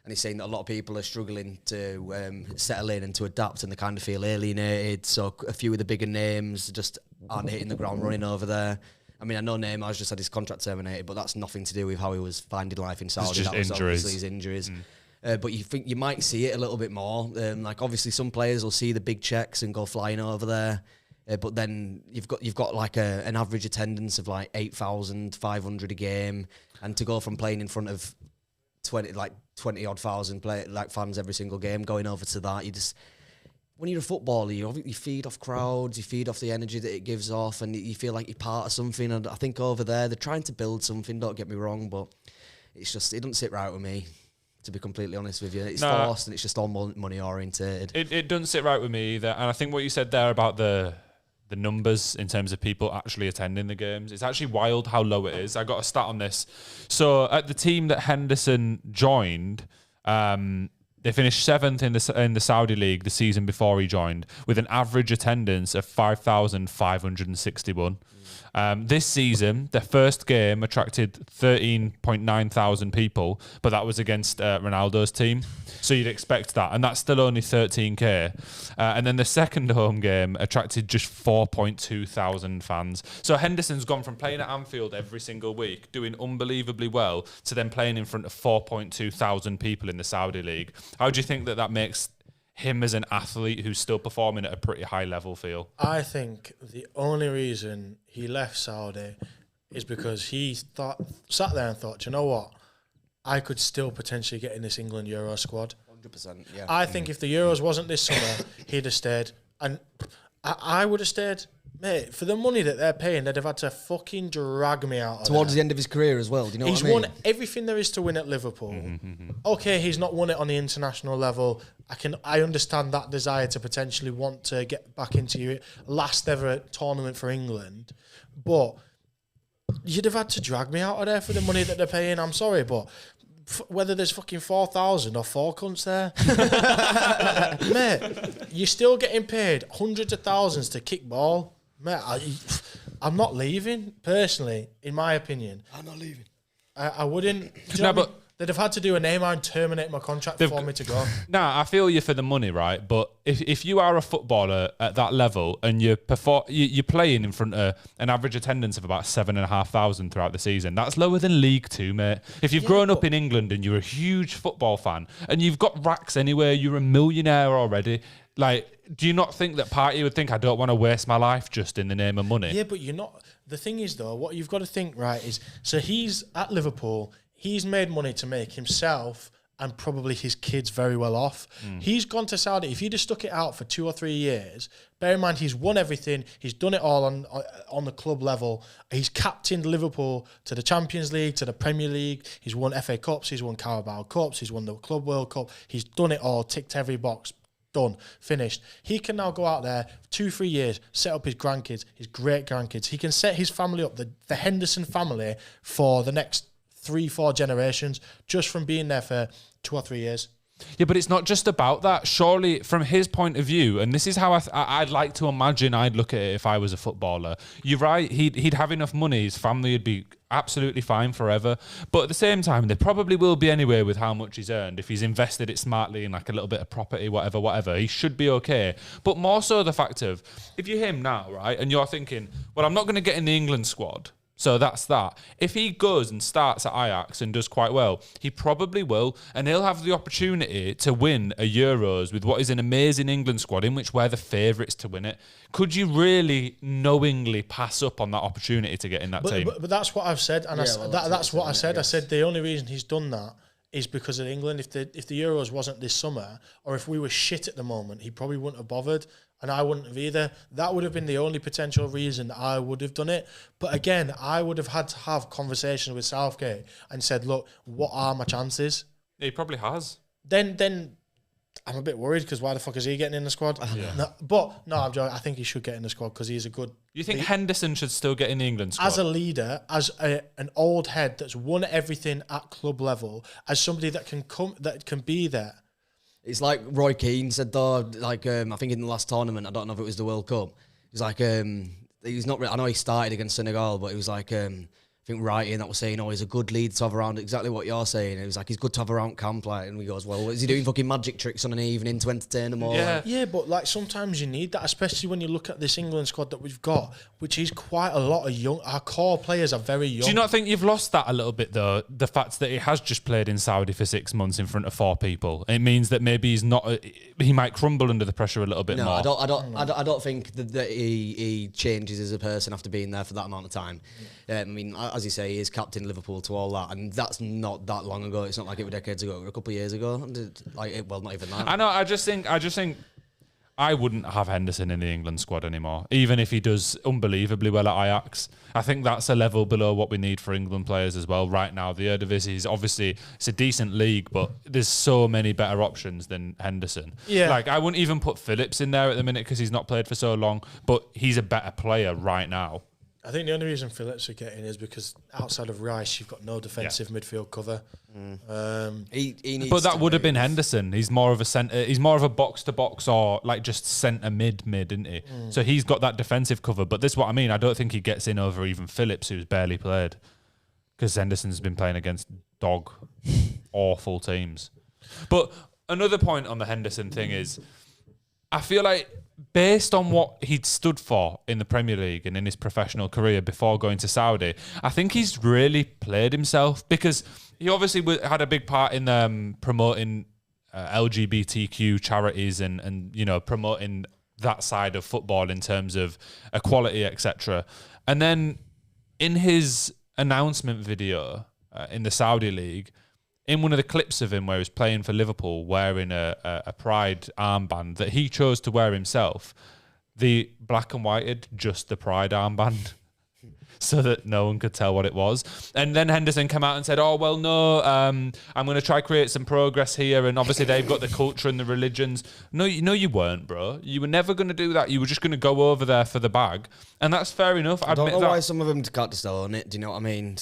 and he's saying that a lot of people are struggling to settle in and to adapt, and they kind of feel alienated. So a few of the bigger names just aren't hitting the ground running over there. I mean, I know Neymar's just had his contract terminated, but that's nothing to do with how he was finding life in Saudi. Just that was injuries. obviously his injuries. But you think you might see it a little bit more. Like obviously some players will see the big checks and go flying over there. But then you've got like an average attendance of like 8,500 a game, and to go from playing in front of 20 odd thousand fans every single game, going over to that, you just, when you're a footballer, you feed off crowds, you feed off the energy that it gives off, and you feel like you're part of something. And I think over there they're trying to build something. Don't get me wrong, but it doesn't sit right with me, to be completely honest with you. It's forced, and it's just all money orientated. It doesn't sit right with me either. And I think what you said there about the numbers in terms of people actually attending the games, it's actually wild how low it is. I got a stat on this. So at the team that Henderson joined, they finished 7th in the Saudi league the season before he joined, with an average attendance of 5,561. This season, their first game attracted 13.9 thousand people, but that was against Ronaldo's team. So you'd expect that, and that's still only 13k. And then the second home game attracted just 4.2 thousand fans. So Henderson's gone from playing at Anfield every single week, doing unbelievably well, to then playing in front of 4.2 thousand people in the Saudi league. How do you think that makes him as an athlete who's still performing at a pretty high level feel? I think the only reason he left Saudi is because he sat there and thought, you know what, I could still potentially get in this England Euro squad. 100%, yeah. I think if the Euros wasn't this summer, he'd have stayed. And I would have stayed. Mate, for the money that they're paying, they'd have had to fucking drag me out of Towards there. the end of his career as well, do you know what I mean? He's won everything there is to win at Liverpool. Okay, he's not won it on the international level. I understand that desire to potentially want to get back into your last ever tournament for England, but you'd have had to drag me out of there for the money that they're paying. I'm sorry, but whether there's fucking 4,000 or 4 cunts there, mate, you're still getting paid hundreds of thousands to kick ball. Mate, I'm not leaving, personally, in my opinion. I'm not leaving. I wouldn't. Do you know what I mean? They'd have had to do a Neymar and terminate my contract for me to go. Nah, I feel you for the money, right? But if you are a footballer at that level and you're playing in front of an average attendance of about 7,500 throughout the season, that's lower than League Two, mate. If you've grown up in England and you're a huge football fan and you've got racks anywhere, you're a millionaire already. Like, do you not think that part of you would think, I don't want to waste my life just in the name of money? Yeah, but you're not. The thing is, though, what you've got to think, right, is so he's at Liverpool. He's made money to make himself and probably his kids very well off. He's gone to Saudi. If he'd have stuck it out for 2 or 3 years, bear in mind he's won everything. He's done it all on the club level. He's captained Liverpool to the Champions League, to the Premier League. He's won FA Cups. He's won Carabao Cups. He's won the Club World Cup. He's done it all, ticked every box. Done, finished. He can now go out there 2-3 years, set up his grandkids, his great grandkids. He can set his family up, the Henderson family, for the next 3-4 generations, just from being there for 2 or 3 years. Yeah, but it's not just about that. Surely, from his point of view, and this is how I'd like to imagine I'd look at it if I was a footballer. You're right. He'd have enough money. His family would be absolutely fine forever. But at the same time, they probably will be anyway with how much he's earned. If he's invested it smartly in like a little bit of property, whatever, he should be okay. But more so the fact of, if you're him now, right, and you're thinking, well, I'm not going to get in the England squad. So that's that. If he goes and starts at Ajax and does quite well, he probably will, and he'll have the opportunity to win a Euros with what is an amazing England squad in which we're the favourites to win it. Could you really knowingly pass up on that opportunity to get in that team? But that's what I've said, and that's what I said. I said the only reason he's done that is because of England. If the Euros wasn't this summer, or if we were shit at the moment, he probably wouldn't have bothered. and I wouldn't have either. That would have been the only potential reason I would have done it. But again, I would have had to have conversations with Southgate and said, look, what are my chances? He probably has. Then I'm a bit worried because why the fuck is he getting in the squad? Yeah. No, I'm joking. I think he should get in the squad because he's a good. You think Henderson should still get in the England squad? As a leader, as an old head that's won everything at club level, as somebody that can be there. It's like Roy Keane said though, like I think in the last tournament, I don't know if it was the World Cup. It was like he's not. I know he started against Senegal, but it was like I think Wrighty that was saying, he's a good lead to have around. Exactly what you're saying. It was like he's good to have around camp, like, and we goes, well, is he doing fucking magic tricks on an evening to entertain them all? Yeah, like? Yeah, but like sometimes you need that, especially when you look at this England squad that we've got, which is quite a lot of young. Our core players are very young. Do you not think you've lost that a little bit though? The fact that he has just played in Saudi for 6 months in front of 4 people, it means that maybe he's not. He might crumble under the pressure a little bit more. I don't think that he changes as a person after being there for that amount of time. I mean, as you say, he is captain Liverpool to all that, and that's not that long ago. It's not like it was decades ago. It was a couple of years ago. Well, not even that. I know. I just think I wouldn't have Henderson in the England squad anymore, even if he does unbelievably well at Ajax. I think that's a level below what we need for England players as well right now. The Eredivisie is obviously, it's a decent league, but there's so many better options than Henderson. Yeah. Like, I wouldn't even put Phillips in there at the minute because he's not played for so long, but he's a better player right now. I think the only reason Phillips are getting is because outside of Rice, you've got no defensive midfield cover. He needs But that to would have been move. Henderson. He's more of a centre. He's more of a box to box or like just centre mid, isn't he? So he's got that defensive cover. But this is what I mean. I don't think he gets in over even Phillips, who's barely played, because Henderson's been playing against awful teams. But another point on the Henderson thing is, I feel like based on what he'd stood for in the Premier League and in his professional career before going to Saudi, I think he's really played himself, because he obviously had a big part in promoting LGBTQ charities and you know, promoting that side of football in terms of equality, etc. And then in his announcement video in the Saudi League, in one of the clips of him where he was playing for Liverpool wearing a Pride armband that he chose to wear himself, the black and whited just the Pride armband so that no one could tell what it was. And then Henderson came out and said, oh, well, no, I'm going to try create some progress here. And obviously they've got the culture and the religions. No, you weren't, bro. You were never going to do that. You were just going to go over there for the bag. And that's fair enough. I don't know why some of them can't just own it. Do you know what I mean?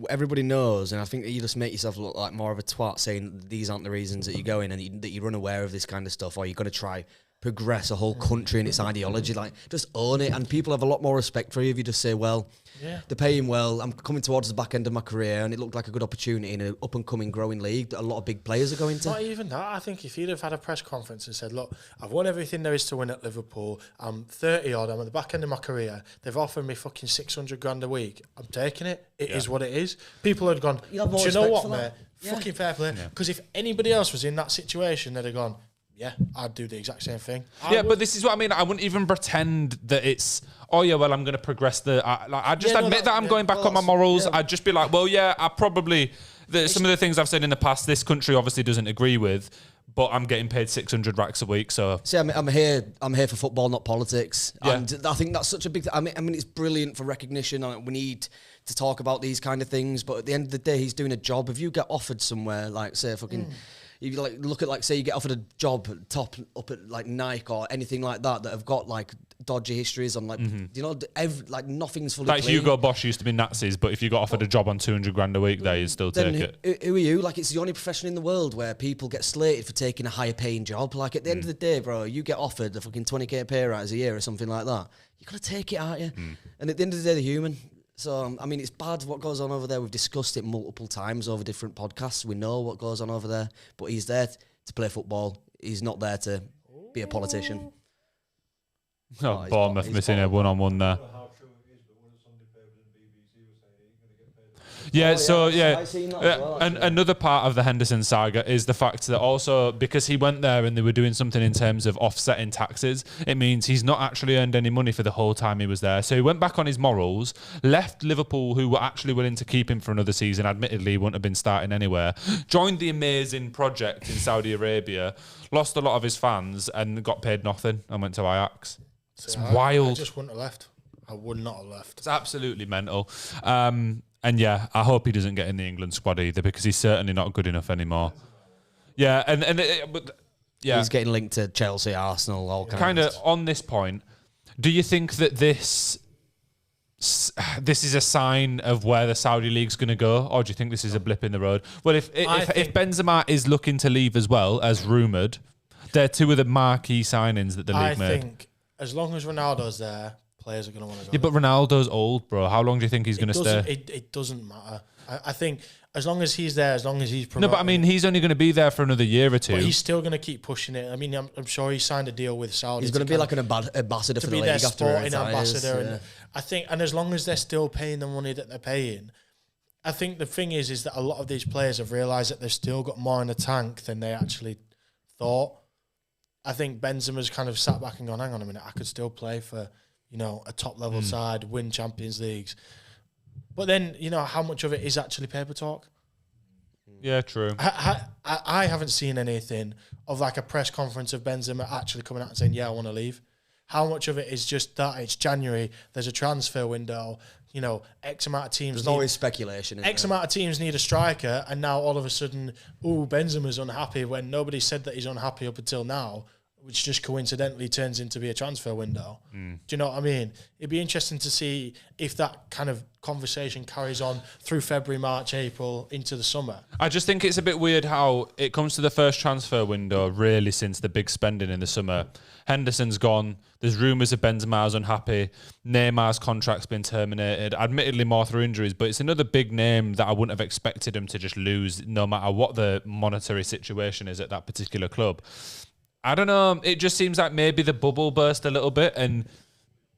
Everybody knows, and I think that you just make yourself look like more of a twat saying these aren't the reasons that you're going and that you're unaware of this kind of stuff, or you're going to try progress a whole country and its ideology. Like, just own it, and people have a lot more respect for you if you just say, well, they're paying well, I'm coming towards the back end of my career, and it looked like a good opportunity in an up-and-coming growing league that a lot of big players are going to. Not even that. I think if he'd have had a press conference and said, look, I've won everything there is to win at Liverpool, I'm 30 odd, I'm at the back end of my career, they've offered me fucking 600 grand a week, I'm taking it, it is what it is. People had gone, do you know what, mate? Fucking fair play. Because if anybody else was in that situation, they'd have gone, yeah, I'd do the exact same thing. But this is what I mean. I wouldn't even pretend that it's, oh yeah, well, I'm going to progress I'd just admit that I'm going back on my morals. Yeah. I'd just be like, well, yeah, I probably, some of the things I've said in the past, this country obviously doesn't agree with, but I'm getting paid 600 racks a week, so. See, I'm here for football, not politics. Yeah. And I think that's such a big thing. I mean, it's brilliant for recognition. We need to talk about these kind of things, but at the end of the day, he's doing a job. If you get offered somewhere, like, say, fucking... If you look at say you get offered a job top up at like Nike or anything like that have got like dodgy histories on nothing's fully like clean. Hugo Boss used to be Nazis, but if you got offered a job on 200 grand a week there, you'd still take it. Who are you? Like, it's the only profession in the world where people get slated for taking a higher paying job. Like, at the end of the day, bro, you get offered a fucking 20k pay rise a year or something like that, you gotta take it, aren't you? And at the end of the day, they're human. So, I mean, it's bad what goes on over there. We've discussed it multiple times over different podcasts. We know what goes on over there. But he's there to play football. He's not there to be a politician. Bournemouth missing a one-on-one there. Yeah, Oh, yeah, I seen that as well, and actually. another part of the Henderson saga is the fact that also because he went there and they were doing something in terms of offsetting taxes, it means he's not actually earned any money for the whole time he was there. So he went back on his morals, left Liverpool, who were actually willing to keep him for another season. Admittedly, he wouldn't have been starting anywhere. Joined the amazing project in Saudi Arabia, lost a lot of his fans, and got paid nothing and went to Ajax. It's wild. I just wouldn't have left. I would not have left. It's absolutely mental. And yeah, I hope he doesn't get in the England squad either because he's certainly not good enough anymore. Yeah, but He's getting linked to Chelsea, Arsenal, all kind of on this point. Do you think that this is a sign of where the Saudi league's going to go, or do you think this is a blip in the road? Well, if Benzema is looking to leave as well as rumoured, they're two of the marquee signings that the league made. I think as long as Ronaldo's there, players are going to want to go. Yeah, but Ronaldo's old, bro. How long do you think he's going to stay? It doesn't matter. I think as long as he's there, as long as he's promoting. No, but I mean, he's only going to be there for another year or two. But he's still going to keep pushing it. I mean, I'm sure he signed a deal with Saudi. He's going to be like an ambassador for the league after he retires. Ambassador. And I think, and as long as they're still paying the money that they're paying, I think the thing is that a lot of these players have realised that they've still got more in the tank than they actually thought. I think Benzema's kind of sat back and gone, hang on a minute, I could still play for, a top level side, win Champions Leagues. But then, how much of it is actually paper talk? Yeah, true. I haven't seen anything of like a press conference of Benzema actually coming out and saying, yeah, I want to leave. How much of it is just that it's January, there's a transfer window, X amount of teams. There's always speculation. X amount of teams need a striker, and now all of a sudden, Benzema's unhappy when nobody said that he's unhappy up until now, which just coincidentally turns into be a transfer window. Do you know what I mean? It'd be interesting to see if that kind of conversation carries on through February, March, April, into the summer. I just think it's a bit weird how it comes to the first transfer window, really, since the big spending in the summer. Henderson's gone. There's rumours of Benzema's unhappy. Neymar's contract's been terminated. Admittedly, more through injuries, but it's another big name that I wouldn't have expected him to just lose, no matter what the monetary situation is at that particular club. I don't know. It just seems like maybe the bubble burst a little bit, and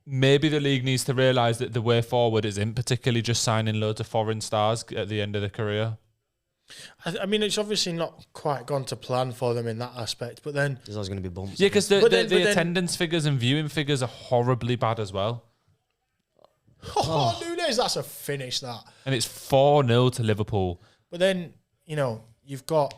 maybe the league needs to realise that the way forward isn't particularly just signing loads of foreign stars at the end of the career. I mean, it's obviously not quite gone to plan for them in that aspect, but then... There's always going to be bumps. Yeah, because the attendance figures and viewing figures are horribly bad as well. Nunes, that's a finish, that. And it's 4-0 to Liverpool. But then, you've got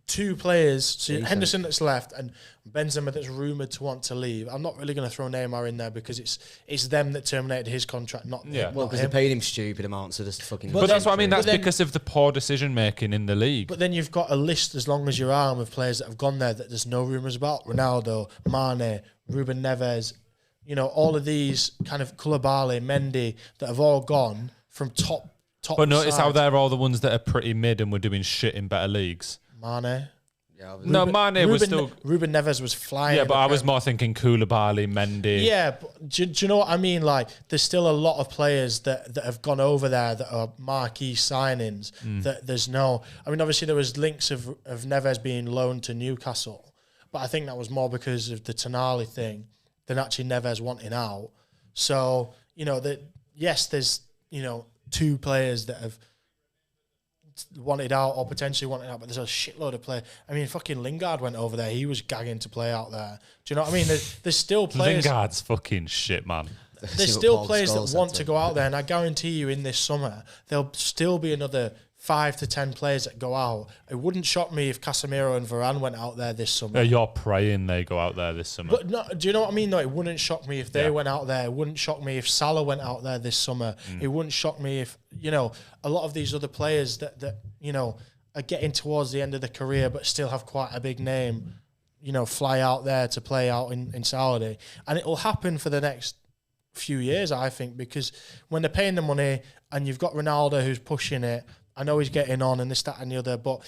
two players, so Henderson that's left and Benzema that's rumoured to want to leave. I'm not really going to throw Neymar in there because it's them that terminated his contract, not him. Well, because they paid him stupid amounts, so just fucking... But that's what I mean, that's because of the poor decision-making in the league. But then you've got a list as long as your arm of players that have gone there that there's no rumours about. Ronaldo, Mane, Ruben Neves, all of these kind of Koulibaly, Mendy, that have all gone from top But notice sides. how they're all the ones that are pretty mid and were doing shit in better leagues. Mane. Mane was still... Ruben Neves was flying. Yeah, but I was more thinking Koulibaly, Mendy. Yeah, but do you know what I mean? Like, there's still a lot of players that have gone over there that are marquee signings. That there's no... I mean, obviously there was links of Neves being loaned to Newcastle, but I think that was more because of the Tonali thing than actually Neves wanting out. So, yes, there's, two players that have wanted out or potentially wanted out, but there's a shitload of players. I mean, fucking Lingard went over there. He was gagging to play out there. Do you know what I mean? There's still players... Lingard's fucking shit, man. There's still players that want to go out there, and I guarantee you in this summer, there'll still be another 5 to 10 players that go out. It wouldn't shock me if Casemiro and Varane went out there this summer. You're praying they go out there this summer. But no, do you know what I mean? No, it wouldn't shock me if they went out there. It wouldn't shock me if Salah went out there this summer. It wouldn't shock me if, a lot of these other players that are getting towards the end of their career but still have quite a big name, fly out there to play out in Saudi. And it will happen for the next few years, I think, because when they're paying the money and you've got Ronaldo who's pushing it, I know he's getting on and this, that and the other, but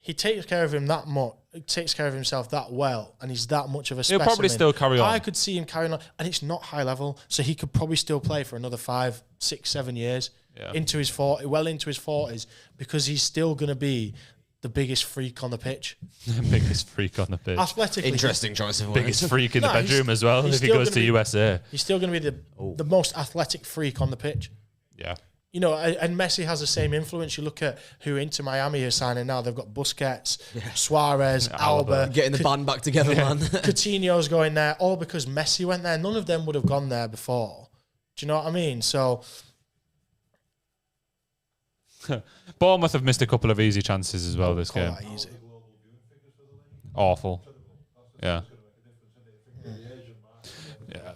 he takes care of him that much, takes care of himself that well, and he's that much of a specimen. He'll probably still carry on. I could see him carrying on, and it's not high level, so he could probably still play for another 5, 6, 7 years into his 40s, because he's still going to be the biggest freak on the pitch. Biggest freak on the pitch. Athletically. Interesting choice of words. Biggest freak in the bedroom as well, if he goes to USA. He's still going to be the most athletic freak on the pitch. Yeah. You know, and Messi has the same influence. You look at who Inter Miami are signing now. They've got Busquets, Suarez, Alba. Getting the band back together, man. Coutinho's going there, all because Messi went there. None of them would have gone there before. Do you know what I mean? So Bournemouth have missed a couple of easy chances as well this game. easy. Awful. Yeah. Yeah.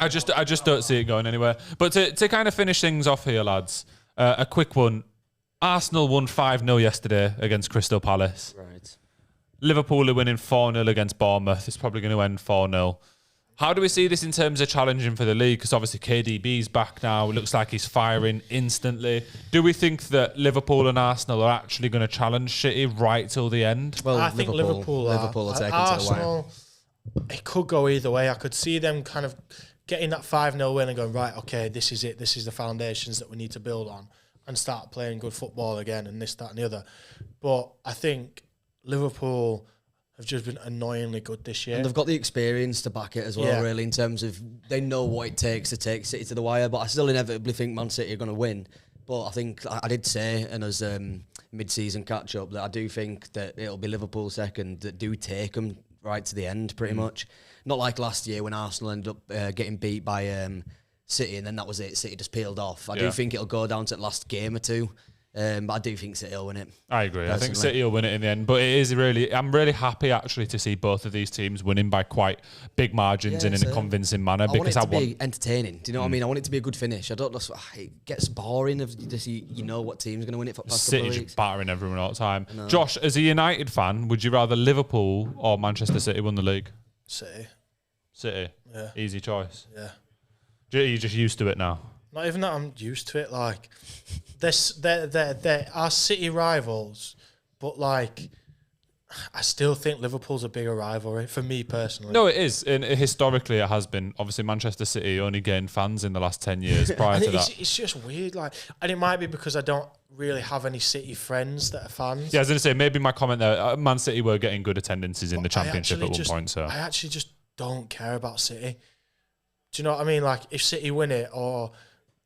I just don't see it going anywhere. But to kind of finish things off here, lads, a quick one. Arsenal won 5-0 yesterday against Crystal Palace. Right. Liverpool are winning 4-0 against Bournemouth. It's probably going to end 4-0. How do we see this in terms of challenging for the league? Because obviously KDB's back now. It looks like he's firing instantly. Do we think that Liverpool and Arsenal are actually going to challenge City right till the end? Well, I think Liverpool are taking to the Arsenal, it could go either way. I could see them kind of getting that 5-0 win and going, right, okay, this is it. This is the foundations that we need to build on and start playing good football again and this, that and the other. But I think Liverpool have just been annoyingly good this year. And they've got the experience to back it as well, really, in terms of they know what it takes to take City to the wire. But I still inevitably think Man City are going to win. But I think I did say in his mid-season catch-up that I do think that it'll be Liverpool second that do take them right to the end, pretty much. Not like last year when Arsenal ended up getting beat by City and then that was it. City just peeled off. I do think it'll go down to the last game or two. But I do think City will win it. I agree. Personally. I think City will win it in the end. But it is really, I'm really happy actually to see both of these teams winning by quite big margins and in a convincing manner. Because I want it to be entertaining. Do you know what I mean? I want it to be a good finish. I don't know. It gets boring if you know what team's going to win it for past couple of City weeks. just battering everyone all the time. Josh, as a United fan, would you rather Liverpool or Manchester City win the league? City. City. Yeah. Easy choice. Yeah. You're just used to it now. Not even that I'm used to it. Like, they're our City rivals, but like, I still think Liverpool's a bigger rivalry for me personally. No, it is. And historically, it has been. Obviously, Manchester City only gained fans in the last 10 years. Prior to that, it's just weird. Like, and it might be because I don't really have any City friends that are fans. Yeah, I was going to say maybe my comment there. Man City were getting good attendances in the Championship at one point. So I actually just don't care about City. Do you know what I mean? Like, if City win it, or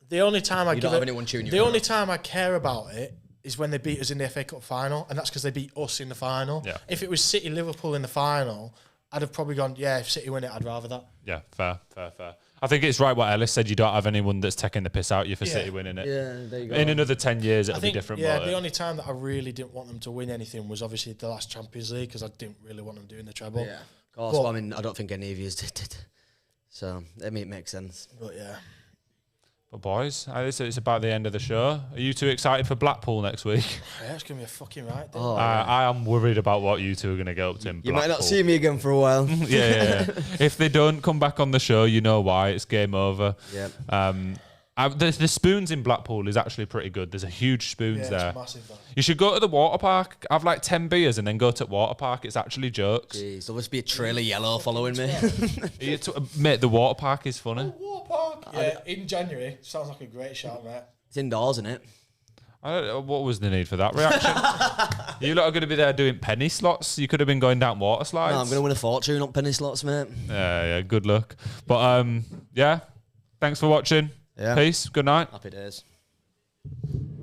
the only time only time I care about it is when they beat us in the FA Cup final, and that's because they beat us in the final. Yeah. If it was City Liverpool in the final, I'd have probably gone, yeah, if City win it, I'd rather that. Yeah, fair. I think it's right what Ellis said. You don't have anyone that's taking the piss out you for City winning it. Yeah, there you go. In another 10 years, it'll be different. Yeah, the only time that I really didn't want them to win anything was obviously the last Champions League, because I didn't really want them doing the treble. Yeah, of course. Well, I mean, I don't think any of you did. So, I mean, it makes sense. But yeah. But boys, it's about the end of the show. Are you two excited for Blackpool next week? Yeah, it's going to be a fucking right day. I am worried about what you two are going to get up to in Blackpool. You might not see me again for a while. yeah. If they don't come back on the show, you know why. It's game over. Yeah. The spoons in Blackpool is actually pretty good. There's a huge spoons there. It's massive, man. You should go to the water park, have like 10 beers and then go to the water park. It's actually jokes. Jeez, there'll just be a trail of yellow following me. Mate, the water park is funny. Water park? Yeah, in January. Sounds like a great shout, mate. It's indoors, isn't it? I don't know, what was the need for that reaction? You lot are going to be there doing penny slots. You could have been going down water slides. No, I'm going to win a fortune on penny slots, mate. Yeah, good luck. But yeah, thanks for watching. Yeah. Peace. Good night. Happy days.